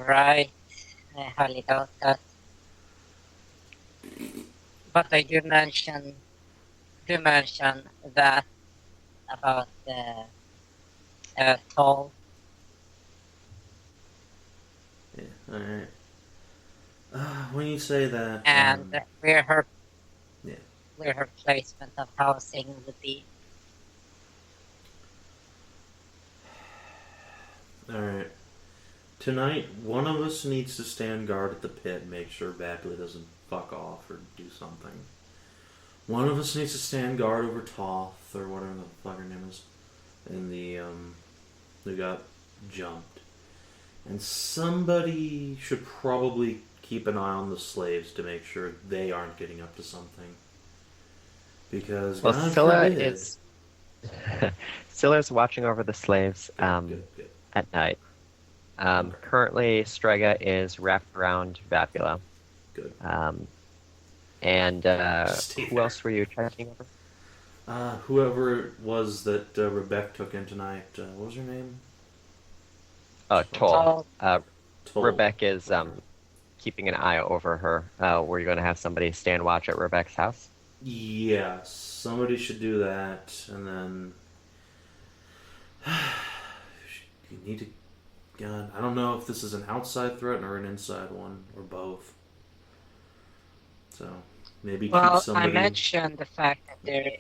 Right. I highly doubt that. But I do mention that about the toll. Yeah, alright. When you say that... And where her yeah. where her placement of housing would be. Alright. Tonight, one of us needs to stand guard at the pit and make sure Vapula doesn't fuck off or do something. One of us needs to stand guard over Toth, or whatever the fuck her name is, and the, who got jumped. And somebody should probably keep an eye on the slaves to make sure they aren't getting up to something. Because, Well, God Scylla forbid- is... Scylla's watching over the slaves Good. at night. Currently, Strega is wrapped around Vapula. Good. And Stay who there. else were you checking over? Whoever it was that Rebecca took in tonight, what was her name? Toll. Toll. Rebecca is keeping an eye over her. Were you going to have somebody stand watch at Rebecca's house? Yeah, somebody should do that, and then you need to. God, I don't know if this is an outside threat or an inside one, or both. So Maybe keep Well, I somebody. mentioned the fact that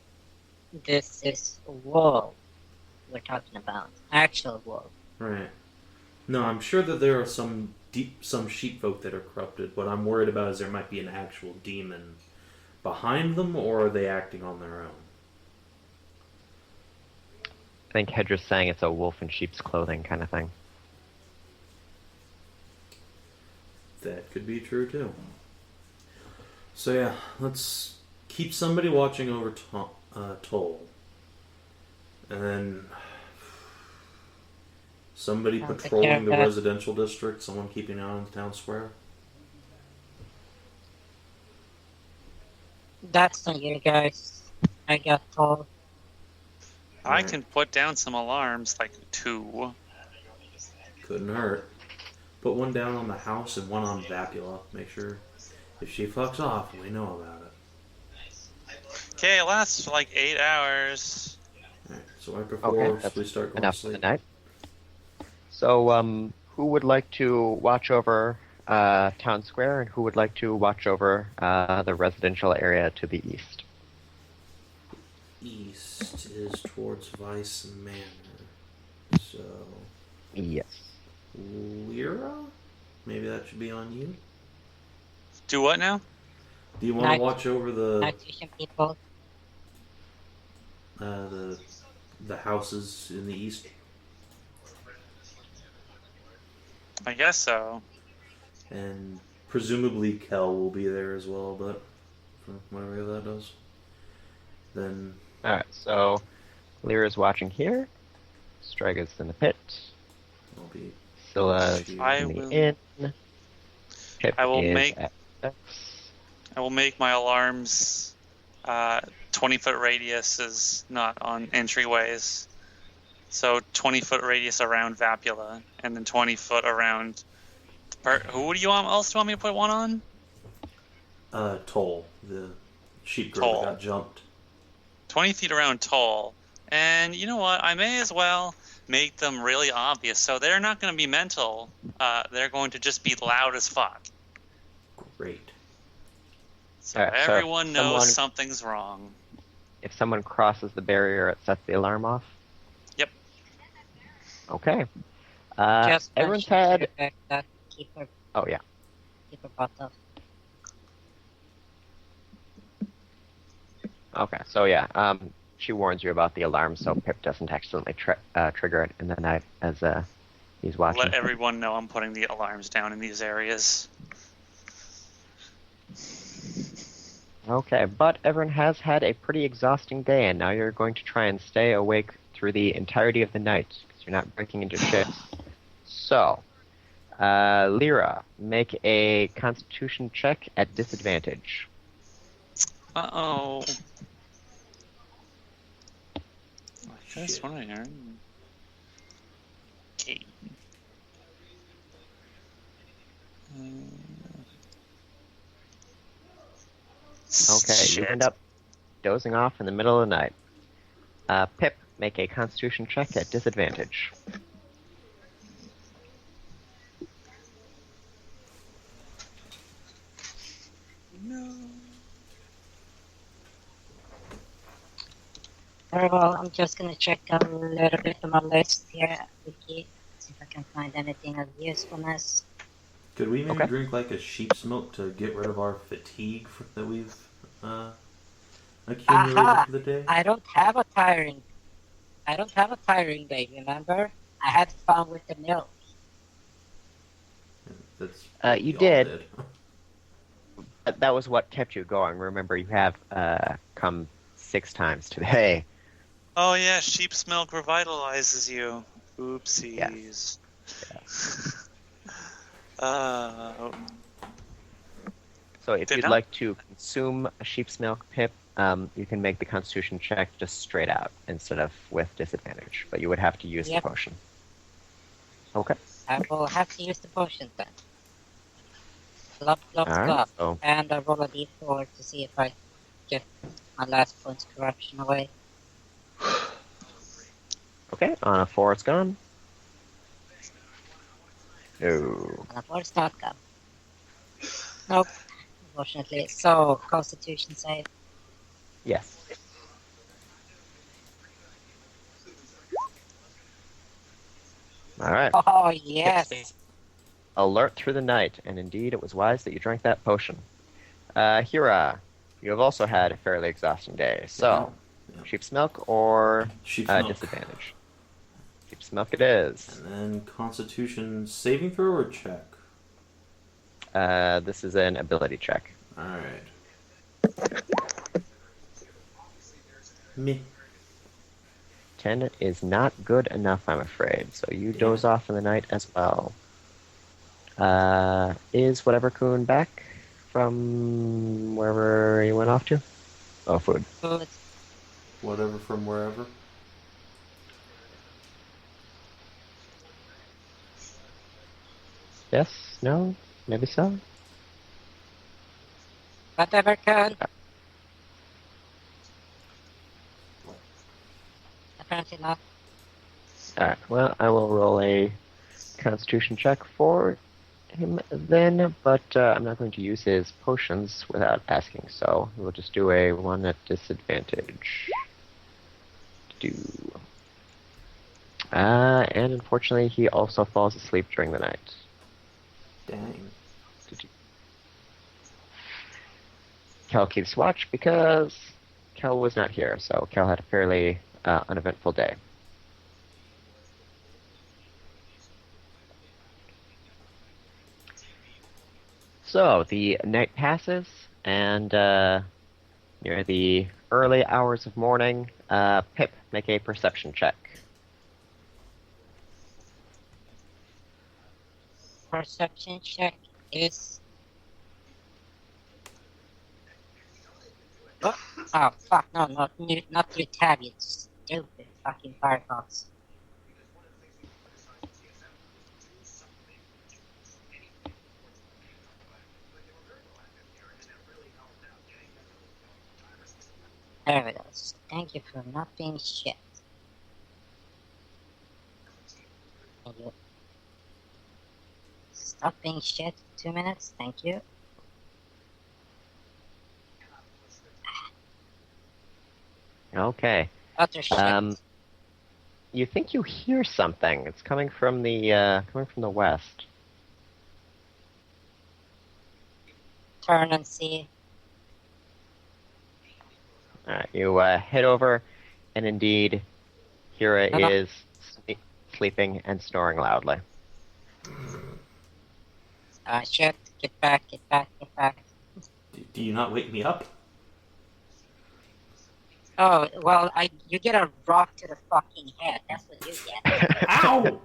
this is a wall we're talking about. Actual wall. Right. No, I'm sure that there are some sheepfolk that are corrupted. What I'm worried about is there might be an actual demon behind them, or are they acting on their own? I think Hedrah's saying it's a wolf in sheep's clothing kind of thing. That could be true too. So yeah, let's keep somebody watching over Toll, and then somebody I'll take care patrolling of the that. residential district. Someone keeping an eye on the town square. That's on you guys. I got told. I can put down some alarms, like 2. Couldn't hurt. Put one down on the house and one on Vapula. Make sure if she fucks off, we know about it. Okay, it lasts for like 8 hours. Alright, so right before that's we start going to enough for the sleep. night. So, who would like to watch over town square, and who would like to watch over the residential area to the east? East is towards Vice Manor. So, Yes. Leira? Maybe that should be on you. Do what now? Do you want Night- to watch over the Night vision people. the houses in the east? I guess so. And presumably Kell will be there as well, but from whatever that does. Then Alright, so Lyra's watching here. Strega's in the pit. I'll be Scylla's I in the will- inn. Pip I will is make- at X. I will make my alarms 20-foot radiuses, not on entryways. So 20-foot radius around Vapula, and then 20-foot around. Who do you want? Else do you want me to put one on? Toll, the sheep girl Toll. that got jumped. 20 feet around Toll. And you know what? I may as well make them really obvious. So they're not going to be mental. They're going to just be loud as fuck. Great. So Alright, so everyone knows someone- something's wrong. If someone crosses the barrier, it sets the alarm off? Yep. Okay. Just Everyone's mention to had... the fact that keep her Oh, yeah. butt off. Okay, so yeah, she warns you about the alarm so Pip doesn't accidentally trigger it in the night as he's watching. Let everyone know I'm putting the alarms down in these areas. Okay, but everyone has had a pretty exhausting day, and now you're going to try and stay awake through the entirety of the night, because you're not breaking into shifts. So, Lyra, make a constitution check at disadvantage. Uh-oh. I just want to hear. Okay. Okay, you end up dozing off in the middle of the night. Pip, make a constitution check at disadvantage. No. Very well, I'm just gonna check a little bit on my list here, Wiki, see if I can find anything of usefulness. Could we maybe Okay. drink like a sheep's milk to get rid of our fatigue that we've accumulated Aha! for the day? I don't have a tiring day, remember? I had fun with the milk. That's You we all did. That was what kept you going. Remember, you have come 6 times today. Oh yeah, sheep's milk revitalizes you. Oopsies. Yes. So if Did you'd not- like to consume a sheep's milk, Pip, you can make the constitution check just straight out instead of with disadvantage. But you would have to use Yep. the potion. Okay. I will have to use the potion then. Glop, glop, Alright. glop. So, And I roll a d4 to see if I get my last point's corruption away. okay, on a 4 it's gone. No. And a 4 it's not gone. Nope. unfortunately. So, Constitution save. Yes. All right. Oh, Pip yes. stays alert through the night, and indeed it was wise that you drank that potion. Hyra, you have also had a fairly exhausting day. So, Yeah. sheep's milk or Sheep's milk. disadvantage? Sheep's milk it is. And then Constitution saving throw or check? This is an ability check. Alright. Me. 10 is not good enough, I'm afraid. So you doze off in the night as well. Is Whatever-kun back from wherever he went off to? Oh, food. Good. Whatever from wherever. Yes? No? Maybe so? Whatever-kun. Apparently not. Alright, well, I will roll a constitution check for him then, but I'm not going to use his potions without asking, so we'll just do a 1 at disadvantage. And unfortunately, he also falls asleep during the night. Dang. Kell keeps watch because Kell was not here, so Kell had a fairly uneventful day. So, the night passes, and near the early hours of morning, Pip, make a perception check. Perception check is... Oh, fuck, no, not retab, you stupid fucking Firefox. There we go. Thank you for not being shit. Thank you. Stop being shit for 2 minutes, thank you. Okay. Utter shit. You think you hear something? It's coming from the west. Turn and see. Alright, you head over, and indeed, Hyra is sleeping and snoring loudly. Shit, get back. Do you not wake me up? Oh, well, you get a rock to the fucking head. That's what you get. Ow!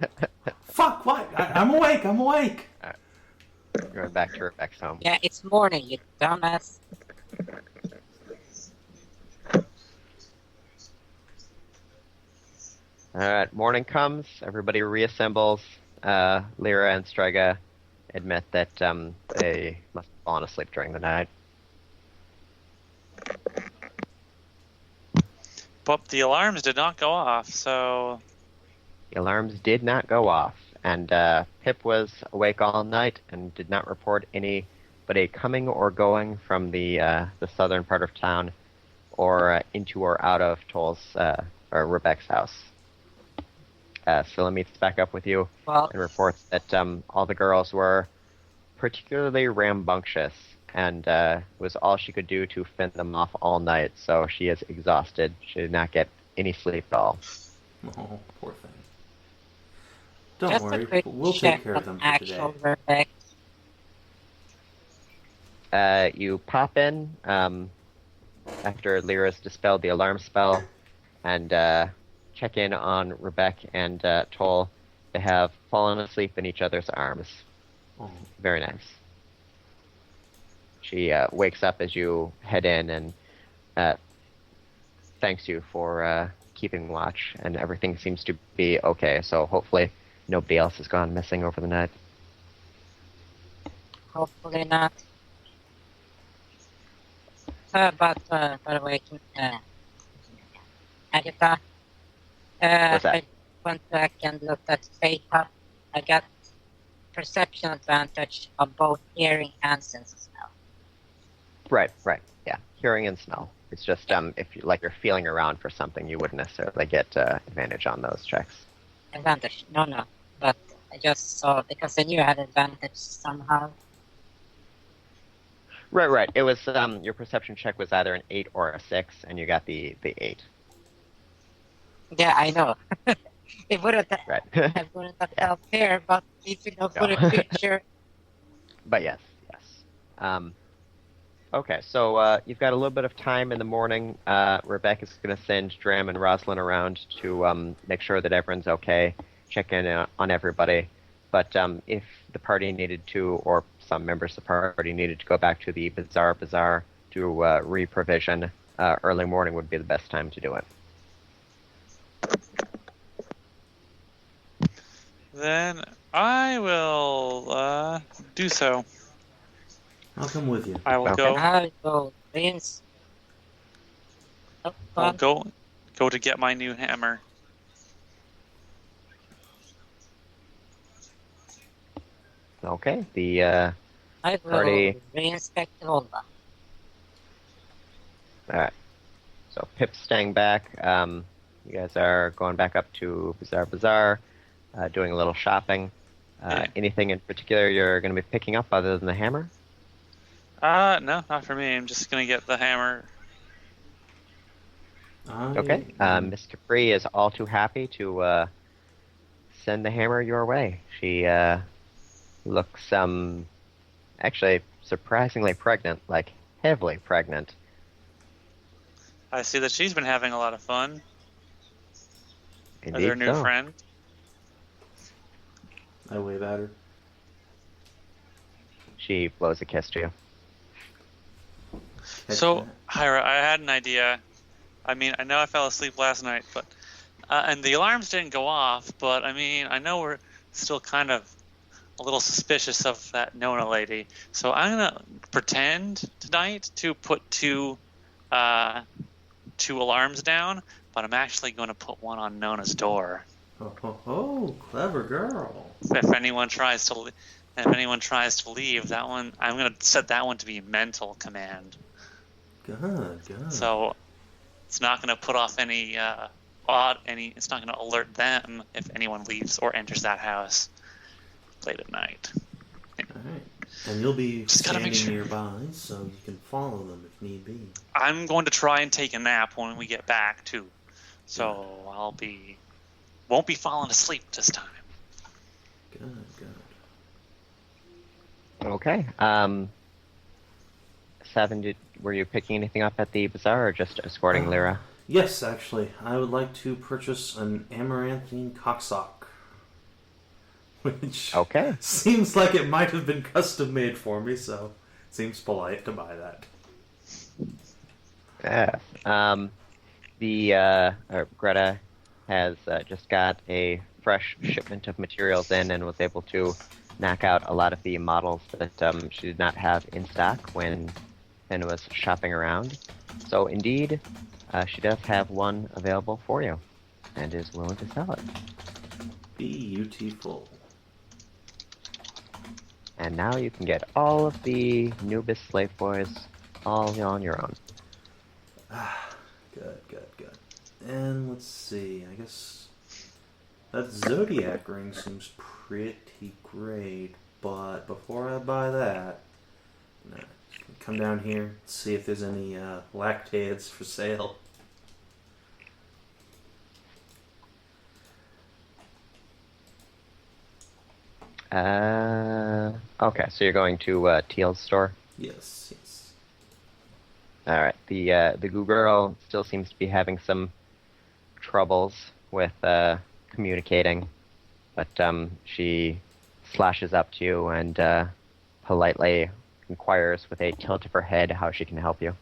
Fuck, what? I'm awake. Going back to Rebecca's home. Yeah, it's morning, you dumbass. Alright, morning comes, everybody reassembles. Leira and Strega admit that they must have fallen asleep during the night. But the alarms did not go off, so... The alarms did not go off, and Pip was awake all night and did not report anybody coming or going from the southern part of town or into or out of or Rebecca's house. Scylla meets back up with you and reports that all the girls were particularly rambunctious, and it was all she could do to fend them off all night, so she is exhausted. She did not get any sleep at all. Oh, poor thing. Don't Just worry, a quick we'll check take care of them for actual today. Rebecca. You pop in after Lyra's dispelled the alarm spell, and check in on Rebecca and Toll. They have fallen asleep in each other's arms. Oh. Very nice. She wakes up as you head in and thanks you for keeping watch, and everything seems to be okay, so hopefully nobody else has gone missing over the night. Hopefully not. But by the way, Adjatha, What's that? I went back and looked at Fate Hub. I got perception advantage of both hearing and sense of smell. Right. Yeah, hearing and smell. It's just if you're feeling around for something, you wouldn't necessarily get advantage on those checks. Advantage? No. But I just saw because I knew I had advantage somehow. Right. It was your perception check was either an 8 or a 6, and you got the 8. Yeah, I know. It wouldn't Right. have helped here, but if you know for the future. But yes. Okay, so you've got a little bit of time in the morning. Rebecca's going to send Dram and Rosalind around to make sure that everyone's okay, check in on everybody. But if the party needed to, or some members of the party needed to go back to the bazaar to re-provision, early morning would be the best time to do it. Then I will do so. I'll come with you. I will Okay. go. I will rinse. Oh, I'll fun. go to get my new hammer. Okay, the I will party- reinspect the whole lot. all right. So Pip's staying back. You guys are going back up to bazaar, doing a little shopping. Yeah. Anything in particular you're going to be picking up other than the hammer? No, not for me. I'm just gonna get the hammer. Okay. Miss Capri is all too happy to send the hammer your way. She looks actually surprisingly pregnant, like heavily pregnant. I see that she's been having a lot of fun with Indeed her new so. friend. I wave at her. She blows a kiss to you. Catch So, that. Hyra, I had an idea. I mean, I know I fell asleep last night, but and the alarms didn't go off. But I mean, I know we're still kind of a little suspicious of that Nona lady. So I'm gonna pretend tonight to put two alarms down, but I'm actually going to put one on Nona's door. Oh, clever girl. If anyone tries to leave, that one I'm going to set that one to be mental command. Good. So it's not going to put off any it's not going to alert them if anyone leaves or enters that house late at night. Alright. And you'll be Just gotta make standing sure. nearby, so you can follow them if need be. I'm going to try and take a nap when we get back too. So won't be falling asleep this time. Good. Okay. Savin, were you picking anything up at the bazaar or just escorting Leira? Yes, actually. I would like to purchase an amaranthine cocksock. Which Okay. seems like it might have been custom made for me, so it seems polite to buy that. Yeah. Greta has just got a fresh shipment of materials in and was able to knock out a lot of the models that she did not have in stock when Finn was shopping around. So indeed, she does have one available for you and is willing to sell it. Beautiful. And now you can get all of the Nubis slave boys all on your own. Good. And let's see, I guess that Zodiac ring seems pretty great, but before I buy that, come down here, see if there's any lactaids for sale. Okay, so you're going to Teal's store? Yes. Alright, the Goo Girl still seems to be having some troubles with communicating, but she slashes up to you and politely inquires with a tilt of her head how she can help you.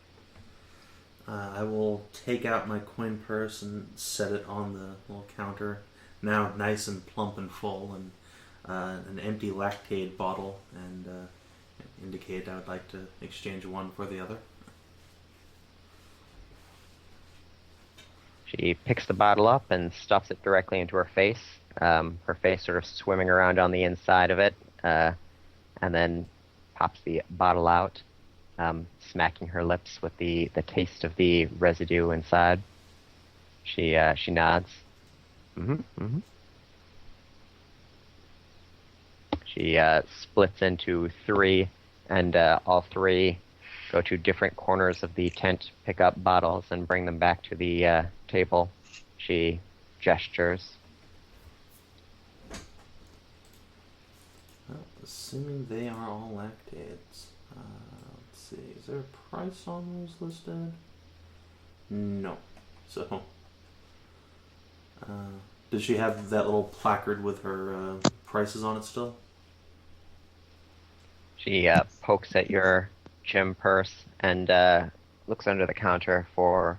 I will take out my coin purse and set it on the little counter, now nice and plump and full, and an empty lactate bottle, and indicate I would like to exchange one for the other. She picks the bottle up and stuffs it directly into her face, her face sort of swimming around on the inside of it, and then pops the bottle out, smacking her lips with the taste of the residue inside. She nods. Mm-hmm. She splits into three, and all three go to different corners of the tent, pick up bottles, and bring them back to the table. She gestures. Well, assuming they are all lactates. Let's see, is there a price on those listed? No. So, does she have that little placard with her prices on it still? She pokes at your gym purse and looks under the counter for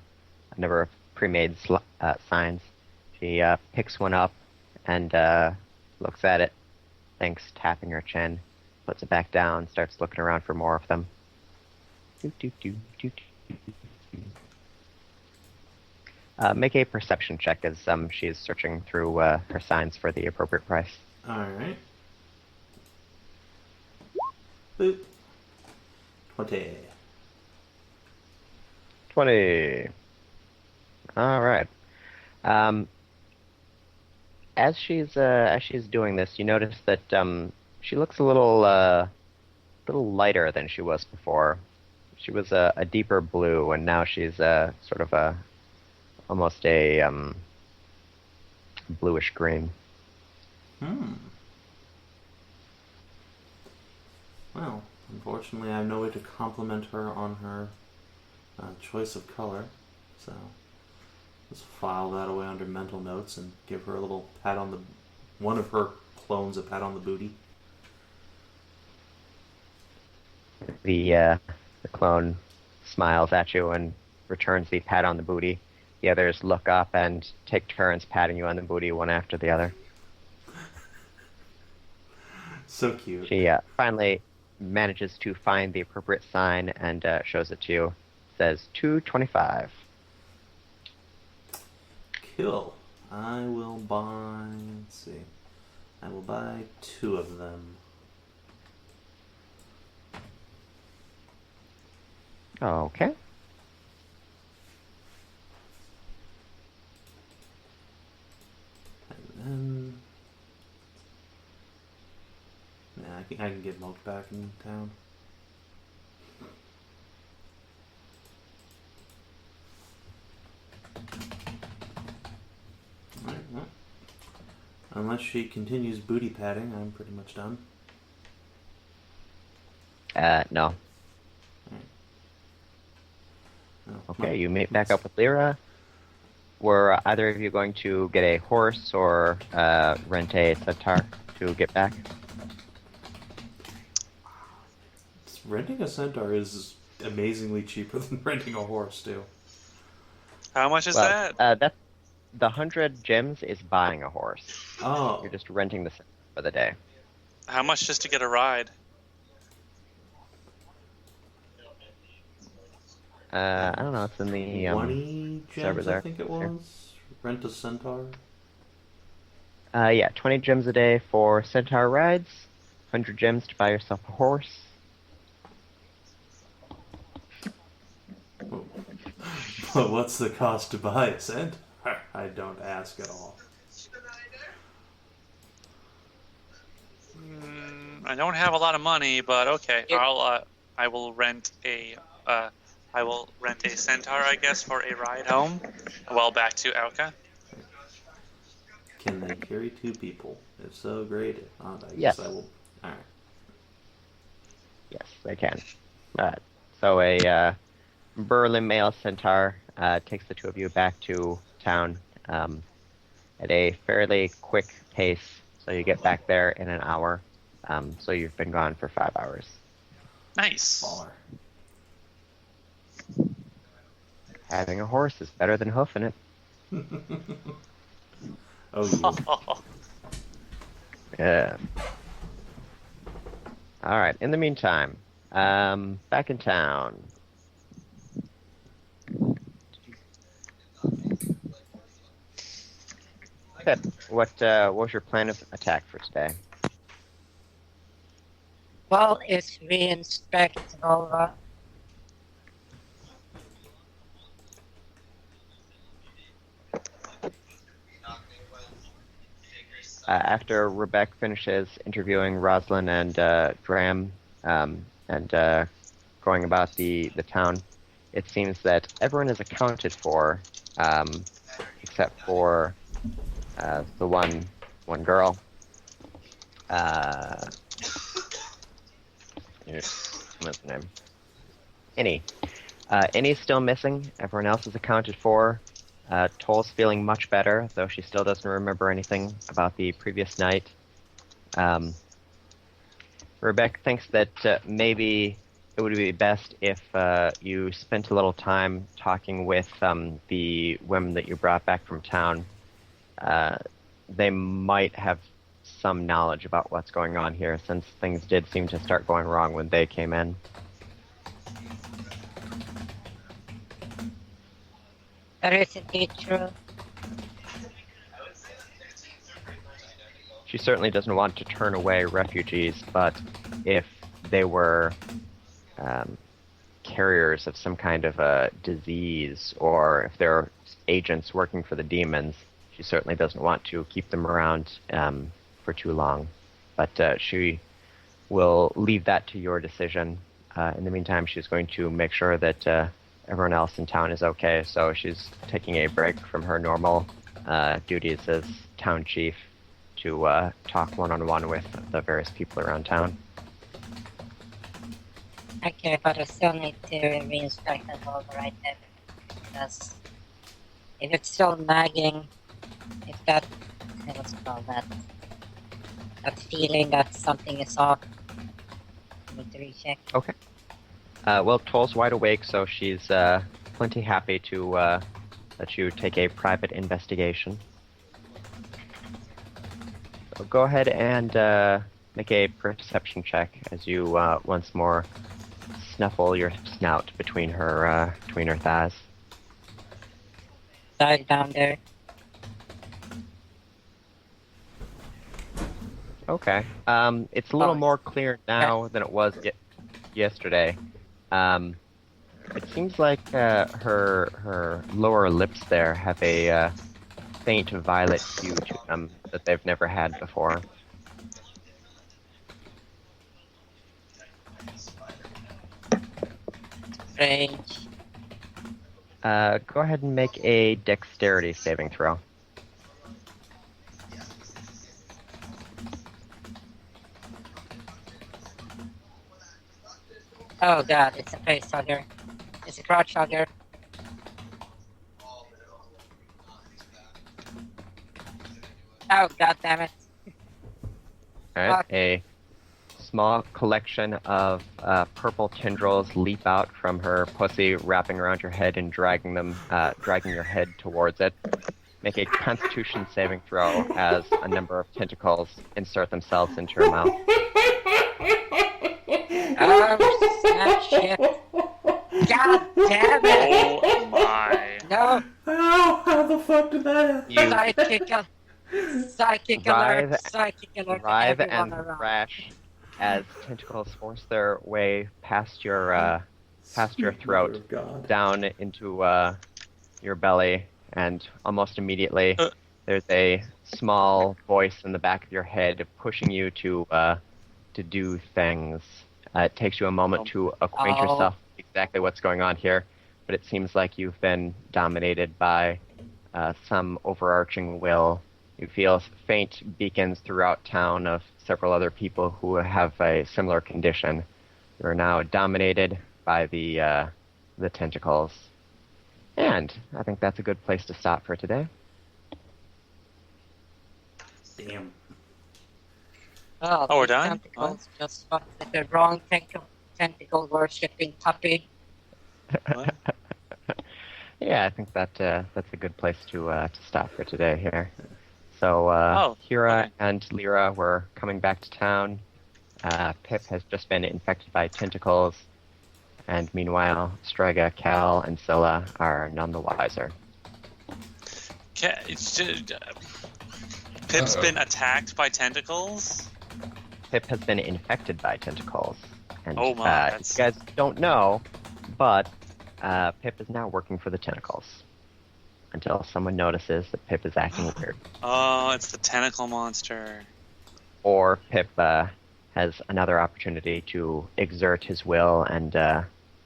a number of pre-made signs. She picks one up and looks at it, thinks, tapping her chin, puts it back down, starts looking around for more of them. Make a perception check as she is searching through her signs for the appropriate price. Alright. Boop. 20. 20. All right. As she's doing this, you notice that she looks a little lighter than she was before. She was a deeper blue, and now she's sort of almost a bluish green. Well, unfortunately, I have no way to compliment her on her choice of color, so let's file that away under mental notes and give her a little pat on the... one of her clones a pat on the booty. The clone smiles at you and returns the pat on the booty. The others look up and take turns patting you on the booty one after the other. So cute. She finally manages to find the appropriate sign and shows it to you. It says $2.25. Cool. I will buy... let's see. I will buy 2 of them. Okay. And then... yeah, I can get milk back in town. Alright, well. Unless she continues booty patting, I'm pretty much done. No. Alright. Oh, Okay, you meet back up with Leira. Were either of you going to get a horse or rent a centaur to get back? Renting a centaur is amazingly cheaper than renting a horse, too. How much is that? That's the 100 gems is buying a horse. Oh. You're just renting the centaur for the day. How much just to get a ride? I don't know. It's in the 20 server gems, there. I think it was. Rent a centaur. Yeah, 20 gems a day for centaur rides. 100 gems to buy yourself a horse. But what's the cost to buy a centaur? I don't ask at all. I don't have a lot of money, but okay. I will rent a centaur, I guess, for a ride home. Well, back to Elka. Can they carry 2 people? If so, great. If not, I Yes. guess I will. Alright. Yes, they can. So a Berlin male centaur takes the 2 of you back to town at a fairly quick pace. So you get back there in an hour. So you've been gone for 5 hours. Nice. Baller. Having a horse is better than hoofing it. Oh, yeah. Yeah. Alright, in the meantime, back in town. Good. What was your plan of attack for today? Well, if we inspect Volva, after Rebecca finishes interviewing Rosalind and Dram and going about the town, it seems that everyone is accounted for except for the one girl. What's her name? Innie. Innie's still missing. Everyone else is accounted for. Toll's feeling much better, though she still doesn't remember anything about the previous night. Rebecca thinks that maybe it would be best if you spent a little time talking with the women that you brought back from town. They might have some knowledge about what's going on here, since things did seem to start going wrong when they came in. That is indeed true. She certainly doesn't want to turn away refugees, but if they were carriers of some kind of a disease, or if they're agents working for the demons, she certainly doesn't want to keep them around for too long. But she will leave that to your decision. In the meantime, she's going to make sure that everyone else in town is okay, so she's taking a break from her normal duties as town chief to talk one-on-one with the various people around town. Okay, but I still need to reinspect that all right there. Because if it's still nagging, if that, what's it called, that feeling that something is off, I need to recheck. Okay. Well, Toll's wide awake, so she's plenty happy to let you take a private investigation. So go ahead and make a perception check as you once more snuffle your snout between her thighs. Dive down there. Okay. It's a little more clear now than it was yesterday. It seems like her lower lips there have a faint violet hue to them that they've never had before. Strange. Go ahead and make a dexterity saving throw. Oh god, it's a face hugger. It's a crotch hugger. Oh god damn it. Alright, Fuck. a small collection of purple tendrils leap out from her pussy, wrapping around your head and dragging your head towards it. Make a constitution saving throw as a number of tentacles insert themselves into her mouth. Oh, snap shit. God damn it! Oh my. No! Oh, how the fuck did that happen? Psychic alert! Psychic alert! Writhe Everyone and around. thrash as tentacles force their way past your throat, Mother of God. down into your belly, and almost immediately there's a small voice in the back of your head pushing you to do things. It takes you a moment to acquaint yourself with exactly what's going on here, but it seems like you've been dominated by some overarching will. You feel faint beacons throughout town of several other people who have a similar condition. You are now dominated by the tentacles. And I think that's a good place to stop for today. Damn. Oh, Oh, we're these done? Tentacles just fucked with the wrong tentacle worshipping puppy. What? Yeah, I think that's a good place to stop for today here. So Hyra okay. and Leira were coming back to town. Pip has just been infected by tentacles, and meanwhile, Strega, Kell, and Scylla are none the wiser. It's just, Pip's been attacked by tentacles? Pip has been infected by tentacles, and Oh my, that's- you guys don't know, but Pip is now working for the tentacles. until someone notices that Pip is acting weird. Oh, it's the tentacle monster. Or Pip has another opportunity to exert his will and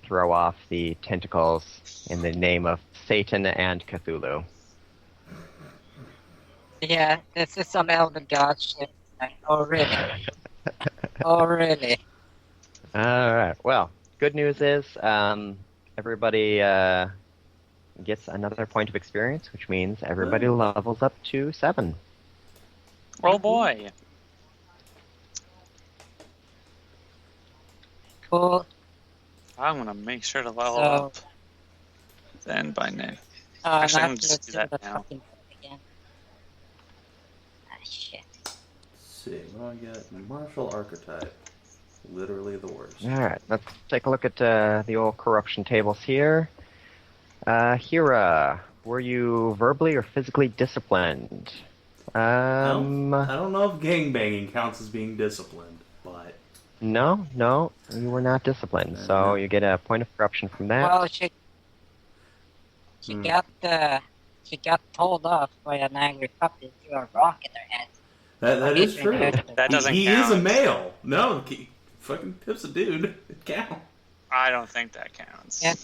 throw off the tentacles in the name of Satan and Cthulhu. Yeah, this is some elder god shit. Oh, really? Oh, really? Alright, well, good news is everybody gets another point of experience, which means everybody levels up to 7. Oh boy. Cool. I'm gonna make sure to level So- up. Then by next. Actually, I'm gonna just do that the now. fucking again. Ah, shit. Let's see, what do I get? Martial archetype. Literally the worst. Alright, let's take a look at the old corruption tables here. Hyra, were you verbally or physically disciplined? I don't know if gangbanging counts as being disciplined, but No, you were not disciplined, so No. you get a point of corruption from that. Well, she got told off by an angry puppy and threw a rock at her head. that is true. That doesn't he count. is a male. No, fucking Pip's a dude. It counts. I don't think that counts. Yeah.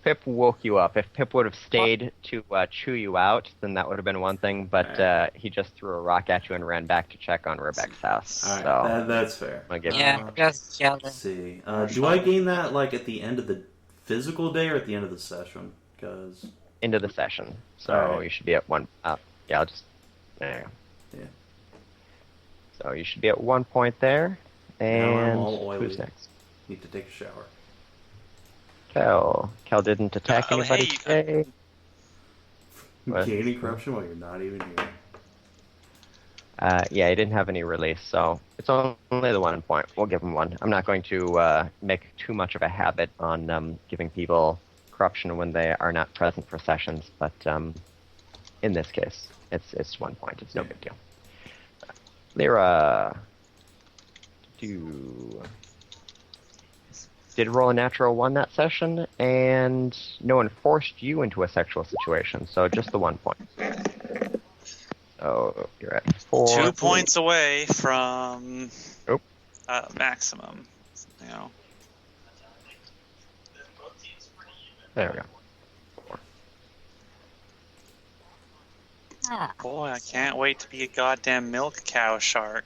Pip woke you up. If Pip would have stayed to chew you out, then that would have been one thing, but he just threw a rock at you and ran back to check on Rebecca's house. Alright, So, that's fair. I'll give Yeah, just yelled. Let's see. Do I gain that like at the end of the physical day or at the end of the session? Because into the session. So Alright. you should be at 1. Yeah, I'll just. There you go. Yeah. So you should be at 1 point there. Now I'm And all oily. who's next? need to take a shower. Kell. Kell didn't attack Oh, anybody hey, today. What? Gaining corruption while you're not even here. Yeah, he didn't have any release, so it's only the 1 point. We'll give him 1. I'm not going to make too much of a habit on giving people corruption when they are not present for sessions, but in this case, it's 1 point. It's no big deal. Leira. Did roll a natural 1 that session, and no one forced you into a sexual situation, so just the 1 point. So you're at 4. 2 points away from Oh. maximum. You know. There we go. 4. Ah, Boy, I can't wait to be a goddamn milk cow shark.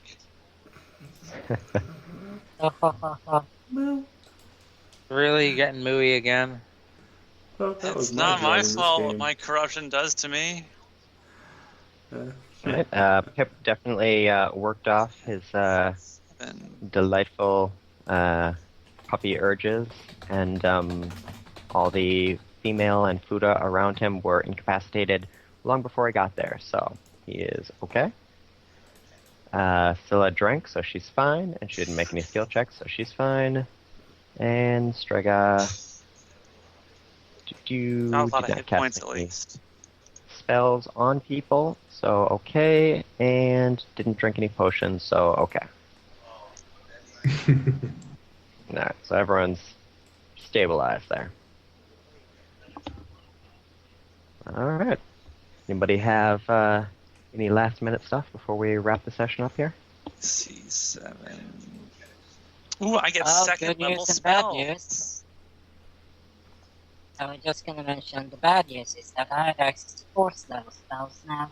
Well, Really getting mooey again? that was It's not joy in my this fault what game. my corruption does to me. Right. Pip definitely worked off his And delightful puppy urges, and all the female and Fuda around him were incapacitated long before he got there, so he is okay. Scylla drank, so she's fine, and she didn't make any skill checks, so she's fine. And Strega not a lot did of not hit cast points at any least. spells on people, so okay, and didn't drink any potions, so okay. Alright, so everyone's stabilized there. Alright. Anybody have any last minute stuff before we wrap the session up here? C7. Ooh, I get well, second good level news and bad spells. news. I was just gonna mention the bad news is that I have access to 4th level spells now.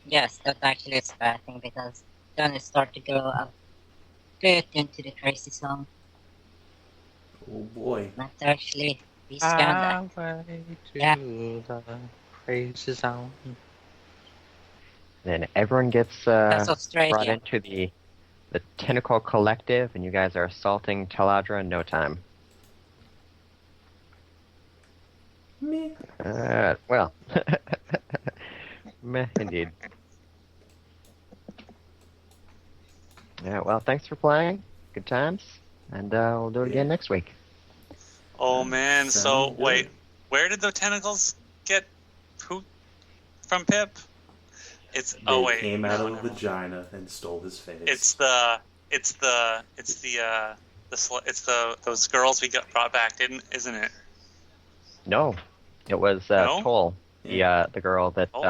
Yes, that actually is a bad thing because then it starts to go a bit into the crazy zone. Oh boy. Not actually be scanned. Highway to Yeah. the crazy zone. Then everyone gets That's brought Australia. into the Tentacle Collective, and you guys are assaulting Teladra in no time. Me. Well, meh, indeed. Yeah, well, thanks for playing. Good times, and we'll do it again next week. Oh man, so Sounds good. wait, where did the tentacles get who from Pip? It's They oh wait, came no, out of never a mind. vagina and stole his face. It's the it's those girls we got brought back, isn't it? No, it was No? Toll, the girl that Oh.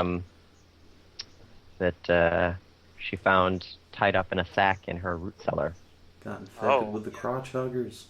she found tied up in a sack in her root cellar. Got infected Oh. with the crotch huggers.